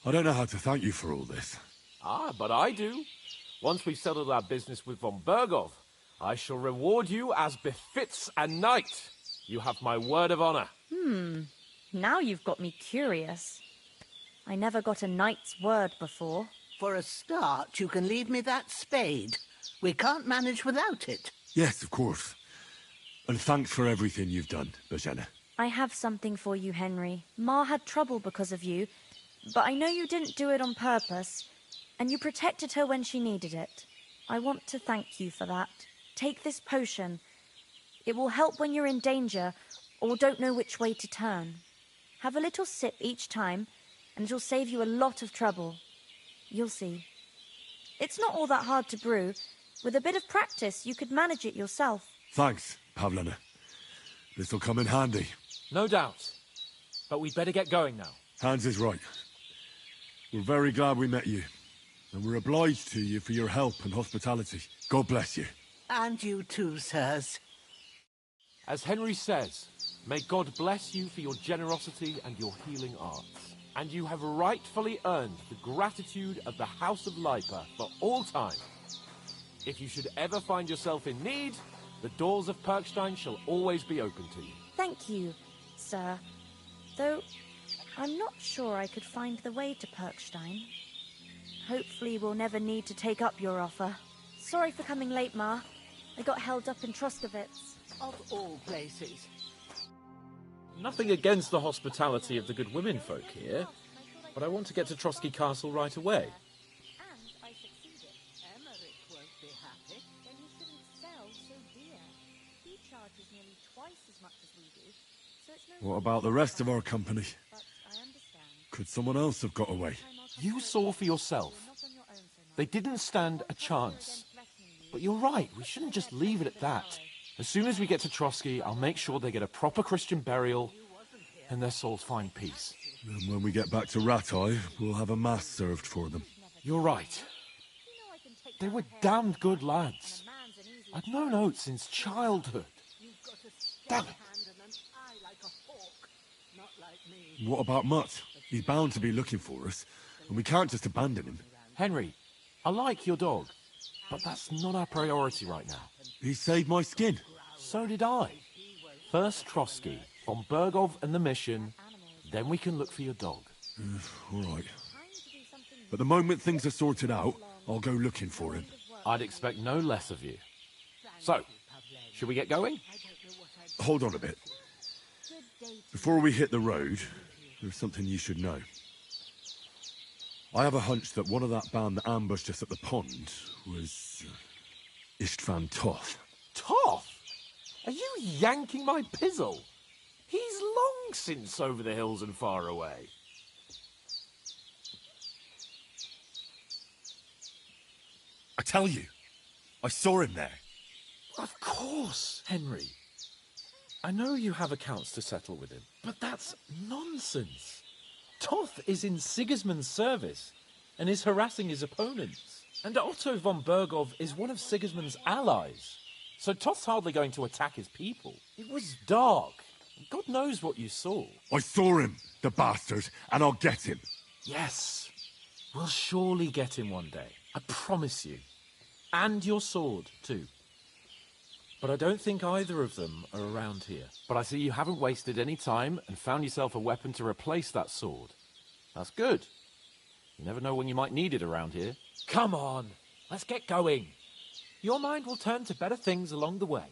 I don't know how to thank you for all this. Ah, but I do. Once we've settled our business with von Bergov, I shall reward you as befits a knight. You have my word of honor. Now you've got me curious. I never got a knight's word before. For a start, you can leave me that spade. We can't manage without it. Yes, of course. And thanks for everything you've done, Bozhena. I have something for you, Henry. Ma had trouble because of you, but I know you didn't do it on purpose, and you protected her when she needed it. I want to thank you for that. Take this potion. It will help when you're in danger or don't know which way to turn. Have a little sip each time, and it'll save you a lot of trouble. You'll see. It's not all that hard to brew. With a bit of practice, you could manage it yourself. Thanks, Pavlena. This'll come in handy. No doubt. But we'd better get going now. Hans is right. We're very glad we met you. And we're obliged to you for your help and hospitality. God bless you. And you too, sirs. As Henry says, may God bless you for your generosity and your healing arts. And you have rightfully earned the gratitude of the House of Lipa for all time. If you should ever find yourself in need, the doors of Perkstein shall always be open to you. Thank you, sir. Though, I'm not sure I could find the way to Perkstein. Hopefully we'll never need to take up your offer. Sorry for coming late, Ma. I got held up in Troskovitz. Of all places. Nothing against the hospitality of the good women folk here, but I want to get to Trotsky Castle right away. Emmerich won't be happy. Then he shouldn't sell so dear. He charges nearly twice as much as we do, so it's no What about the rest of our company? but I understand. Could someone else have got away? You saw for yourself. They didn't stand a chance. But you're right, we shouldn't just leave it at that. As soon as we get to Trotsky, I'll make sure they get a proper Christian burial and their souls find peace. And when we get back to Ratai, we'll have a mass served for them. You're right. They were damned good lads. I've known Oates since childhood. Damn it. What about Mutt? He's bound to be looking for us, and we can't just abandon him. Henry, I like your dog, but that's not our priority right now. He saved my skin. So did I. First Trotsky, von Bergov and the mission, then we can look for your dog. All right. But the moment things are sorted out, I'll go looking for him. I'd expect no less of you. So, should we get going? Hold on a bit. Before we hit the road, there's something you should know. I have a hunch that one of that band that ambushed us at the pond was Istvan Toth. Toth? Are you yanking my pizzle? He's long since over the hills and far away. I tell you, I saw him there. Of course, Henry. I know you have accounts to settle with him, but that's nonsense. Toth is in Sigismund's service and is harassing his opponents. And Otto von Bergov is one of Sigismund's allies. So Toth's hardly going to attack his people. It was dark. God knows what you saw. I saw him, the bastard, and I'll get him. Yes. We'll surely get him one day. I promise you. And your sword, too. But I don't think either of them are around here. But I see you haven't wasted any time and found yourself a weapon to replace that sword. That's good. You never know when you might need it around here. Come on, let's get going. Your mind will turn to better things along the way.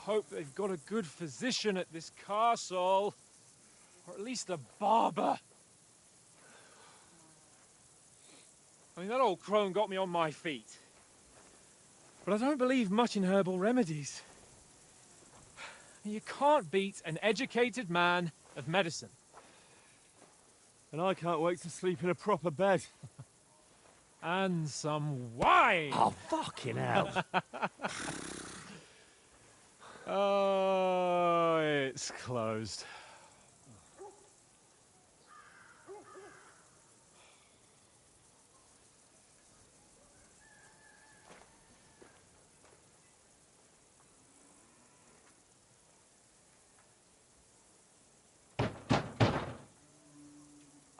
hope they've got a good physician at this castle. Or at least a barber. I mean, that old crone got me on my feet. But I don't believe much in herbal remedies. You can't beat an educated man of medicine. And I can't wait to sleep in a proper bed. And some wine! Oh, fucking hell. Oh, it's closed.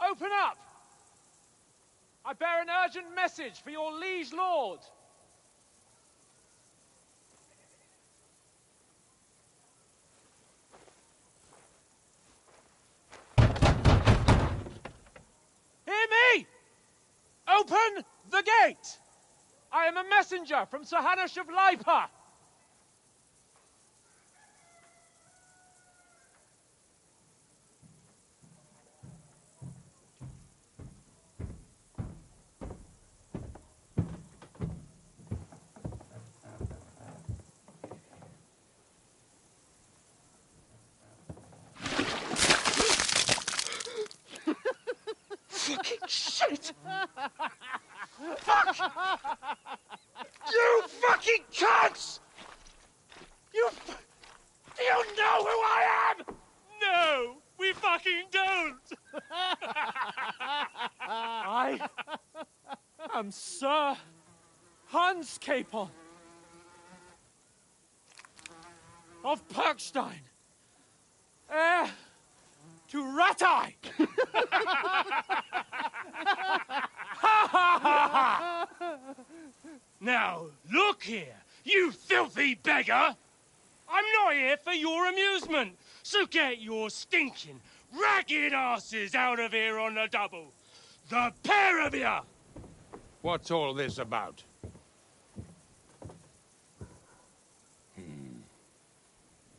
Open up! I bear an urgent message for your liege lord. Hear me! Open the gate! I am a messenger from Sir Hanush of Lipa. Fucking shit! Fuck! You fucking cunts! Do you know who I am? No, we fucking don't! I am Sir Hans Capon of Perkstein, heir to Ratai! Now, look here, you filthy beggar! I'm not here for your amusement, so get your stinking, ragged asses out of here on the double. The pair of you! What's all this about?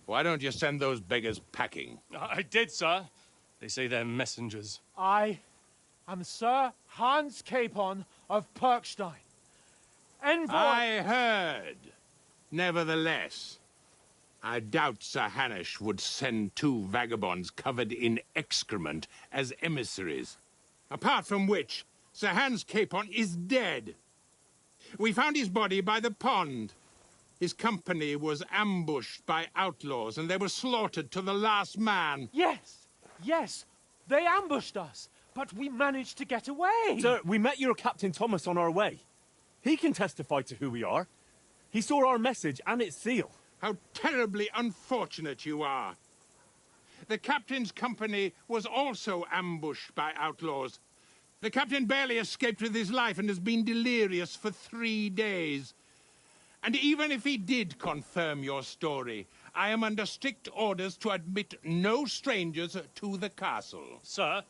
Why don't you send those beggars packing? I did, sir. They say they're messengers. I am Sir Hans Capon of Perkstein. Envoy... I heard. Nevertheless, I doubt Sir Hanush would send two vagabonds covered in excrement as emissaries. Apart from which, Sir Hans Capon is dead. We found his body by the pond. His company was ambushed by outlaws, and they were slaughtered to the last man. Yes, yes, they ambushed us, but we managed to get away. Sir, we met your Captain Thomas on our way. He can testify to who we are. He saw our message and its seal. How terribly unfortunate you are. The captain's company was also ambushed by outlaws. The captain barely escaped with his life and has been delirious for 3 days. And even if he did confirm your story, I am under strict orders to admit no strangers to the castle. Sir,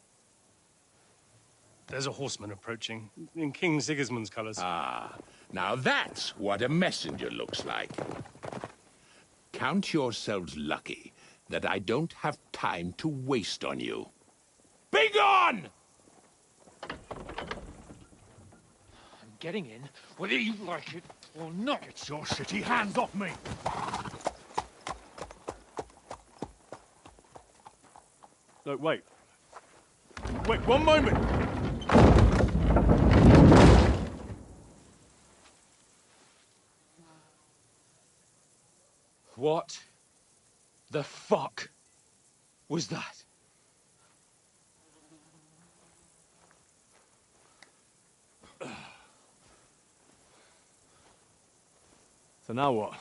there's a horseman approaching, in King Sigismund's colours. Ah, now that's what a messenger looks like. Count yourselves lucky that I don't have time to waste on you. Be gone! I'm getting in, whether you like it or not. Get your shitty hands off me! Look, wait. Wait, one moment! What the fuck was that? So now what?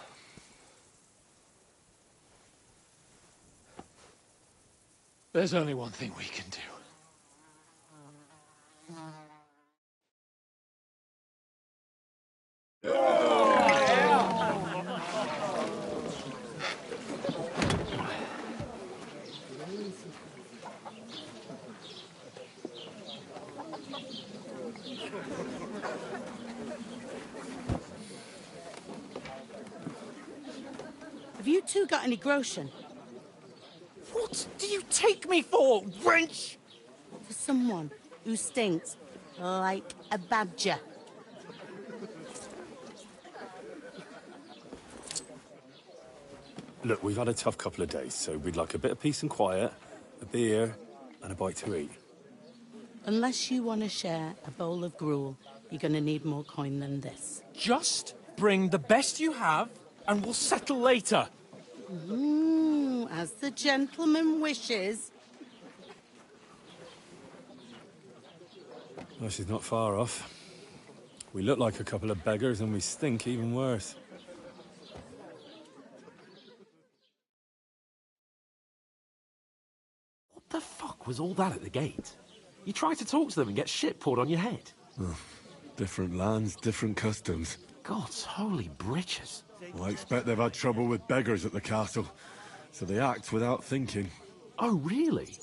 There's only one thing we can do. Have you two got any groschen? What do you take me for, wench? For someone who stinks like a badger. Look, we've had a tough couple of days, so we'd like a bit of peace and quiet, a beer, and a bite to eat. Unless you want to share a bowl of gruel, you're going to need more coin than this. Just bring the best you have, and we'll settle later. As the gentleman wishes. Well, she's not far off. We look like a couple of beggars, and we stink even worse. What the fuck was all that at the gate? You try to talk to them and get shit poured on your head. Oh, different lands, different customs. God's holy britches. Well, I expect they've had trouble with beggars at the castle, so they act without thinking. Oh, really?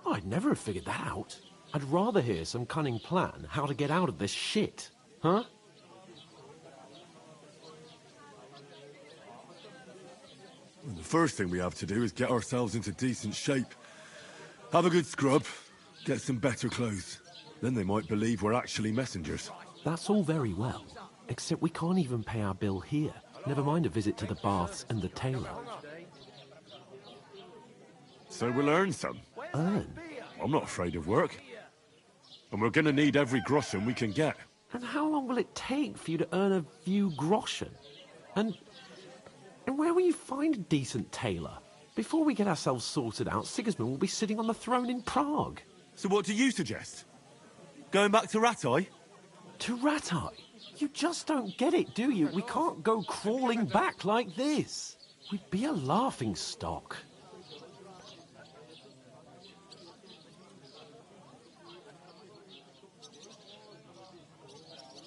I'd never have figured that out. I'd rather hear some cunning plan how to get out of this shit. Huh? Well, the first thing we have to do is get ourselves into decent shape. Have a good scrub, get some better clothes. Then they might believe we're actually messengers. That's all very well, except we can't even pay our bill here. Never mind a visit to the baths and the tailor. So we'll earn some. Earn? I'm not afraid of work. And we're gonna need every groschen we can get. And how long will it take for you to earn a few groschen? And where will you find a decent tailor? Before we get ourselves sorted out, Sigismund will be sitting on the throne in Prague. So what do you suggest? Going back to Ratai? To Ratai? You just don't get it, do you? We can't go crawling back like this. We'd be a laughing stock.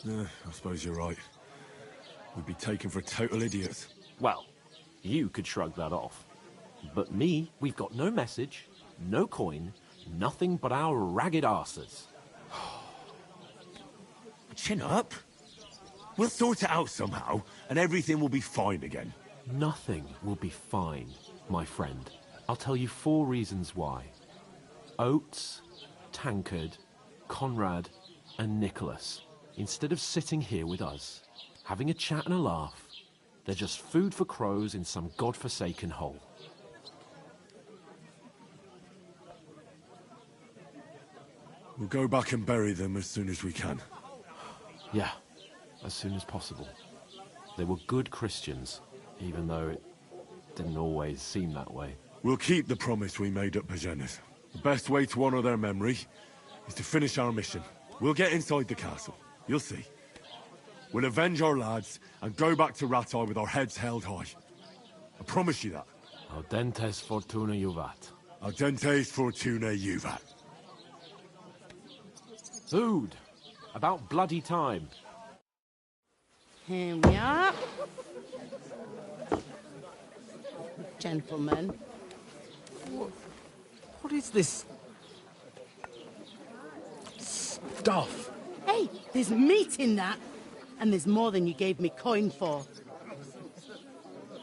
I suppose you're right. We'd be taken for total idiots. Well, you could shrug that off. But me, we've got no message, no coin, nothing but our ragged arses. Chin up. We'll sort it out somehow, and everything will be fine again. Nothing will be fine, my friend. I'll tell you 4 reasons why. Oates, Tankard, Conrad, and Nicholas, instead of sitting here with us, having a chat and a laugh, they're just food for crows in some godforsaken hole. We'll go back and bury them as soon as we can. Yeah, as soon as possible. They were good Christians, even though it didn't always seem that way. We'll keep the promise we made at Bajenas. The best way to honor their memory is to finish our mission. We'll get inside the castle. You'll see. We'll avenge our lads and go back to Ratai with our heads held high. I promise you that. Audentes fortuna juvat. Audentes fortuna juvat. Food. About bloody time. Here we are. Gentlemen. What is this stuff? Hey, there's meat in that. And there's more than you gave me coin for.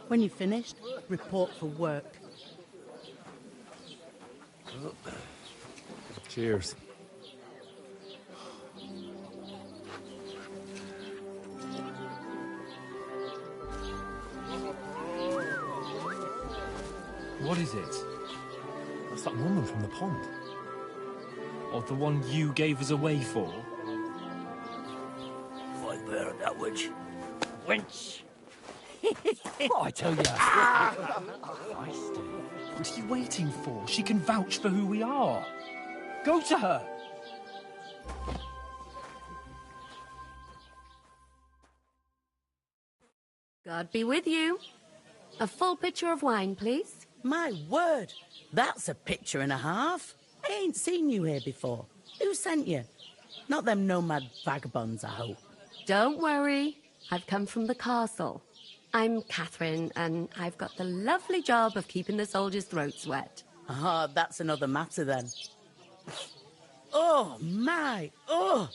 When you're finished, report for work. Cheers. What is it? That's that woman from the pond. Or the one you gave us away for? I'd bear that witch. Wench! Oh, I tell you. What are you waiting for? She can vouch for who we are. Go to her. God be with you. A full pitcher of wine, please. My word, that's a picture and a half. I ain't seen you here before. Who sent you? Not them nomad vagabonds, I hope. Don't worry. I've come from the castle. I'm Catherine, and I've got the lovely job of keeping the soldiers' throats wet. Ah, that's another matter then. Oh, my. Oh,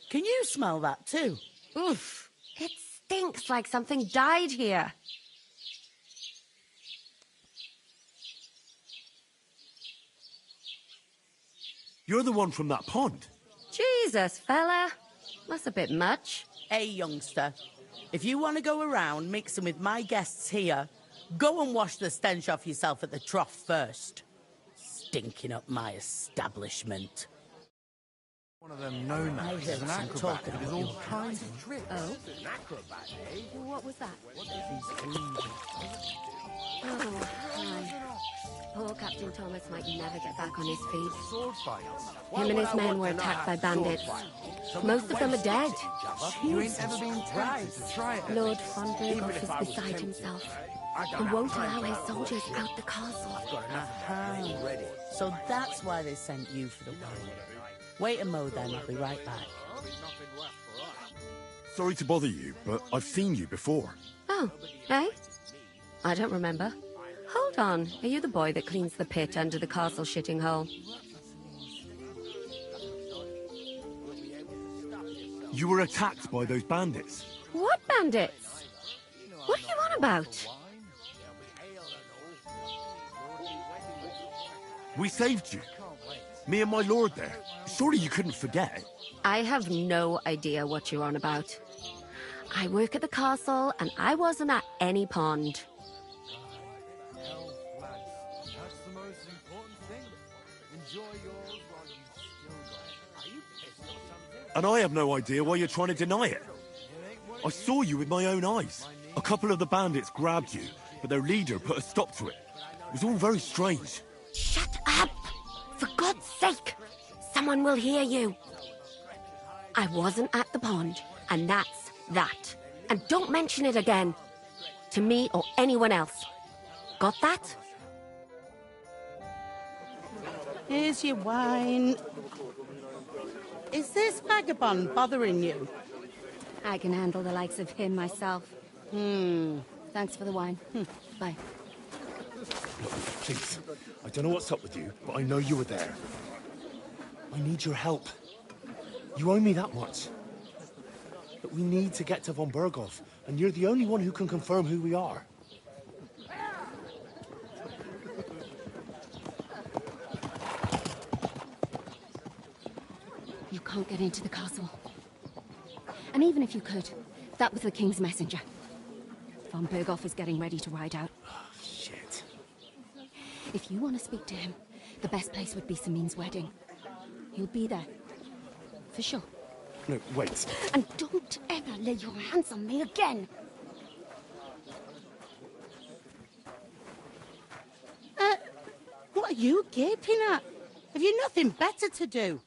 can you smell that too? Oof. It stinks like something died here. You're the one from that pond. Jesus, fella. That's a bit much. Hey, youngster. If you want to go around mixing with my guests here, go and wash the stench off yourself at the trough first. Stinking up my establishment. One of them nomads is an acrobat who does all kinds of tricks. Oh? An acrobat, eh? What was that? Oh, hi. Poor Captain Thomas might never get back on his feet. Sword fights. Him and his men were attacked by bandits. Most of them are dead. You ain't ever been tempted to try it. Lord von Berghoff is beside himself. He won't allow his soldiers out the castle. So that's why they sent you for the wine. Wait a mo then, I'll be right back. Sorry to bother you, but I've seen you before. Oh, eh? I don't remember. Hold on, are you the boy that cleans the pit under the castle shitting hole? You were attacked by those bandits. What bandits? What are you on about? We saved you. Me and my lord there. Surely you couldn't forget. I have no idea what you're on about. I work at the castle, and I wasn't at any pond. And I have no idea why you're trying to deny it. I saw you with my own eyes. A couple of the bandits grabbed you, but their leader put a stop to it. It was all very strange. Shut up! For God's sake! Someone will hear you. I wasn't at the pond, and that's that. And don't mention it again. To me or anyone else. Got that? Here's your wine. Is this vagabond bothering you? I can handle the likes of him myself. Thanks for the wine. Bye. Please, I don't know what's up with you, but I know you were there. I need your help. You owe me that much. But we need to get to von Berghoff, and you're the only one who can confirm who we are. You can't get into the castle. And even if you could, that was the King's messenger. Von Berghoff is getting ready to ride out. Shit. If you want to speak to him, the best place would be Samin's wedding. He'll be there. For sure. No, wait. And don't ever lay your hands on me again! What are you gaping at? Have you nothing better to do?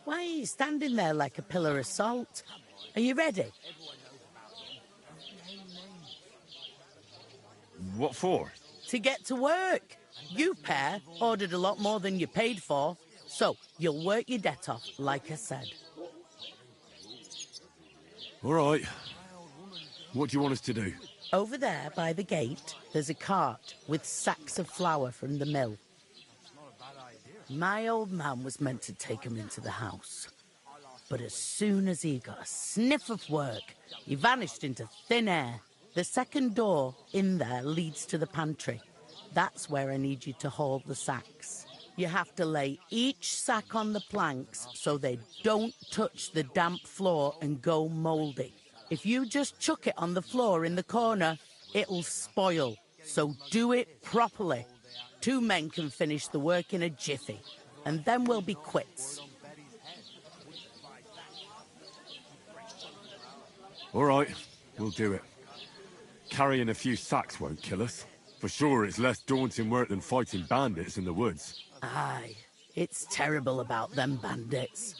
Why are you standing there like a pillar of salt? Are you ready? What for? To get to work. You pair ordered a lot more than you paid for, so you'll work your debt off, like I said. All right. What do you want us to do? Over there by the gate, there's a cart with sacks of flour from the mill. My old man was meant to take him into the house. But as soon as he got a sniff of work, he vanished into thin air. The second door in there leads to the pantry. That's where I need you to haul the sacks. You have to lay each sack on the planks so they don't touch the damp floor and go mouldy. If you just chuck it on the floor in the corner, it'll spoil. So do it properly. 2 men can finish the work in a jiffy, and then we'll be quits. All right, we'll do it. Carrying a few sacks won't kill us. For sure, it's less daunting work than fighting bandits in the woods. Aye, it's terrible about them bandits.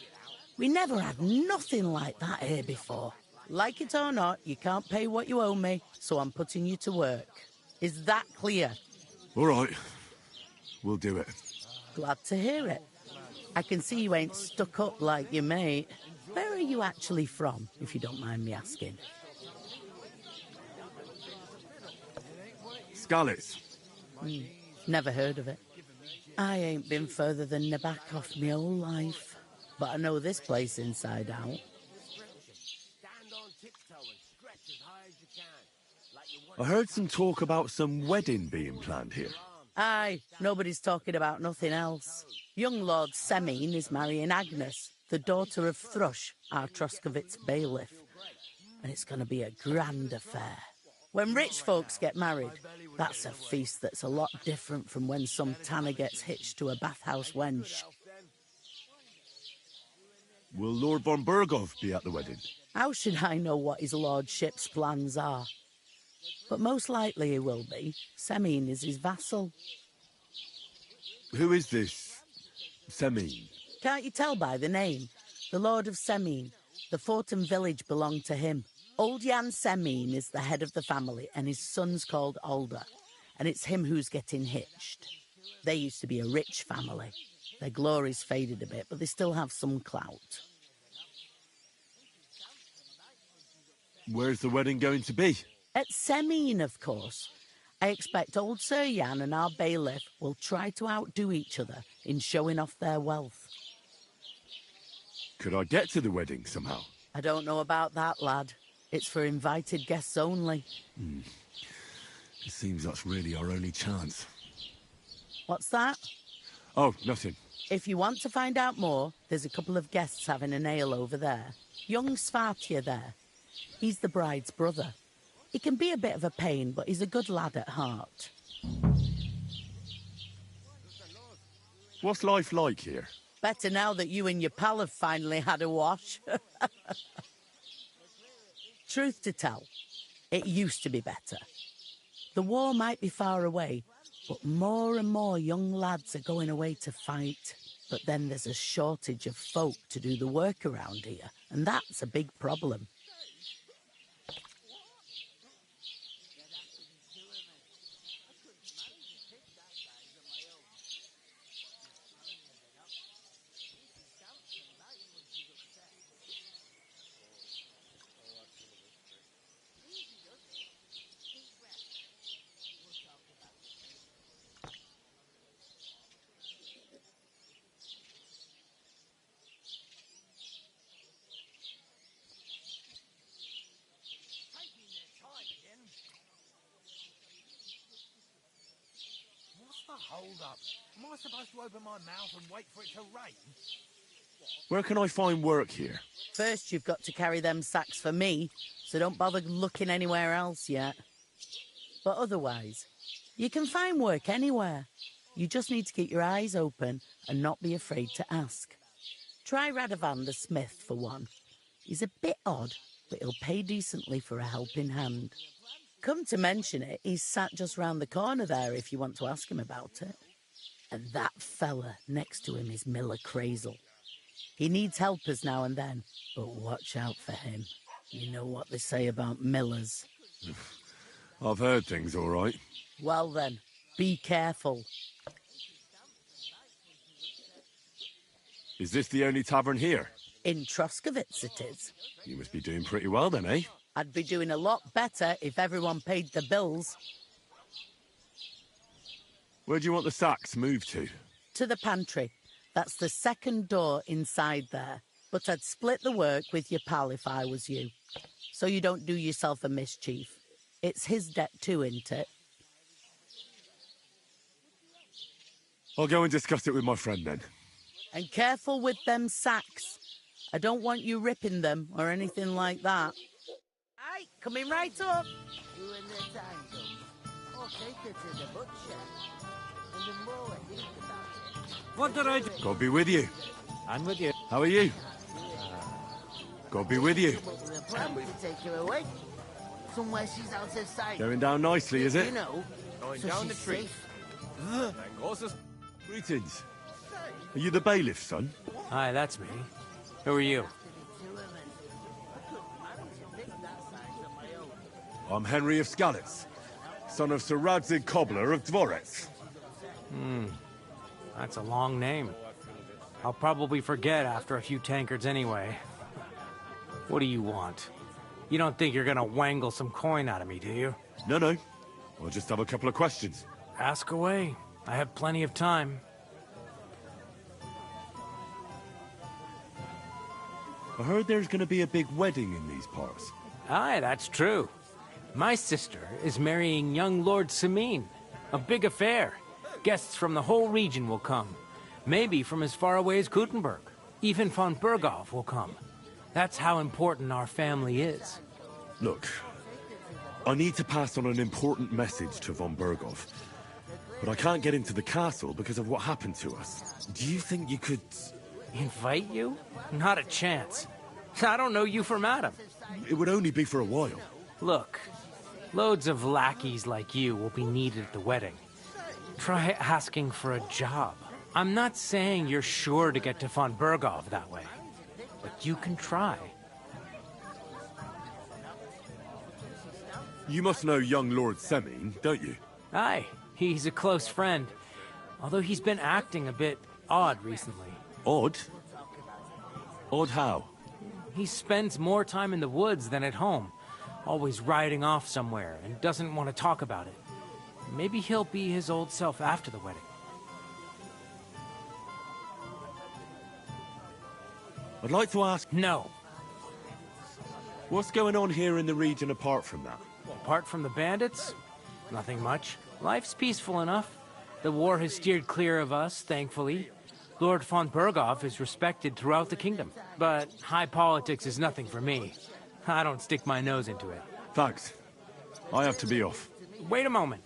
We never had nothing like that here before. Like it or not, you can't pay what you owe me, so I'm putting you to work. Is that clear? All right, we'll do it. Glad to hear it. I can see you ain't stuck up like your mate. Where are you actually from, if you don't mind me asking? Skalitz. Never heard of it. I ain't been further than Nabokov my whole life, but I know this place inside out. I heard some talk about some wedding being planned here. Aye, nobody's talking about nothing else. Young Lord Semine is marrying Agnes, the daughter of Thrush, our Troskovitz bailiff. And it's going to be a grand affair. When rich folks get married, that's a feast that's a lot different from when some tanner gets hitched to a bathhouse wench. Will Lord von Berghoff be at the wedding? How should I know what his lordship's plans are? But most likely he will be. Semine is his vassal. Who is this Semine? Can't you tell by the name? The Lord of Semine. The fort and village belong to him. Old Jan Semine is the head of the family, and his son's called Alder. And it's him who's getting hitched. They used to be a rich family. Their glory's faded a bit, but they still have some clout. Where's the wedding going to be? At Semine, of course. I expect old Sir Jan and our bailiff will try to outdo each other in showing off their wealth. Could I get to the wedding somehow? I don't know about that, lad. It's for invited guests only. It seems that's really our only chance. What's that? Oh, nothing. If you want to find out more, there's a couple of guests having an ale over there. Young Svartje there. He's the bride's brother. He can be a bit of a pain, but he's a good lad at heart. What's life like here? Better now that you and your pal have finally had a wash. Truth to tell, it used to be better. The war might be far away, but more and more young lads are going away to fight. But then there's a shortage of folk to do the work around here, and that's a big problem. Hold up. Am I supposed to open my mouth and wait for it to rain? Where can I find work here? First, you've got to carry them sacks for me, so don't bother looking anywhere else yet. But otherwise, you can find work anywhere. You just need to keep your eyes open and not be afraid to ask. Try Radovan the smith for one. He's a bit odd, but he'll pay decently for a helping hand. Come to mention it, he's sat just round the corner there if you want to ask him about it. And that fella next to him is Miller Crazel. He needs helpers now and then, but watch out for him. You know what they say about Millers. I've heard things, all right. Well then, be careful. Is this the only tavern here? In Troskovitz it is. You must be doing pretty well then, eh? I'd be doing a lot better if everyone paid the bills. Where do you want the sacks moved to? To the pantry. That's the second door inside there. But I'd split the work with your pal if I was you. So you don't do yourself a mischief. It's his debt too, isn't it? I'll go and discuss it with my friend then. And careful with them sacks. I don't want you ripping them or anything like that. Aye, coming right up. You and the tango. I'll take her to the butcher. And the more I think about it... What did I do? God be with you. I'm with you. How are you? God be with you. We're planning to take her away. Somewhere she's out of sight. Going down nicely, is it? You know, Going so down the she's tree. safe. Greetings. Are you the bailiff, son? Hi, that's me. Who are you? I'm Henry of Skalitz, son of Sir Radzig Cobbler of Dvorets. That's a long name. I'll probably forget after a few tankards anyway. What do you want? You don't think you're gonna wangle some coin out of me, do you? No. I'll just have a couple of questions. Ask away. I have plenty of time. I heard there's going to be a big wedding in these parts. Aye, that's true. My sister is marrying young Lord Samine. A big affair. Guests from the whole region will come. Maybe from as far away as Gutenberg. Even von Berghoff will come. That's how important our family is. Look, I need to pass on an important message to von Berghoff. But I can't get into the castle because of what happened to us. Do you think you could... Invite you? Not a chance. I don't know you from Adam. It would only be for a while. Look, loads of lackeys like you will be needed at the wedding. Try asking for a job. I'm not saying you're sure to get to von Berghoff that way, but you can try. You must know young Lord Semine, don't you? Aye, he's a close friend. Although he's been acting a bit odd recently. Odd? Odd how? He spends more time in the woods than at home. Always riding off somewhere and doesn't want to talk about it. Maybe he'll be his old self after the wedding. I'd like to ask... No. What's going on here in the region apart from that? Apart from the bandits? Nothing much. Life's peaceful enough. The war has steered clear of us, thankfully. Lord von Berghoff is respected throughout the kingdom. But high politics is nothing for me. I don't stick my nose into it. Thanks. I have to be off. Wait a moment.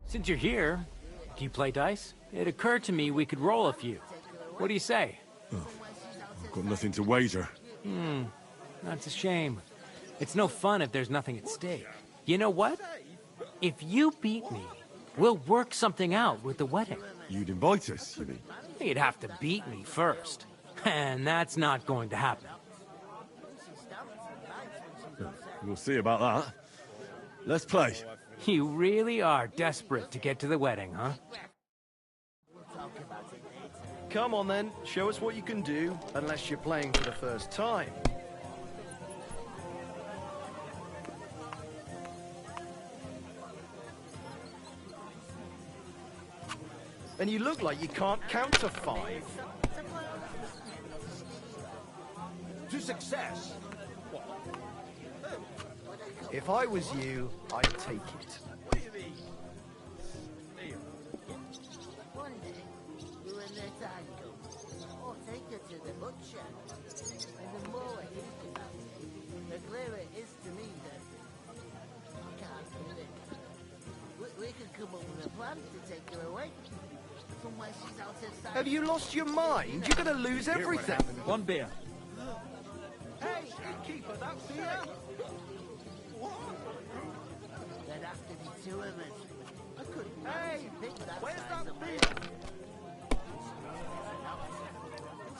Since you're here, do you play dice? It occurred to me we could roll a few. What do you say? Oh, I've got nothing to wager. That's a shame. It's no fun if there's nothing at stake. You know what? If you beat me, we'll work something out with the wedding. You'd invite us, you mean? You'd have to beat me first. And that's not going to happen. We'll see about that. Let's play. You really are desperate to get to the wedding, huh? Come on then, show us what you can do, unless you're playing for the first time. And you look like you can't count to 5. To success! If I was you, I'd take it. One day, you and their time comes, or take her to the butcher. And the more I think about it, the clearer it is to me that I can't do it. We could come up with a plan to take her away. Somewhere she's out of sight. Have you lost your mind? You're gonna lose everything. One beer. Hey, innkeeper, that's beer. There'd have to be 2 of us. I couldn't pick that where's size that of beer?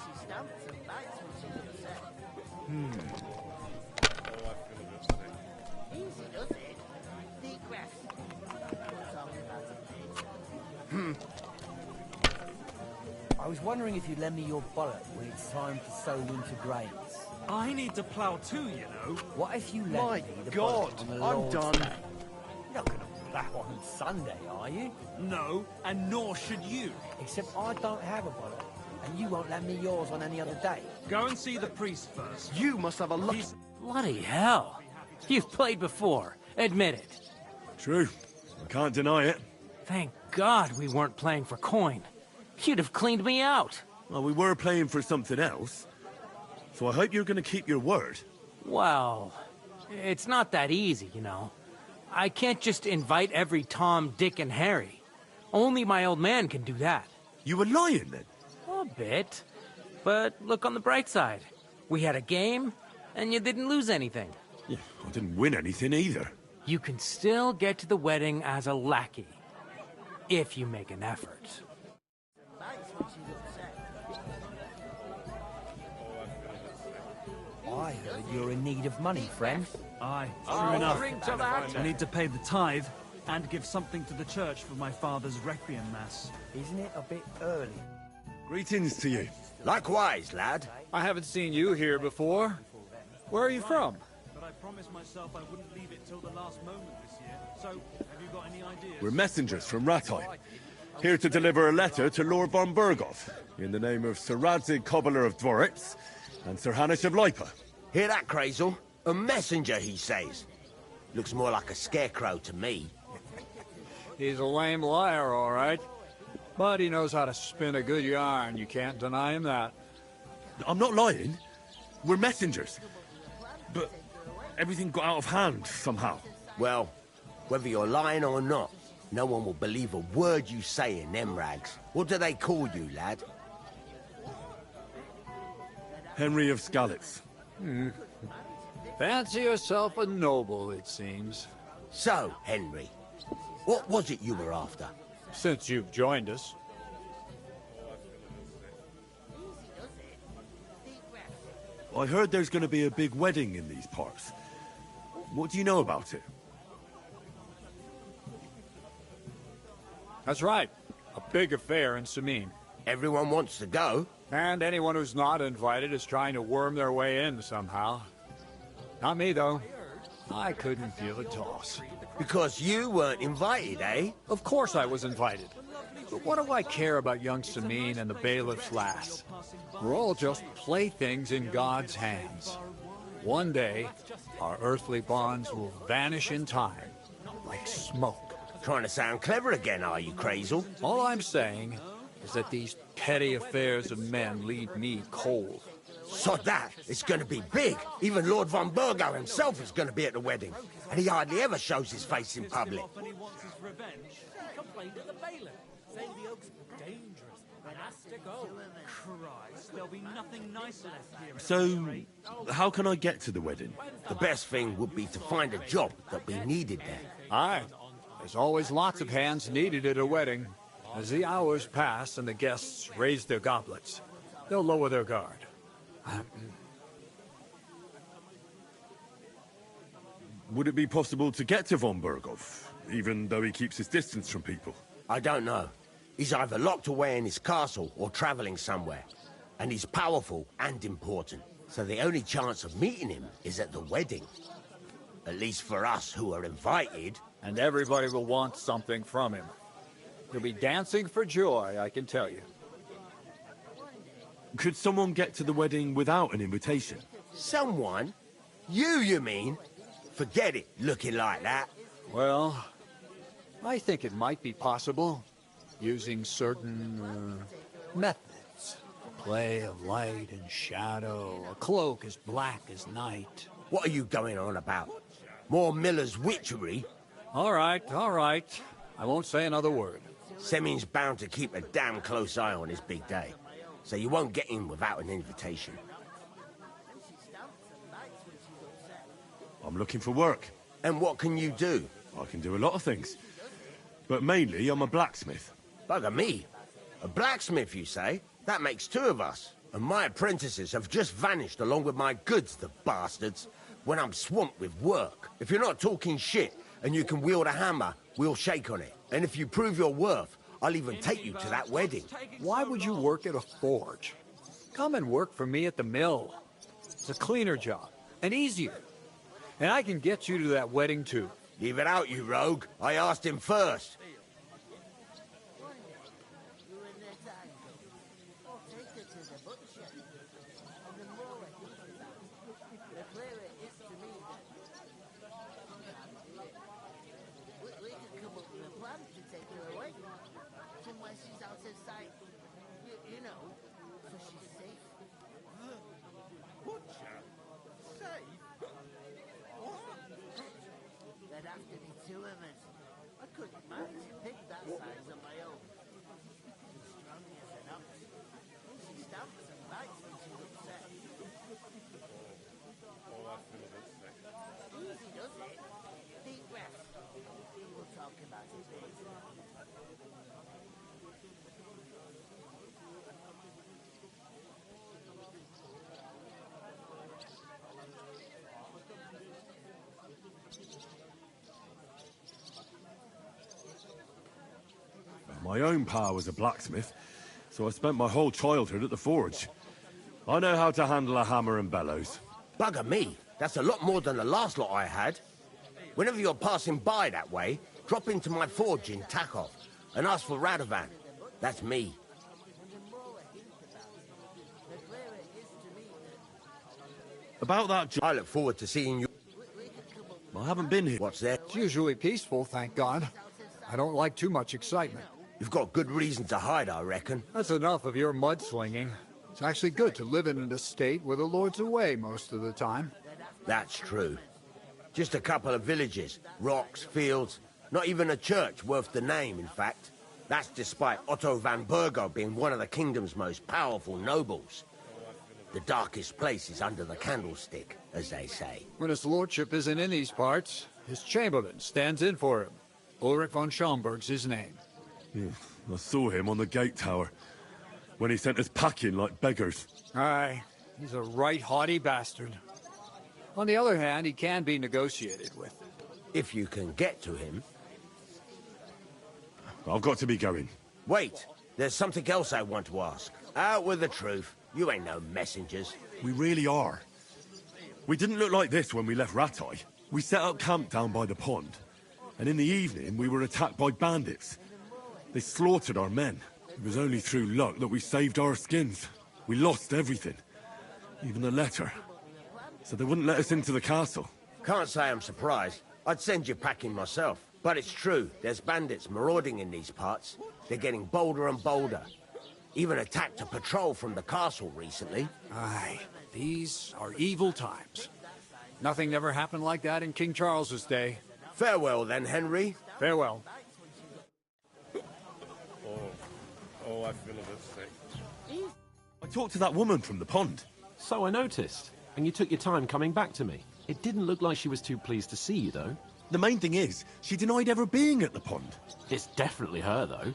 She stamps and bites when she's upset. Easy does it. Deep breath. We'll talk about it later. I was wondering if you'd lend me your bollock when it's time to sow winter grains. I need to plough too, you know. What if you lent My me the God, bollock on the I'm Lord's done. Day? You're not going to plough on Sunday, are you? No, and nor should you. Except I don't have a bollock, and you won't lend me yours on any other day. Go and see the priest first. You must have a lucky... Bloody hell. You've played before. Admit it. True. I can't deny it. Thank God we weren't playing for coin. You'd have cleaned me out. Well, we were playing for something else. So I hope you're going to keep your word. Well, it's not that easy, you know. I can't just invite every Tom, Dick, and Harry. Only my old man can do that. You were lying, then? A bit. But look on the bright side. We had a game, and you didn't lose anything. Yeah, I didn't win anything either. You can still get to the wedding as a lackey. If you make an effort. I heard you're in need of money, friend. Aye, Oh, true enough. drink to that. I need to pay the tithe and give something to the church for my father's requiem mass. Isn't it a bit early? Greetings to you. Likewise, lad. I haven't seen you here before. Where are you from? But I promised myself I wouldn't leave it till the last moment this year. So, have you got any ideas? We're messengers from Rattay, here to deliver a letter to Lord von Burgov, in the name of Sir Radzig Cobbler of Dworitz and Sir Hanish of Lipa. Hear that, Crazel? A messenger, he says. Looks more like a scarecrow to me. He's a lame liar, all right. But he knows how to spin a good yarn. You can't deny him that. I'm not lying. We're messengers. But everything got out of hand somehow. Well, whether you're lying or not, no one will believe a word you say in them rags. What do they call you, lad? Henry of Skalitz. Fancy yourself a noble, it seems. So, Henry, what was it you were after? Since you've joined us. I heard there's going to be a big wedding in these parts. What do you know about it? That's right. A big affair in Sameen. Everyone wants to go. And anyone who's not invited is trying to worm their way in somehow. Not me, though. I couldn't feel a toss. Because you weren't invited, eh? Of course I was invited. But what do I care about young Sameen and the bailiff's lass? We're all just playthings in God's hands. One day, our earthly bonds will vanish in time, like smoke. Trying to sound clever again, are you, Crazel? All I'm saying is that these petty affairs of men leave me cold. Sod that! It's going to be big! Even Lord von Burgo himself is going to be at the wedding. And he hardly ever shows his face in public. When he wants his revenge, he complained to the bailiff, saying the oak's dangerous and has to go. Christ, there'll be nothing nice left here. So, how can I get to the wedding? The best thing would be to find a job that'll be needed there. Aye. There's always lots of hands needed at a wedding. As the hours pass and the guests raise their goblets, they'll lower their guard. Would it be possible to get to von Burgov, even though he keeps his distance from people? I don't know. He's either locked away in his castle or traveling somewhere. And he's powerful and important. So the only chance of meeting him is at the wedding. At least for us who are invited. And everybody will want something from him. He'll be dancing for joy, I can tell you. Could someone get to the wedding without an invitation? Someone? You mean? Forget it, looking like that. Well, I think it might be possible, using certain methods. Play of light and shadow, a cloak as black as night. What are you going on about? More Miller's witchery? All right. I won't say another word. Semin's bound to keep a damn close eye on his big day, so you won't get in without an invitation. I'm looking for work. And what can you do? I can do a lot of things. But mainly, I'm a blacksmith. Bugger me. A blacksmith, you say? That makes two of us. And my apprentices have just vanished along with my goods, the bastards, when I'm swamped with work. If you're not talking shit and you can wield a hammer, we'll shake on it. And if you prove your worth, I'll even take you to that wedding. Why would you work at a forge? Come and work for me at the mill. It's a cleaner job, and easier. And I can get you to that wedding, too. Leave it out, you rogue. I asked him first. My own pa was a blacksmith, so I spent my whole childhood at the forge. I know how to handle a hammer and bellows. Bugger me, that's a lot more than the last lot I had. Whenever you're passing by that way, drop into my forge in Takov and ask for Radovan. That's me. About that I look forward to seeing you. I haven't been here. What's there? It's usually peaceful, thank God. I don't like too much excitement. You've got good reason to hide, I reckon. That's enough of your mudslinging. It's actually good to live in an estate where the Lord's away most of the time. That's true. Just a couple of villages, rocks, fields, not even a church worth the name, in fact. That's despite Otto van Burgo being one of the kingdom's most powerful nobles. The darkest place is under the candlestick, as they say. When his lordship isn't in these parts, his chamberlain stands in for him. Ulrich von Schaumburg's his name. Yeah, I saw him on the gate tower, when he sent us packing like beggars. Aye, he's a right haughty bastard. On the other hand, he can be negotiated with. If you can get to him. I've got to be going. Wait, there's something else I want to ask. Out with the truth. You ain't no messengers. We really are. We didn't look like this when we left Ratai. We set up camp down by the pond, and in the evening we were attacked by bandits. They slaughtered our men. It was only through luck that we saved our skins. We lost everything, even the letter. So they wouldn't let us into the castle. Can't say I'm surprised. I'd send you packing myself. But it's true, there's bandits marauding in these parts. They're getting bolder and bolder. Even attacked a patrol from the castle recently. Aye, these are evil times. Nothing ever happened like that in King Charles's day. Farewell then, Henry. Farewell. Oh, I feel a bit sick. I talked to that woman from the pond. So I noticed. And you took your time coming back to me. It didn't look like she was too pleased to see you, though. The main thing is, she denied ever being at the pond. It's definitely her, though.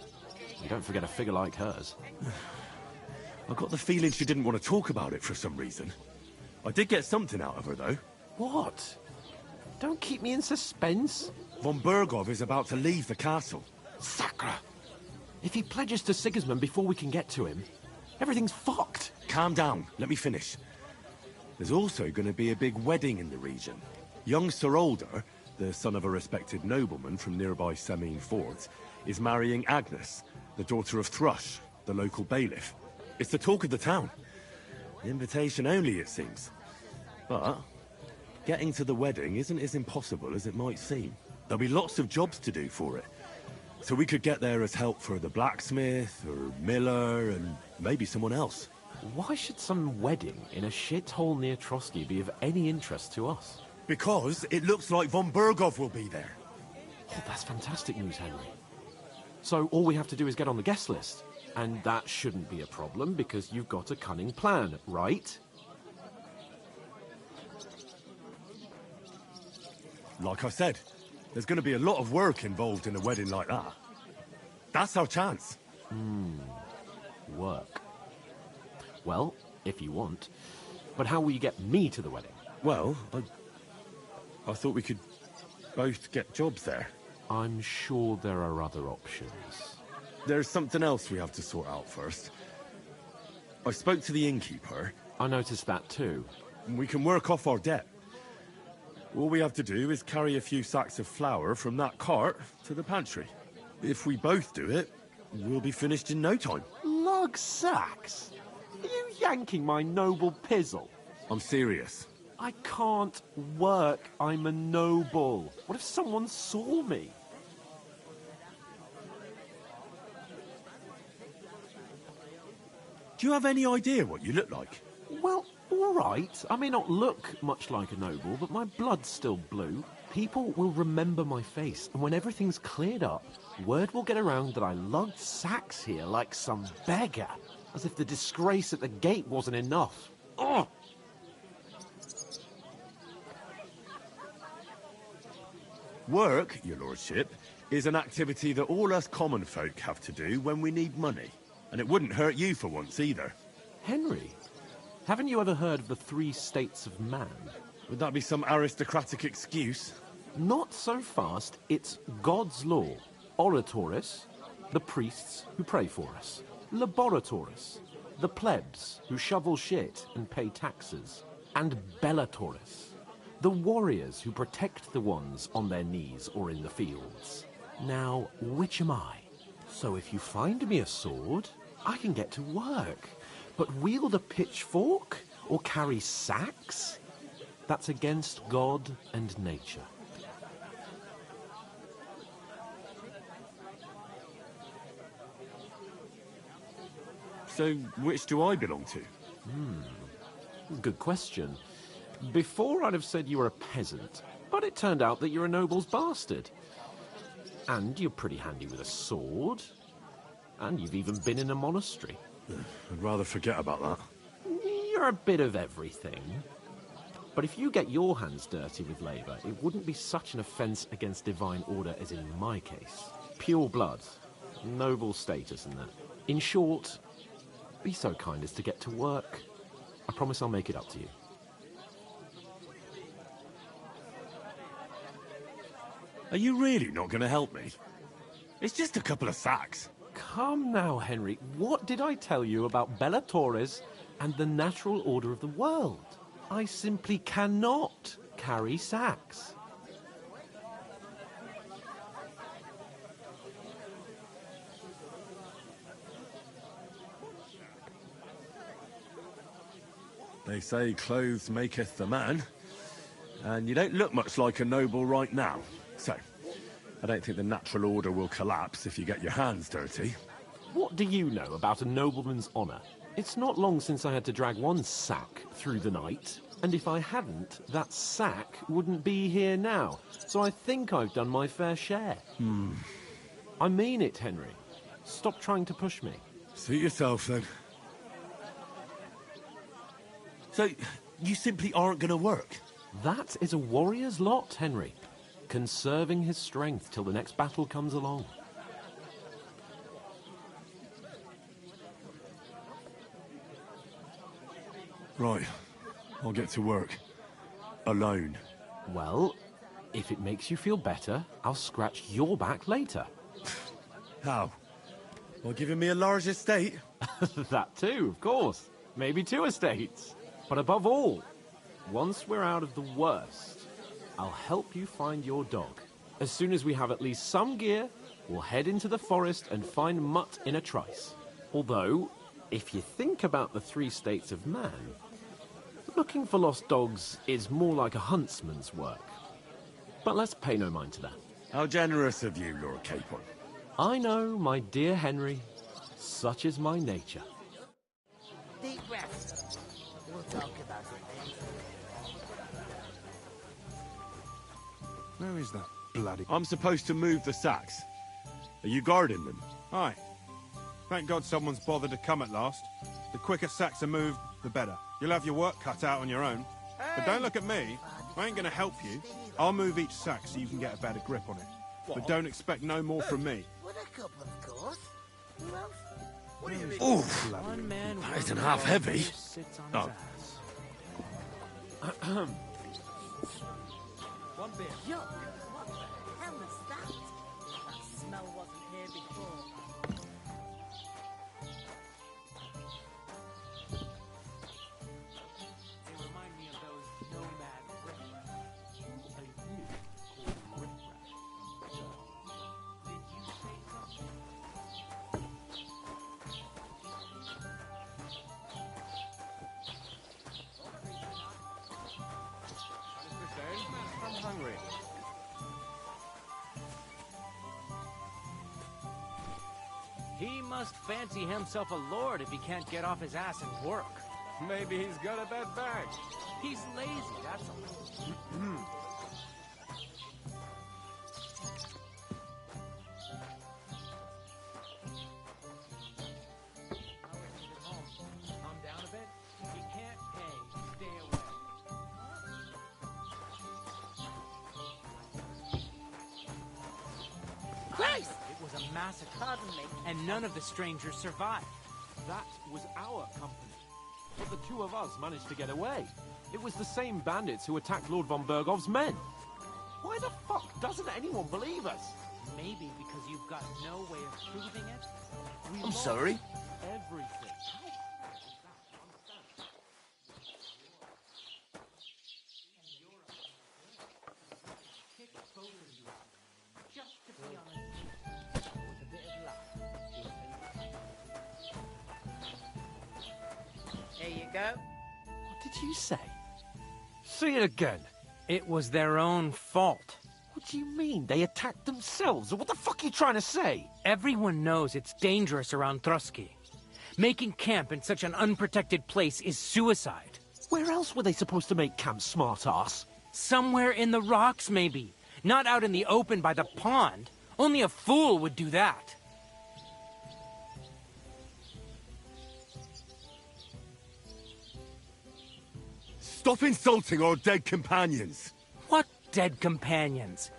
You don't forget a figure like hers. I got the feeling she didn't want to talk about it for some reason. I did get something out of her, though. What? Don't keep me in suspense. Von Burgov is about to leave the castle. Sacra! If he pledges to Sigismund before we can get to him, everything's fucked. Calm down. Let me finish. There's also going to be a big wedding in the region. Young Sir Older, the son of a respected nobleman from nearby Semine Fords, is marrying Agnes, the daughter of Thrush, the local bailiff. It's the talk of the town. Invitation only, it seems. But getting to the wedding isn't as impossible as it might seem. There'll be lots of jobs to do for it. So we could get there as help for the blacksmith, or miller, and maybe someone else. Why should some wedding in a shithole near Trotsky be of any interest to us? Because it looks like von Burgov will be there. Oh, that's fantastic news, Henry. So all we have to do is get on the guest list. And that shouldn't be a problem because you've got a cunning plan, right? Like I said, there's going to be a lot of work involved in a wedding like that. That's our chance. Work. Well, if you want. But how will you get me to the wedding? Well, I thought we could both get jobs there. I'm sure there are other options. There's something else we have to sort out first. I spoke to the innkeeper. I noticed that too. We can work off our debt. All we have to do is carry a few sacks of flour from that cart to the pantry. If we both do it, we'll be finished in no time. Lug sacks? Are you yanking my noble pizzle? I'm serious. I can't work. I'm a noble. What if someone saw me? Do you have any idea what you look like? Well, all right. I may not look much like a noble, but my blood's still blue. People will remember my face, and when everything's cleared up, word will get around that I lugged sacks here like some beggar, as if the disgrace at the gate wasn't enough. Ugh! Work, your lordship, is an activity that all us common folk have to do when we need money. And it wouldn't hurt you for once either. Henry, haven't you ever heard of the 3 states of man? Would that be some aristocratic excuse? Not so fast. It's God's law. Oratoris, The priests who pray for us. Laboratories. The plebs who shovel shit and pay taxes. And Bellatores. The warriors who protect the ones on their knees or in the fields. Now, which am I? So if you find me a sword, I can get to work. But wield a pitchfork or carry sacks? That's against God and nature. So, which do I belong to? Good question. Before I'd have said you were a peasant, but it turned out that you're a noble's bastard. And you're pretty handy with a sword. And you've even been in a monastery. I'd rather forget about that. You're a bit of everything. But if you get your hands dirty with labour, it wouldn't be such an offence against divine order as in my case. Pure blood, noble status and that. In short, be so kind as to get to work. I promise I'll make it up to you. Are you really not going to help me? It's just a couple of sacks. Come now, Henry. What did I tell you about Bellatores and the natural order of the world? I simply cannot carry sacks. They say clothes maketh the man, and you don't look much like a noble right now. So, I don't think the natural order will collapse if you get your hands dirty. What do you know about a nobleman's honour? It's not long since I had to drag one sack through the night, and if I hadn't, that sack wouldn't be here now. So I think I've done my fair share. I mean it, Henry. Stop trying to push me. Suit yourself, then. So, you simply aren't going to work? That is a warrior's lot, Henry. Conserving his strength till the next battle comes along. Right. I'll get to work. Alone. Well, if it makes you feel better, I'll scratch your back later. How? By giving me a large estate? That too, of course. Maybe 2 estates. But above all, once we're out of the worst, I'll help you find your dog. As soon as we have at least some gear, we'll head into the forest and find Mutt in a trice. Although, if you think about the 3 states of man, looking for lost dogs is more like a huntsman's work. But let's pay no mind to that. How generous of you, Lord Capon. I know, my dear Henry. Such is my nature. Deep breath. We'll talk about it later. Where is that bloody... I'm supposed to move the sacks. Are you guarding them? Aye. Thank God someone's bothered to come at last. The quicker sacks are moved, the better. You'll have your work cut out on your own. But don't look at me. I ain't gonna help you. I'll move each sack so you can get a better grip on it. But don't expect no more from me. With a couple, of course. Who else? What do you mean? Oof! One man That isn't half heavy. sits on Oh. his ass. One beer. Yuck! What the hell is that? That smell wasn't here before. They remind me of those nomad riffraff. A youth called riffraff. Did you say something? I'm hungry. He must fancy himself a lord if he can't get off his ass and work. Maybe he's got a bad bag. He's lazy, that's all. Calm down a bit. You can't pay. Stay away. Christ! It was a massacre. Pardon me. And none of the strangers survived. That was our company. But the 2 of us managed to get away. It was the same bandits who attacked Lord von Bergov's men. Why the fuck doesn't anyone believe us? maybe because you've got no way of proving it. I'm sorry. Everything. Here you go. What did you say? Say it again. It was their own fault. What do you mean? They attacked themselves? What the fuck are you trying to say? Everyone knows it's dangerous around Trotsky. Making camp in such an unprotected place is suicide. Where else were they supposed to make camp, smart-ass? Somewhere in the rocks, maybe. Not out in the open by the pond. Only a fool would do that. Stop insulting our dead companions. What dead companions?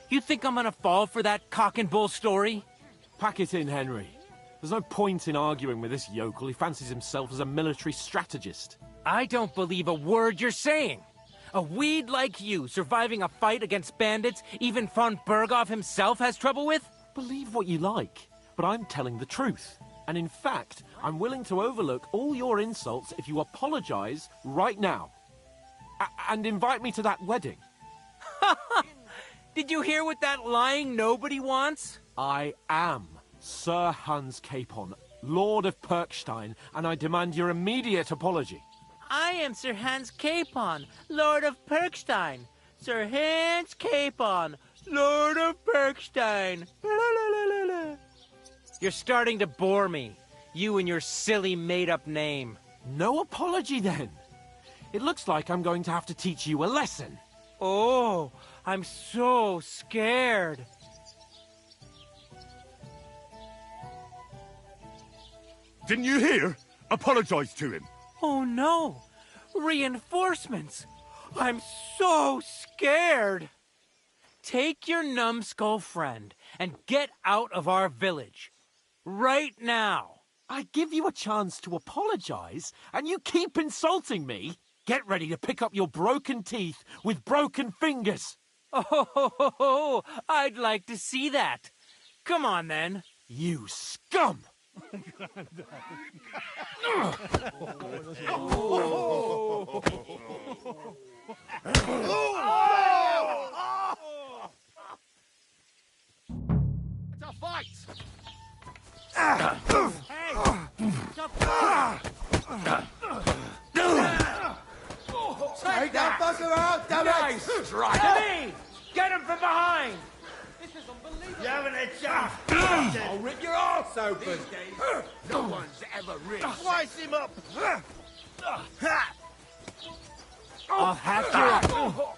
You think I'm gonna fall for that cock and bull story? Pack it in, Henry. There's no point in arguing with this yokel. He fancies himself as a military strategist. I don't believe a word you're saying. A weed like you surviving a fight against bandits even von Berghoff himself has trouble with? Believe what you like, but I'm telling the truth. And in fact, I'm willing to overlook all your insults if you apologize right now. And invite me to that wedding. Did you hear what that lying nobody wants? I am Sir Hans Capon, Lord of Perkstein, and I demand your immediate apology. I am Sir Hans Capon, Lord of Perkstein. Sir Hans Capon, Lord of Perkstein. You're starting to bore me. You and your silly made-up name. No apology, then. It looks like I'm going to have to teach you a lesson. Oh, I'm so scared. Didn't you hear? Apologize to him. Oh no! Reinforcements! I'm so scared! Take your numbskull friend and get out of our village. Right now! I give you a chance to apologize, and you keep insulting me? Get ready to pick up your broken teeth with broken fingers. Oh, I'd like to see that. Come on, then. You scum! To fight! Take that fucker out, damn it! Nice! Right. To me! Get him from behind! This is unbelievable. You having a chance? I'll rip your arse open! These days, no one's ever rich. Slice him up! I'll hack you up!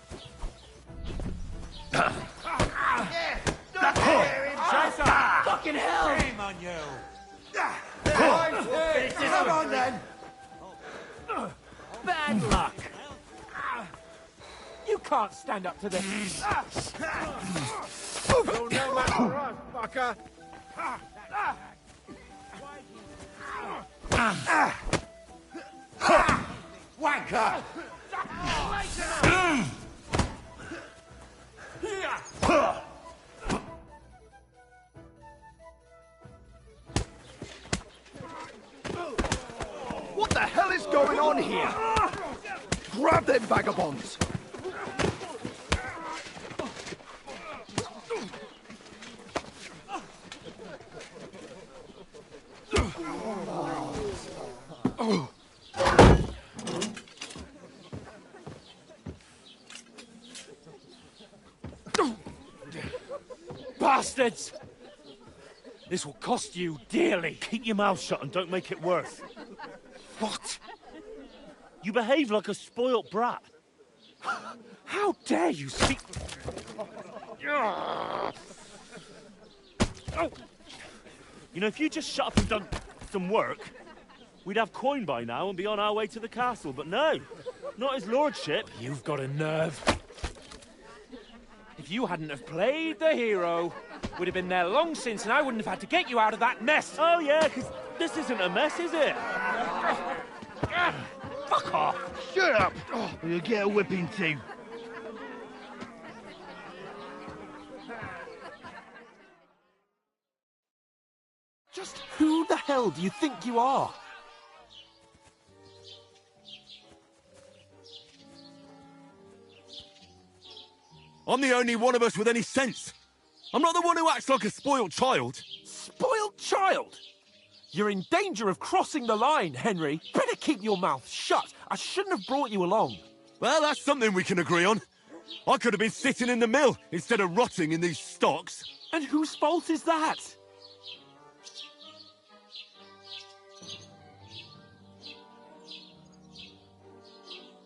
Fucking hell! Shame on you! Come on, then! Bad luck! You can't stand up to this. You'll no match for us, fucker! Wanker! What the hell is going on here? Grab them vagabonds! Bastards! This will cost you dearly. Keep your mouth shut and don't make it worse. What? You behave like a spoilt brat. How dare you speak... Oh. You know, if you just shut up and done some work, we'd have coin by now and be on our way to the castle. But no, not his lordship. You've got a nerve. If you hadn't have played the hero, we'd have been there long since and I wouldn't have had to get you out of that mess. Oh yeah, because this isn't a mess, is it? Fuck off. Shut up! Or you'll get a whipping too. hell do you think you are? I'm the only one of us with any sense. I'm not the one who acts like a spoiled child. Spoiled child? You're in danger of crossing the line, Henry. Better keep your mouth shut. I shouldn't have brought you along. Well, that's something we can agree on. I could have been sitting in the mill instead of rotting in these stocks. And whose fault is that?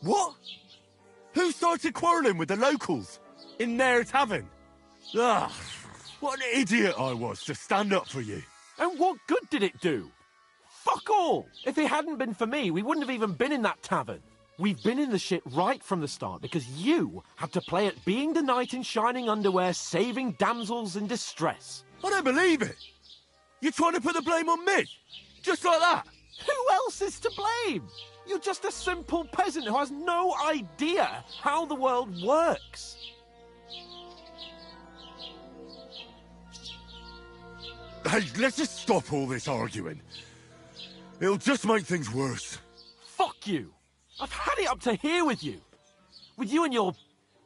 What? Who started quarrelling with the locals? In their tavern? Ah, what an idiot I was to stand up for you. And what good did it do? Fuck all! If it hadn't been for me, we wouldn't have even been in that tavern. We've been in the shit right from the start because you had to play at being the knight in shining underwear, saving damsels in distress. I don't believe it. You're trying to put the blame on me? Just like that? Who else is to blame? You're just a simple peasant who has no idea how the world works. Hey, let's just stop all this arguing. It'll just make things worse. Fuck you. I've had it up to here with you. With you and your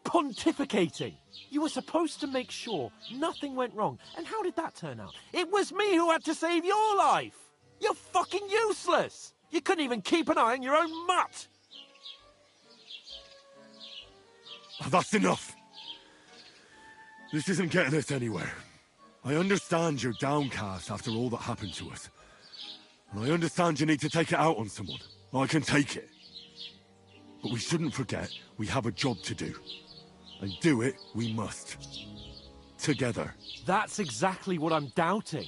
pontificating. You were supposed to make sure nothing went wrong. And how did that turn out? It was me who had to save your life. You're fucking useless. You couldn't even keep an eye on your own mutt. That's enough. This isn't getting us anywhere. I understand you're downcast after all that happened to us. And I understand you need to take it out on someone. I can take it. But we shouldn't forget we have a job to do. And do it we must. Together. That's exactly what I'm doubting.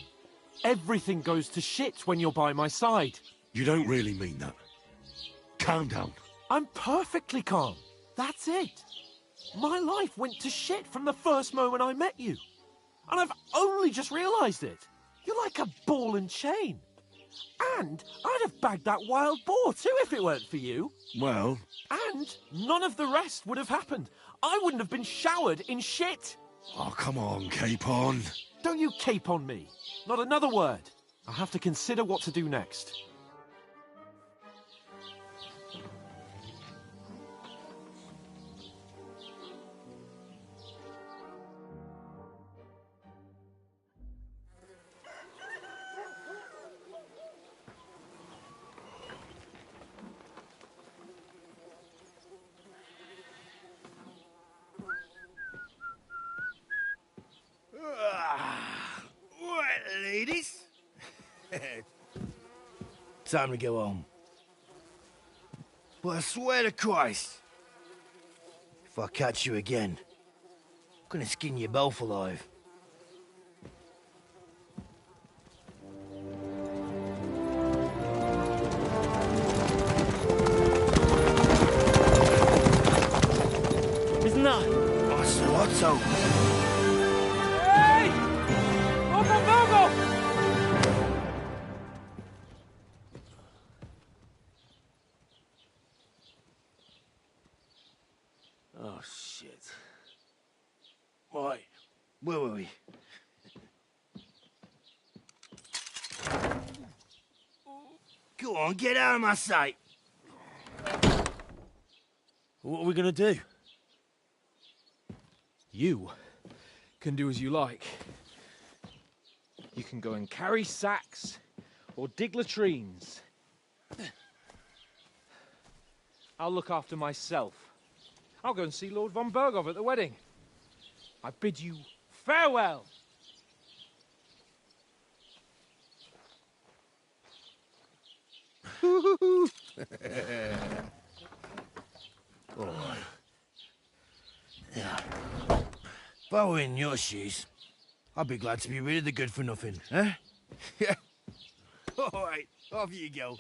Everything goes to shit when you're by my side. You don't really mean that. Calm down. I'm perfectly calm. That's it. My life went to shit from the first moment I met you. And I've only just realised it. You're like a ball and chain. And I'd have bagged that wild boar too if it weren't for you. Well... And none of the rest would have happened. I wouldn't have been showered in shit. Oh, come on, Capon. Don't you cape on me. Not another word. I'll have to consider what to do next. Right, ladies. Time to go home. But I swear to Christ, if I catch you again, I'm gonna skin you both alive. Isn't that? Otto. Hey! Uncle Virgo! Oh, shit. Right, where were we? Go on, get out of my sight. What are we gonna do? You can do as you like. You can go and carry sacks or dig latrines. I'll look after myself. I'll go and see Lord von Berghoff at the wedding. I bid you farewell. Oh. Yeah. If I were in your shoes, I'd be glad to be rid of the good for nothing, eh? Yeah. All right, off you go.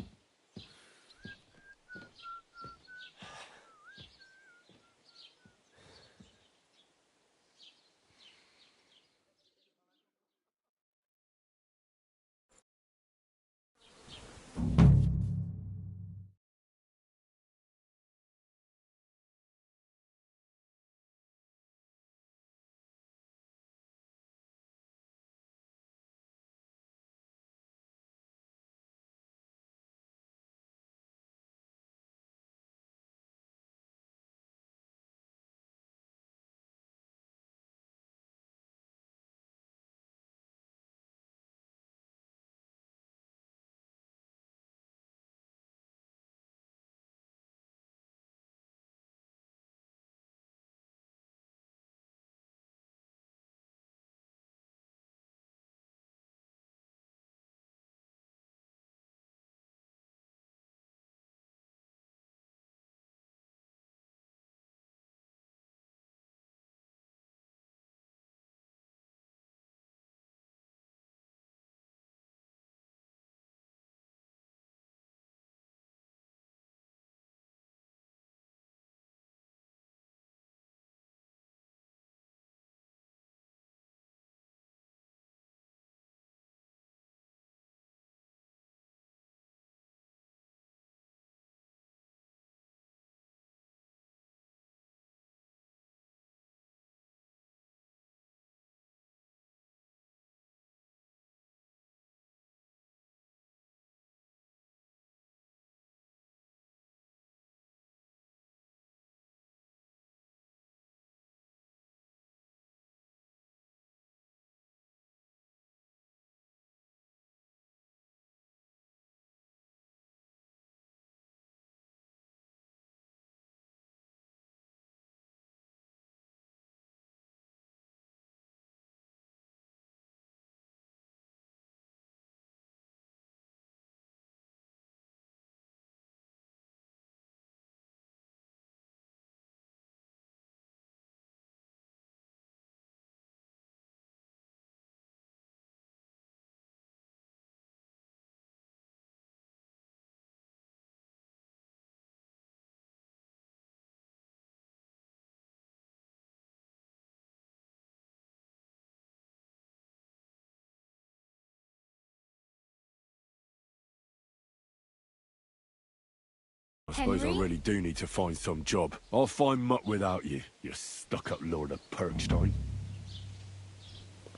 I suppose I Henry? really do need to find some job. I'll find mutt without you, you stuck-up Lord of Perkstein.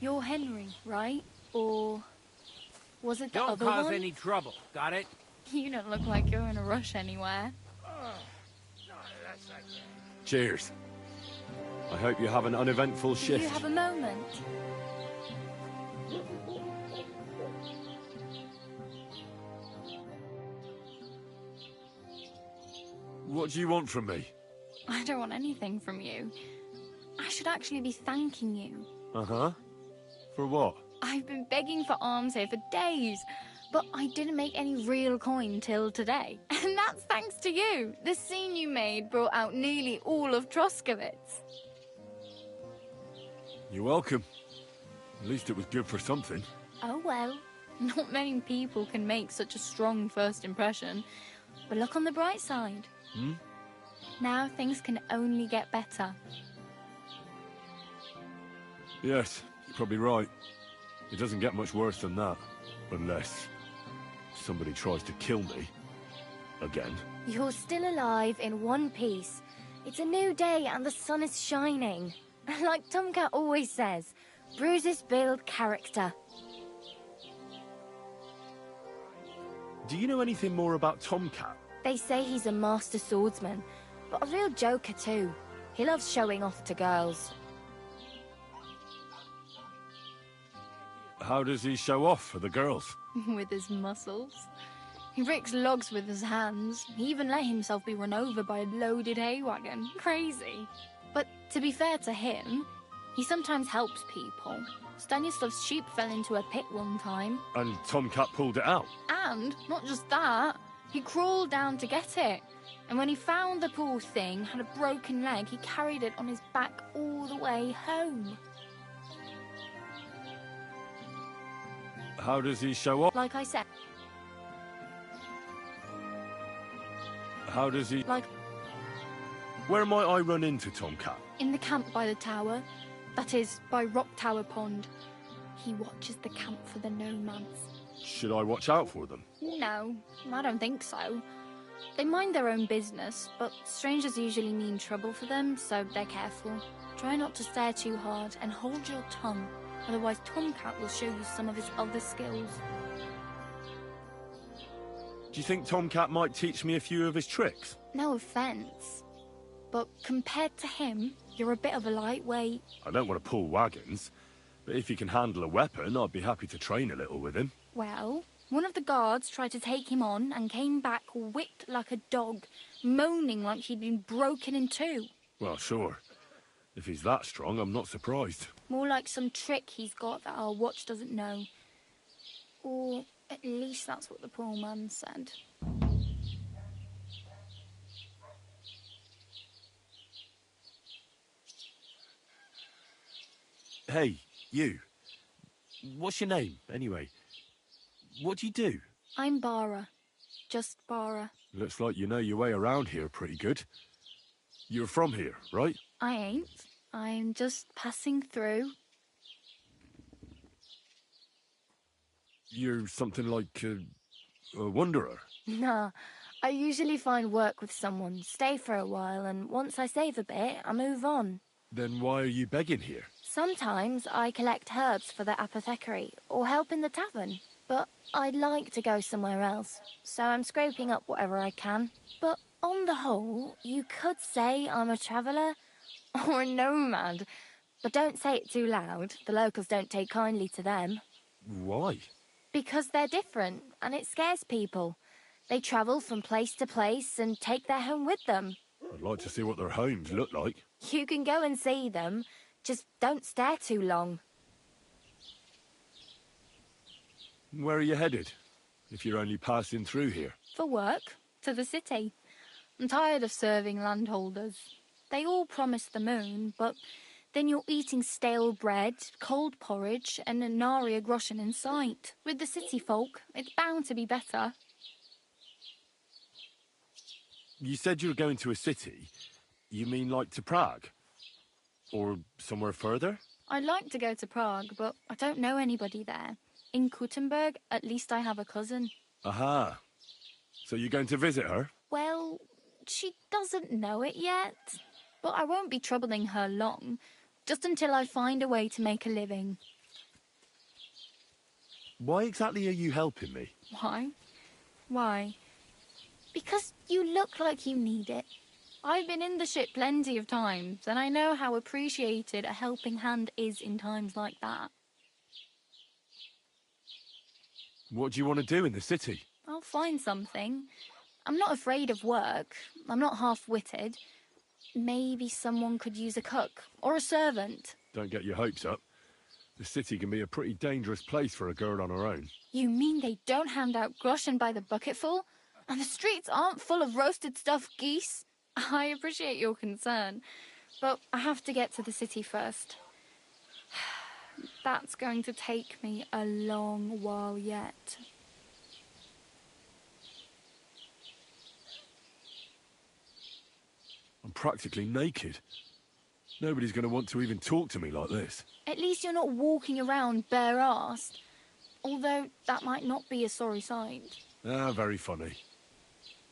You're Henry, right? Or was it the Don't other cause one? any trouble, got it? You don't look like you're in a rush anywhere. Cheers. I hope you have an uneventful Do shift. you have a moment? What do you want from me? I don't want anything from you. I should actually be thanking you. Uh-huh. For what? I've been begging for alms here for days, but I didn't make any real coin till today. And that's thanks to you. The scene you made brought out nearly all of Troskowitz. You're welcome. At least it was good for something. Oh well, not many people can make such a strong first impression. But look on the bright side. Hmm? Now things can only get better. Yes, you're probably right. It doesn't get much worse than that. Unless somebody tries to kill me. Again. You're still alive in one piece. It's a new day and the sun is shining. Like Tomcat always says, bruises build character. Do you know anything more about Tomcat? They say he's a master swordsman, but a real joker too. He loves showing off to girls. How does he show off for the girls? With his muscles. He rakes logs with his hands. He even let himself be run over by a loaded hay wagon. Crazy. But to be fair to him, he sometimes helps people. Stanislav's sheep fell into a pit one time. And Tomcat pulled it out? And, not just that, he crawled down to get it. And when he found the poor thing had a broken leg, he carried it on his back all the way home. How does he show off? Like I said. How does he... Like... Where might I run into Tomcat? In the camp by the tower. That is, by Rock Tower Pond. He watches the camp for the nomads. Should I watch out for them? No, I don't think so. They mind their own business, but strangers usually mean trouble for them, so they're careful. Try not to stare too hard and hold your tongue, otherwise Tomcat will show you some of his other skills. Do you think Tomcat might teach me a few of his tricks? No offence, but compared to him, you're a bit of a lightweight. I don't want to pull wagons, but if he can handle a weapon, I'd be happy to train a little with him. Well, one of the guards tried to take him on and came back whipped like a dog, moaning like he'd been broken in two. Well, sure. If he's that strong, I'm not surprised. More like some trick he's got that our watch doesn't know. Or at least that's what the poor man said. Hey, you. What's your name, anyway? What do you do? I'm Bara. Just Bara. Looks like you know your way around here pretty good. You're from here, right? I ain't. I'm just passing through. You're something like a wanderer. Nah, I usually find work with someone, stay for a while, and once I save a bit, I move on. Then why are you begging here? Sometimes I collect herbs for the apothecary, or help in the tavern. But I'd like to go somewhere else, so I'm scraping up whatever I can. But on the whole, you could say I'm a traveller, or a nomad. But don't say it too loud, the locals don't take kindly to them. Why? Because they're different, and it scares people. They travel from place to place and take their home with them. I'd like to see what their homes look like. You can go and see them, just don't stare too long. Where are you headed, if you're only passing through here? For work, to the city. I'm tired of serving landholders. They all promise the moon, but then you're eating stale bread, cold porridge, and nary a groschen in sight. With the city folk, it's bound to be better. You said you were going to a city. You mean like to Prague? Or somewhere further? I'd like to go to Prague, but I don't know anybody there. In Kuttenberg, at least I have a cousin. Aha. So you're going to visit her? Well, she doesn't know it yet, but I won't be troubling her long, just until I find a way to make a living. Why exactly are you helping me? Why? Why? Because you look like you need it. I've been in the ship plenty of times, and I know how appreciated a helping hand is in times like that. What do you want to do in the city? I'll find something. I'm not afraid of work. I'm not half-witted. Maybe someone could use a cook or a servant. Don't get your hopes up. The city can be a pretty dangerous place for a girl on her own. You mean they don't hand out groschen by the bucketful? And the streets aren't full of roasted stuffed geese? I appreciate your concern, but I have to get to the city first. That's going to take me a long while yet. I'm practically naked. Nobody's going to want to even talk to me like this. At least you're not walking around bare-assed. Although that might not be a sorry sight. Ah, very funny.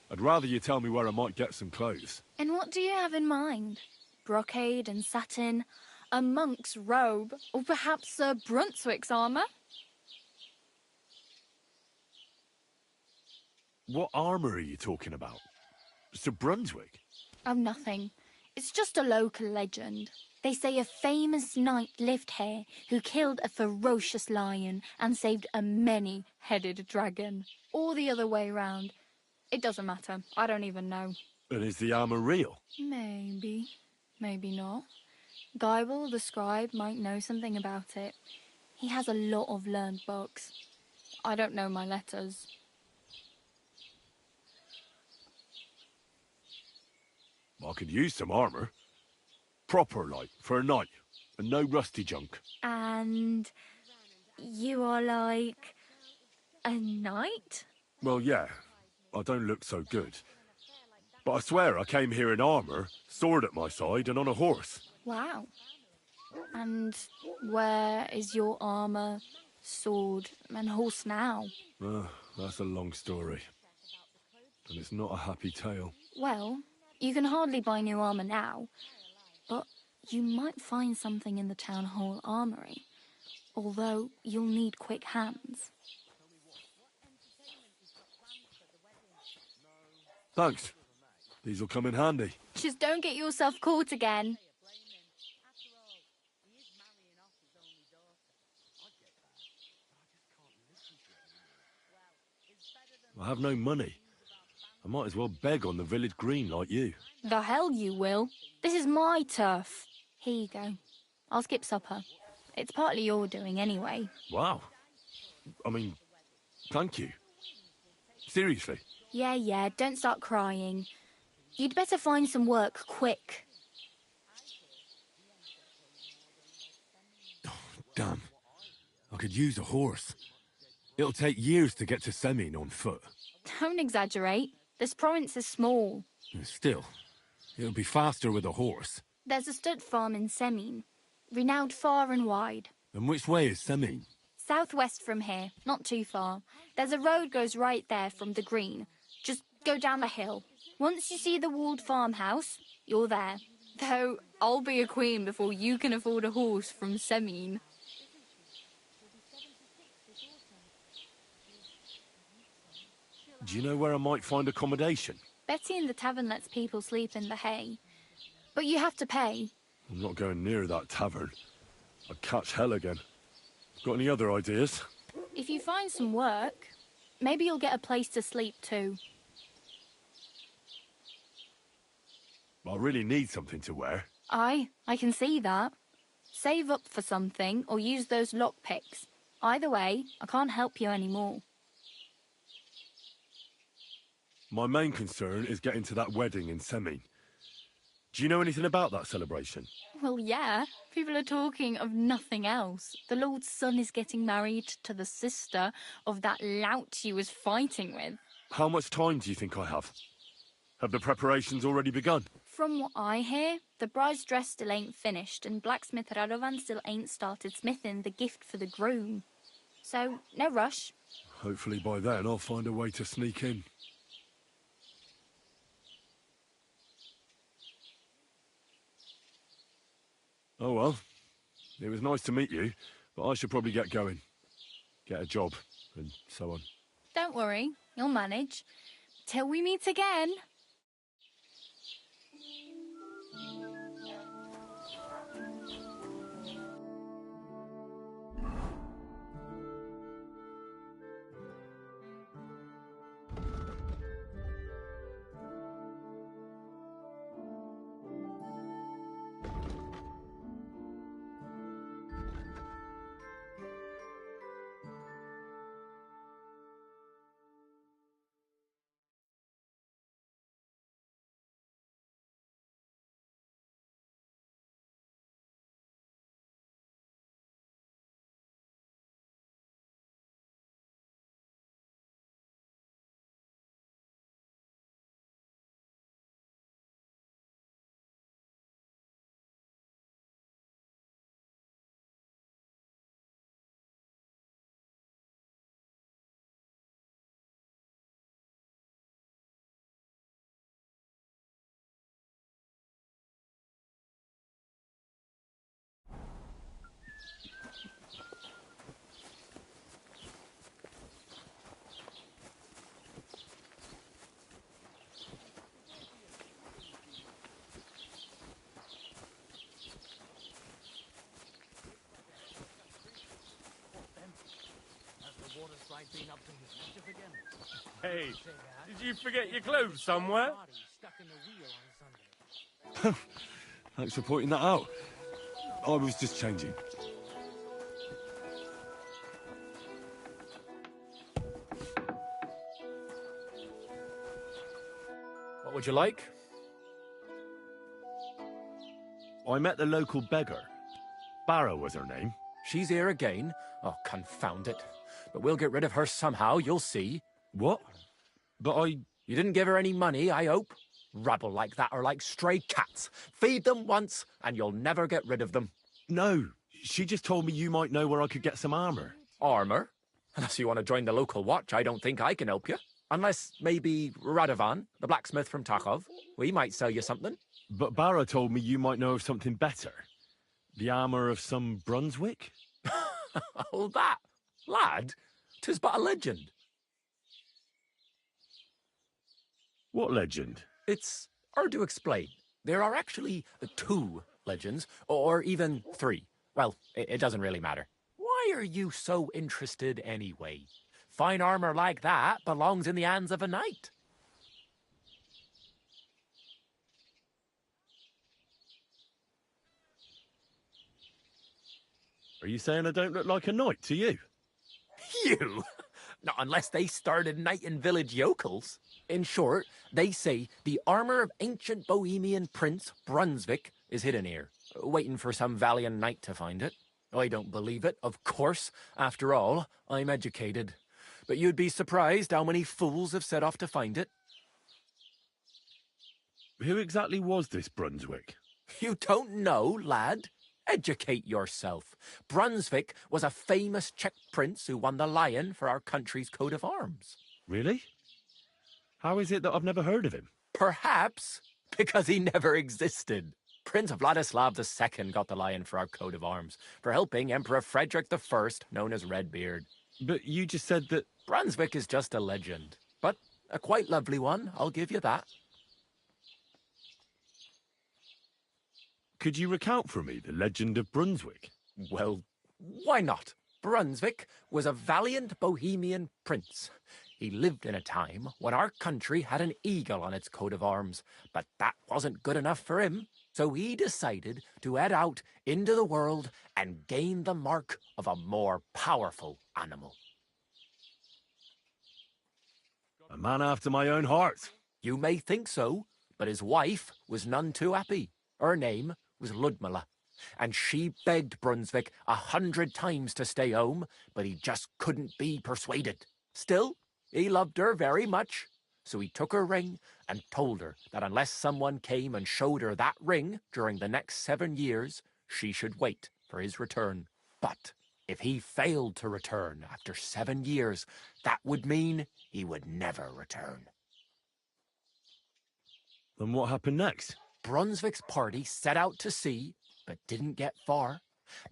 I'd rather you tell me where I might get some clothes. And what do you have in mind? Brocade and satin? A monk's robe? Or perhaps Sir Brunswick's armour? What armour are you talking about? Sir Brunswick? Oh, nothing. It's just a local legend. They say a famous knight lived here who killed a ferocious lion and saved a many-headed dragon. Or the other way round. It doesn't matter. I don't even know. And is the armour real? Maybe. Maybe not. Geibel, the scribe, might know something about it. He has a lot of learned books. I don't know my letters. I could use some armour. Proper, like, for a knight. And no rusty junk. And you are like a knight? Well, yeah. I don't look so good. But I swear I came here in armour, sword at my side, and on a horse. Wow. And where is your armour, sword, and horse now? That's a long story. And it's not a happy tale. Well, you can hardly buy new armour now, but you might find something in the town hall armoury, although you'll need quick hands. Thanks. These'll come in handy. Just don't get yourself caught again. I have no money. I might as well beg on the village green like you. The hell you will. This is my turf. Here you go. I'll skip supper. It's partly your doing anyway. Wow. I mean, thank you. Seriously. Yeah, don't start crying. You'd better find some work quick. Damn. I could use a horse. It'll take years to get to Semin on foot. Don't exaggerate. This province is small. Still, it'll be faster with a horse. There's a stud farm in Semin, renowned far and wide. And which way is Semin? Southwest from here, not too far. There's a road goes right there from the green. Just go down the hill. Once you see the walled farmhouse, you're there. Though I'll be a queen before you can afford a horse from Semin. Do you know where I might find accommodation? Betty in the tavern lets people sleep in the hay. But you have to pay. I'm not going near that tavern. I'd catch hell again. Got any other ideas? If you find some work, maybe you'll get a place to sleep too. I really need something to wear. I can see that. Save up for something or use those lockpicks. Either way, I can't help you anymore. My main concern is getting to that wedding in Semin. Do you know anything about that celebration? Well, yeah. People are talking of nothing else. The Lord's son is getting married to the sister of that lout he was fighting with. How much time do you think I have? Have the preparations already begun? From what I hear, the bride's dress still ain't finished and blacksmith Radovan still ain't started smithing the gift for the groom. So, no rush. Hopefully by then I'll find a way to sneak in. Oh well. It was nice to meet you, but I should probably get going. Get a job, and so on. Don't worry, you'll manage. Till we meet again. Hey, did you forget your clothes somewhere? Thanks for pointing that out. I was just changing. What would you like? I met the local beggar. Barrow was her name. She's here again? Oh, confound it. But we'll get rid of her somehow, you'll see. What? But You didn't give her any money, I hope? Rabble like that are like stray cats. Feed them once, and you'll never get rid of them. No, she just told me you might know where I could get some armor. Armor? Unless you want to join the local watch, I don't think I can help you. Unless maybe Radovan, the blacksmith from Takhov. We might sell you something. But Barrow told me you might know of something better. The armor of some Brunswick? Oh, that? Lad, 'tis but a legend. What legend? It's hard to explain. There are actually 2 legends, or even 3. Well, it doesn't really matter. Why are you so interested anyway? Fine armor like that belongs in the hands of a knight. Are you saying I don't look like a knight to you? You? Not unless they started knighting village yokels. In short, they say the armor of ancient Bohemian Prince Brunswick is hidden here, waiting for some valiant knight to find it. I don't believe it, of course. After all, I'm educated. But you'd be surprised how many fools have set off to find it. Who exactly was this Brunswick? You don't know, lad? Educate yourself. Brunswick was a famous Czech prince who won the lion for our country's coat of arms. Really? How is it that I've never heard of him? Perhaps because he never existed. Prince Vladislav II got the lion for our coat of arms for helping Emperor Frederick I, known as Redbeard. But you just said that... Brunswick is just a legend, but a quite lovely one, I'll give you that. Could you recount for me the legend of Brunswick? Well, why not? Brunswick was a valiant Bohemian prince. He lived in a time when our country had an eagle on its coat of arms, but that wasn't good enough for him, so he decided to head out into the world and gain the mark of a more powerful animal. A man after my own heart. You may think so, but his wife was none too happy. Her name was Ludmilla, and she begged Brunswick 100 times to stay home, but he just couldn't be persuaded. Still, he loved her very much, so he took her ring and told her that unless someone came and showed her that ring during the next 7 years, she should wait for his return. But if he failed to return after 7 years, that would mean he would never return. Then what happened next? Brunswick's party set out to sea, but didn't get far.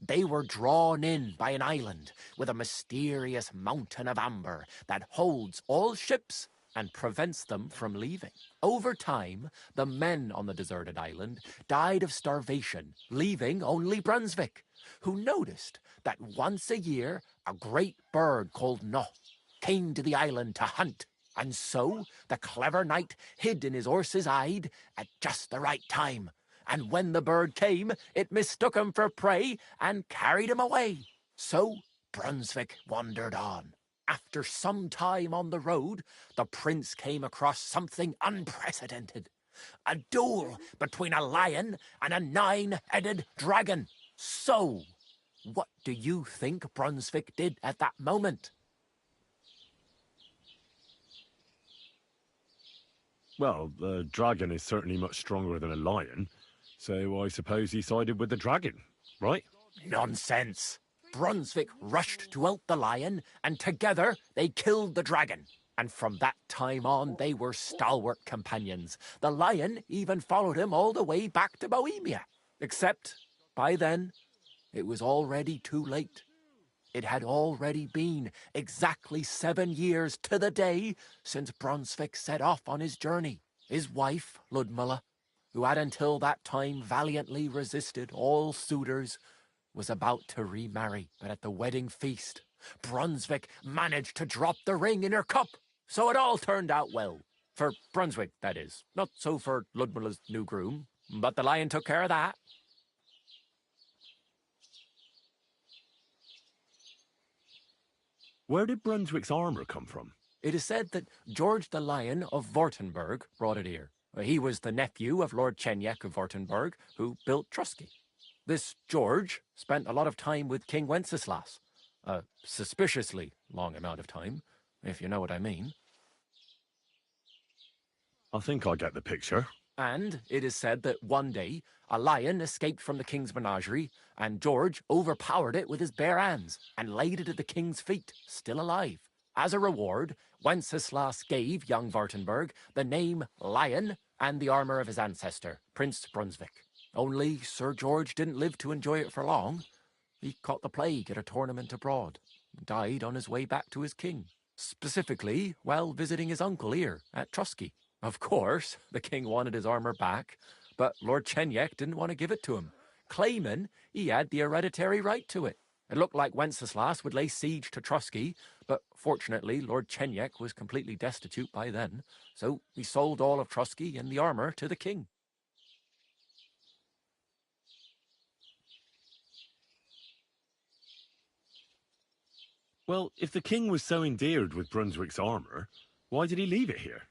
They were drawn in by an island with a mysterious mountain of amber that holds all ships and prevents them from leaving. Over time, the men on the deserted island died of starvation, leaving only Brunswick, who noticed that once a year a great bird called No came to the island to hunt. And so the clever knight hid in his horse's hide at just the right time. And when the bird came, it mistook him for prey and carried him away. So Brunswick wandered on. After some time on the road, the prince came across something unprecedented. A duel between a lion and a 9-headed dragon. So, what do you think Brunswick did at that moment? Well, the dragon is certainly much stronger than a lion, so I suppose he sided with the dragon, right? Nonsense! Brunswick rushed to out the lion, and together they killed the dragon. And from that time on, they were stalwart companions. The lion even followed him all the way back to Bohemia. Except, by then, it was already too late. It had already been exactly 7 years to the day since Brunswick set off on his journey. His wife, Ludmilla, who had until that time valiantly resisted all suitors, was about to remarry. But at the wedding feast, Brunswick managed to drop the ring in her cup. So it all turned out well. For Brunswick, that is. Not so for Ludmilla's new groom, but the lion took care of that. Where did Brunswick's armour come from? It is said that George the Lion of Württemberg brought it here. He was the nephew of Lord Chenyek of Württemberg, who built Trusky. This George spent a lot of time with King Wenceslas. A suspiciously long amount of time, if you know what I mean. I think I get the picture. And it is said that one day, a lion escaped from the king's menagerie, and George overpowered it with his bare hands and laid it at the king's feet, still alive. As a reward, Wenceslas gave young Württemberg the name Lion and the armour of his ancestor, Prince Brunswick. Only Sir George didn't live to enjoy it for long. He caught the plague at a tournament abroad, and died on his way back to his king, specifically while visiting his uncle here at Trusky. Of course, the king wanted his armour back, but Lord Chenyek didn't want to give it to him, claiming he had the hereditary right to it. It looked like Wenceslas would lay siege to Trusky, but fortunately Lord Chenyek was completely destitute by then, so he sold all of Trusky and the armour to the king. Well, if the king was so endeared with Brunswick's armour, why did he leave it here?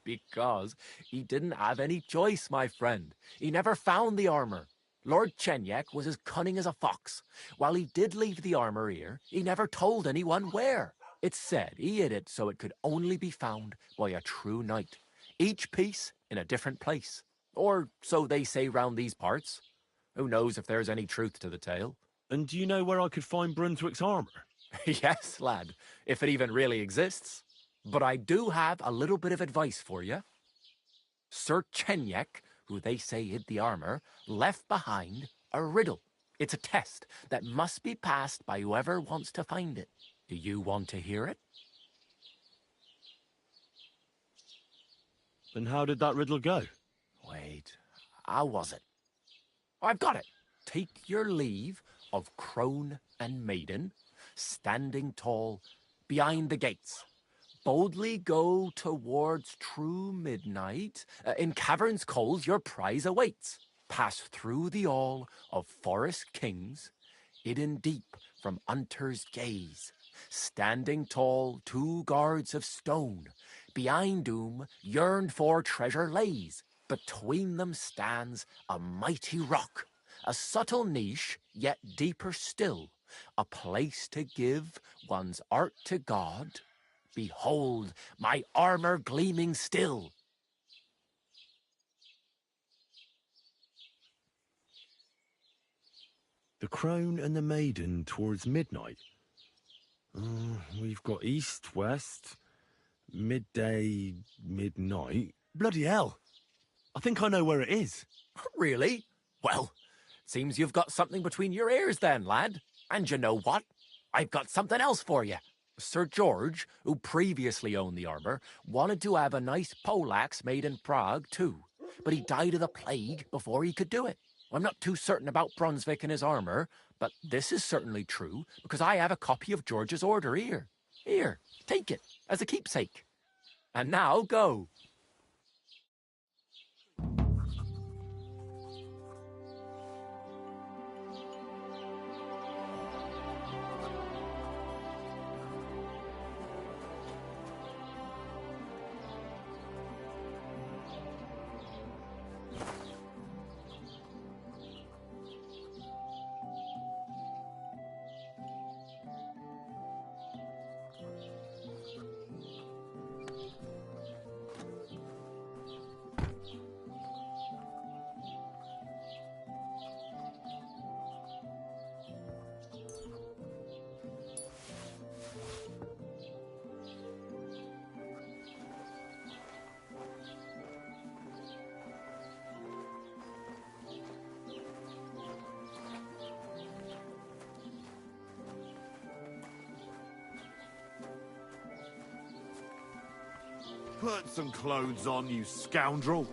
Because he didn't have any choice, my friend. He never found the armour. Lord Chenyek was as cunning as a fox. While he did leave the armour here, he never told anyone where. It's said he hid it so it could only be found by a true knight, each piece in a different place. Or so they say round these parts. Who knows if there's any truth to the tale? And do you know where I could find Brunswick's armour? Yes, lad, if it even really exists. But I do have a little bit of advice for you. Sir Chenyek, who they say hid the armour, left behind a riddle. It's a test that must be passed by whoever wants to find it. Do you want to hear it? Then how did that riddle go? Wait, how was it? I've got it. Take your leave of crone and maiden, standing tall behind the gates. Boldly go towards true midnight. In caverns cold your prize awaits. Pass through the all of forest kings, hidden deep from hunter's gaze. Standing tall, 2 guards of stone. Behind whom yearned for treasure lays. Between them stands a mighty rock. A subtle niche, yet deeper still. A place to give one's art to God. Behold, my armour gleaming still. The crone and the maiden towards midnight. We've got east, west, midday, midnight. Bloody hell! I think I know where it is. Really? Well, Seems you've got something between your ears then, lad. And you know what? I've got something else for you. Sir George, who previously owned the armour, wanted to have a nice poleaxe made in Prague too, but he died of the plague before he could do it. I'm not too certain about Brunswick and his armour, but this is certainly true, because I have a copy of George's order here. Here, take it, as a keepsake. And now go. Put some clothes on, you scoundrel.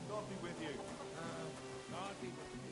God be with you. God be with you.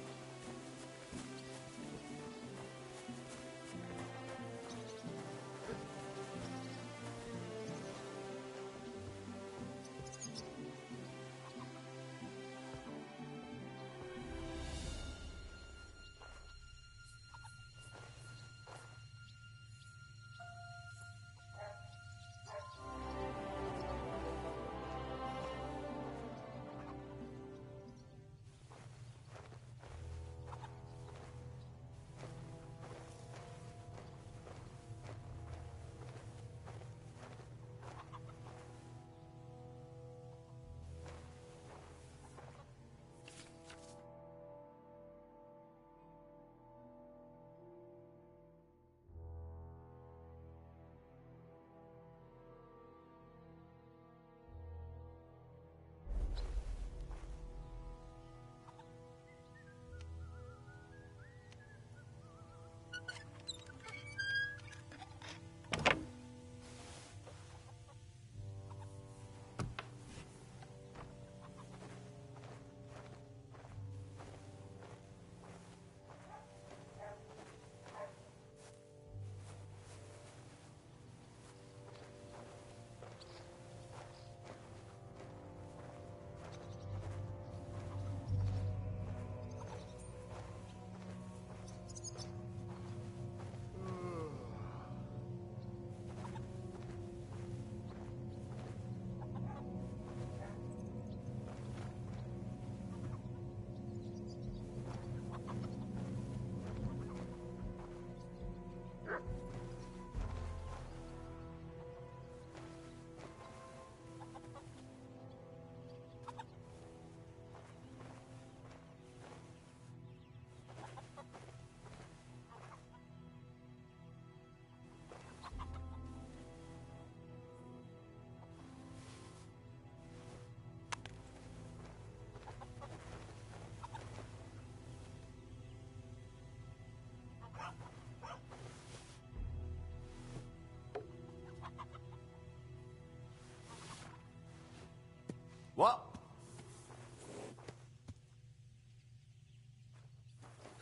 What?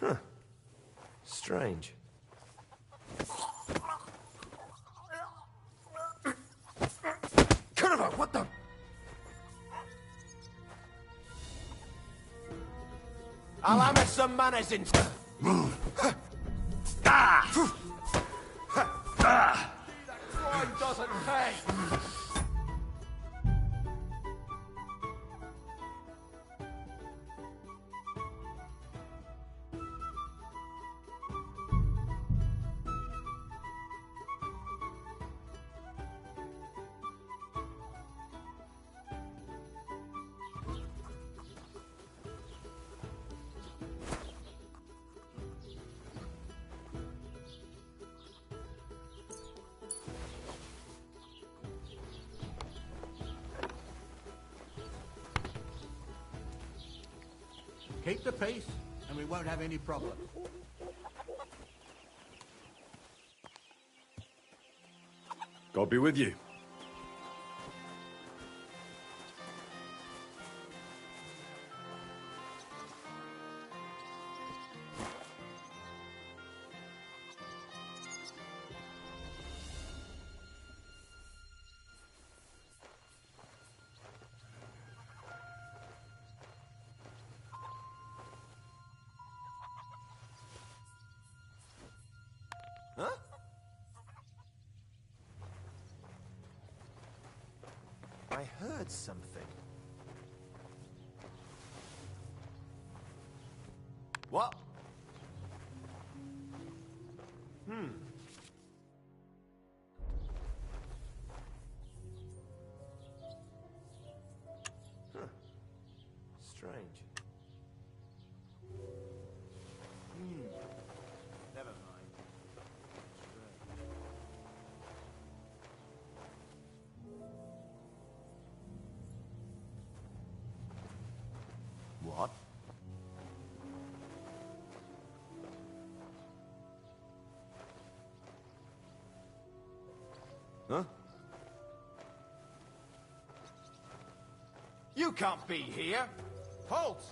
Huh. Strange. Carnival, what the? I'll have some manners in. Move. Ah! Ah! That crime doesn't pay. Keep the peace, and we won't have any problem. God be with you. Huh? I heard something. What? Huh. Strange. Never mind. What? Huh? You can't be here! Halt!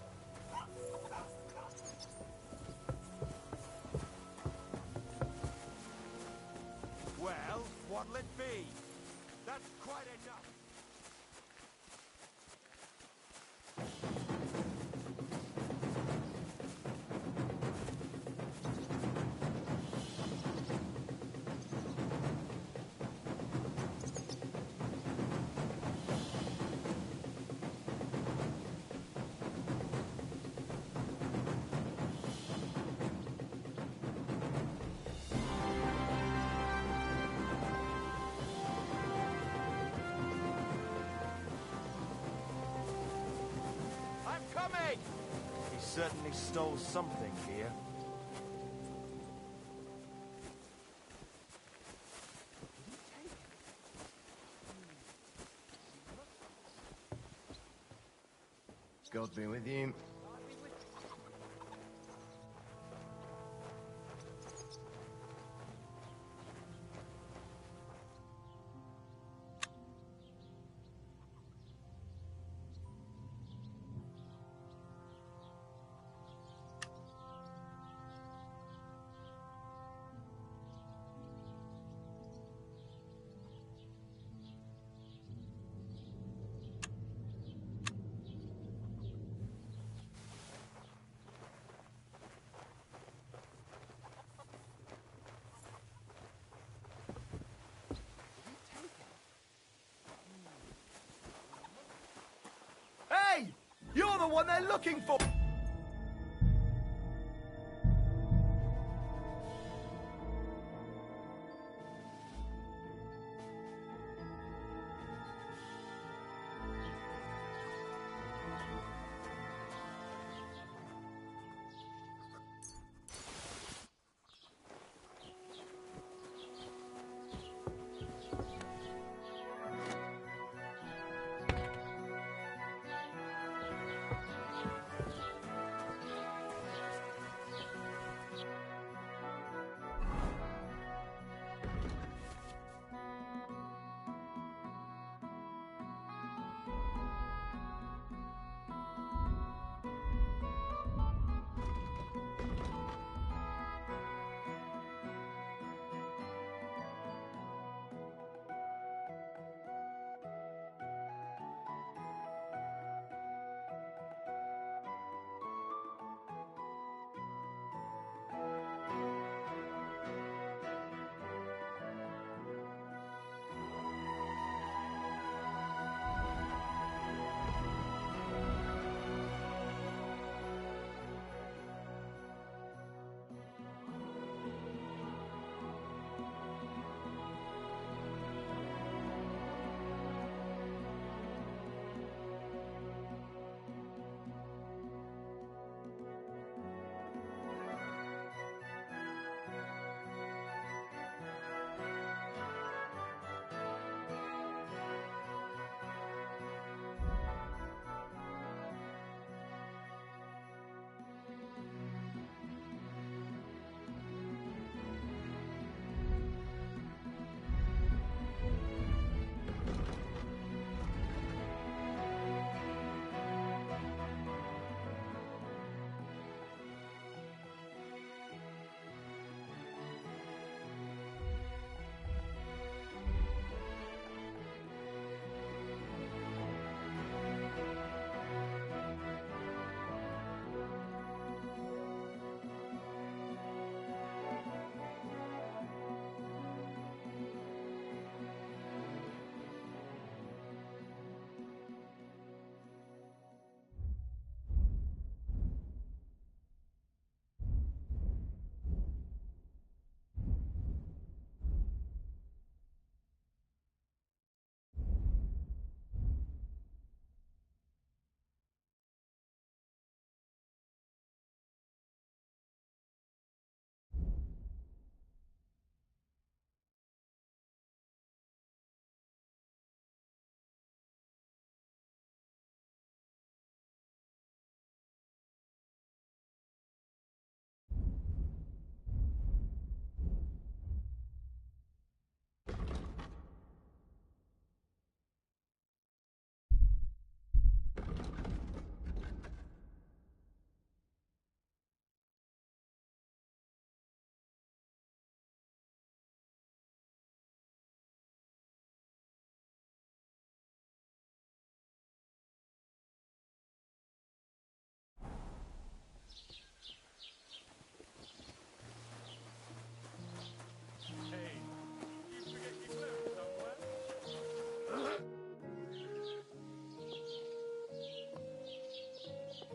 Well, what'll it be? That's quite enough! I'm coming! He certainly stole something here. God be with you. Hey! You're the one they're looking for!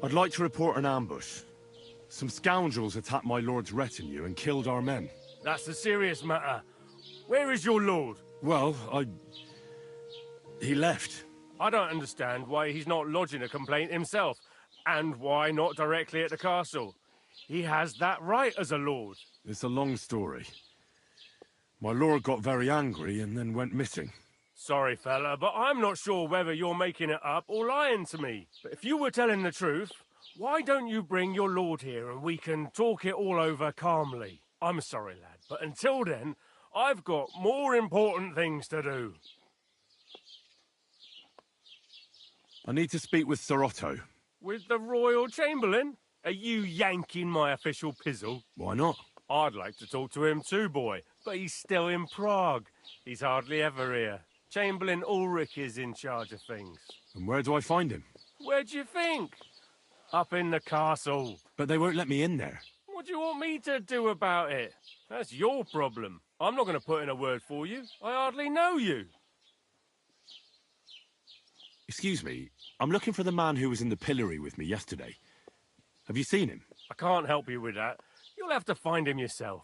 I'd like to report an ambush. Some scoundrels attacked my lord's retinue and killed our men. That's a serious matter. Where is your lord? Well, he left. I don't understand why he's not lodging a complaint himself, and why not directly at the castle. He has that right as a lord. It's a long story. My lord got very angry and then went missing. Sorry, fella, but I'm not sure whether you're making it up or lying to me. But if you were telling the truth, why don't you bring your lord here and we can talk it all over calmly? I'm sorry, lad, but until then, I've got more important things to do. I need to speak with Sir Otto. With the Royal Chamberlain? Are you yanking my official pizzle? Why not? I'd like to talk to him too, boy, but he's still in Prague. He's hardly ever here. Chamberlain Ulrich is in charge of things. And where do I find him? Where do you think? Up in the castle. But they won't let me in there. What do you want me to do about it? That's your problem. I'm not going to put in a word for you. I hardly know you. Excuse me, I'm looking for the man who was in the pillory with me yesterday. Have you seen him? I can't help you with that. You'll have to find him yourself.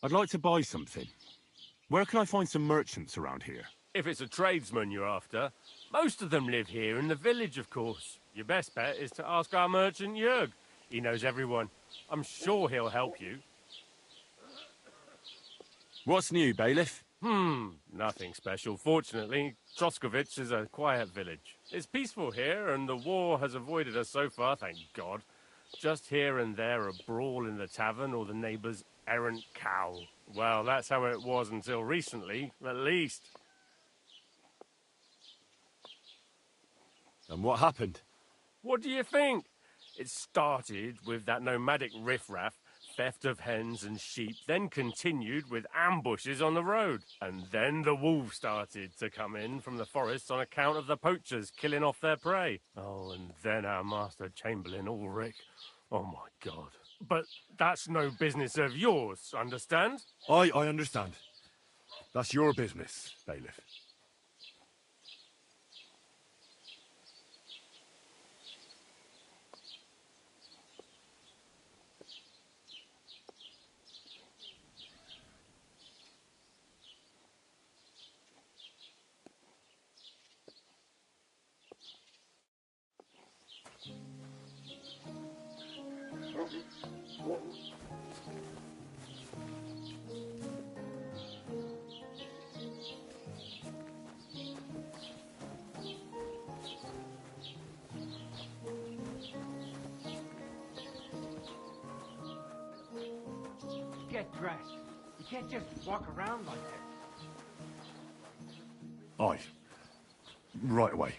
I'd like to buy something. Where can I find some merchants around here? If it's a tradesman you're after, most of them live here in the village, of course. Your best bet is to ask our merchant Jörg. He knows everyone. I'm sure he'll help you. What's new, bailiff? Nothing special. Fortunately, Troskovich is a quiet village. It's peaceful here, and the war has avoided us so far, thank God. Just here and there a brawl in the tavern or the neighbour's errant cow. Well, that's how it was until recently, at least. And what happened? What do you think? It started with that nomadic riffraff, theft of hens and sheep, then continued with ambushes on the road. And then the wolves started to come in from the forests on account of the poachers killing off their prey. Oh, and then our master Chamberlain Ulrich. Oh, my God. But that's no business of yours, understand? I understand. That's your business, bailiff. Get dressed. You can't just walk around like that. Aye. Right away.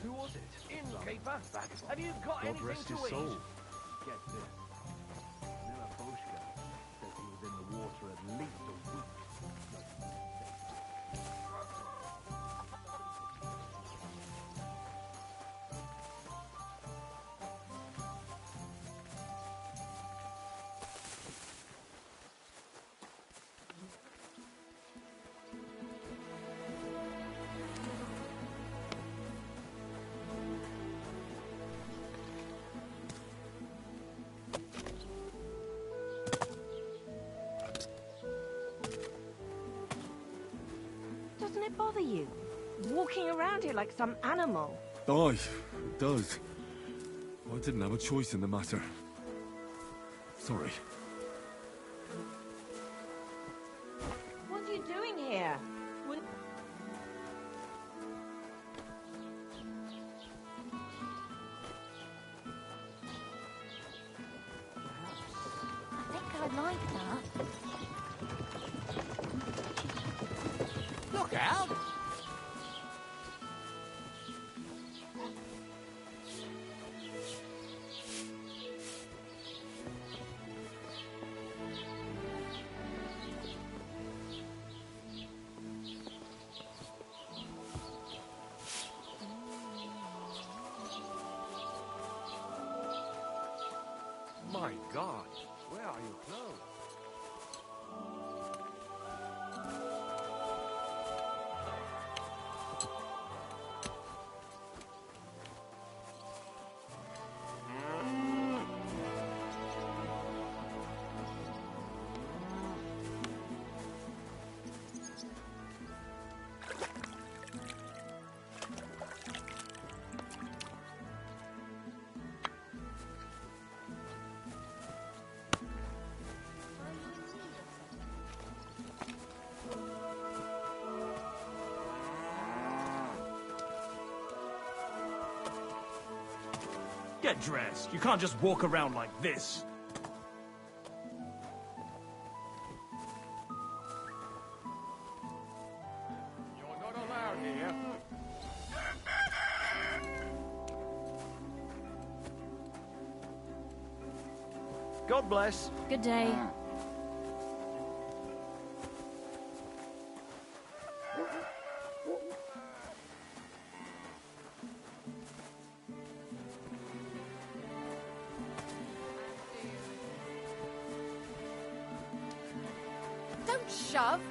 Who was it? Innkeeper? Have you got anything to eat? Get this. Milaboshka says he was in the water at least a week. Doesn't it bother you? Walking around here like some animal. Aye, it does. I didn't have a choice in the matter. Sorry. What are you doing here? I think I like that. Look out! My God, where are your clothes? Get dressed. You can't just walk around like this. You're not allowed here. God bless. Good day. Don't shove.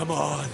Come on.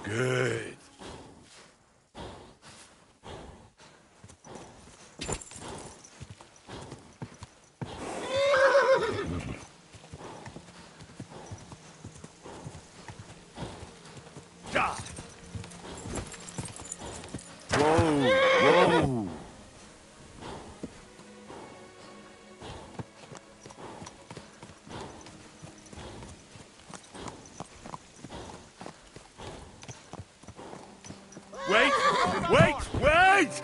Good. Whoa, whoa. Wait! Wait! Wait!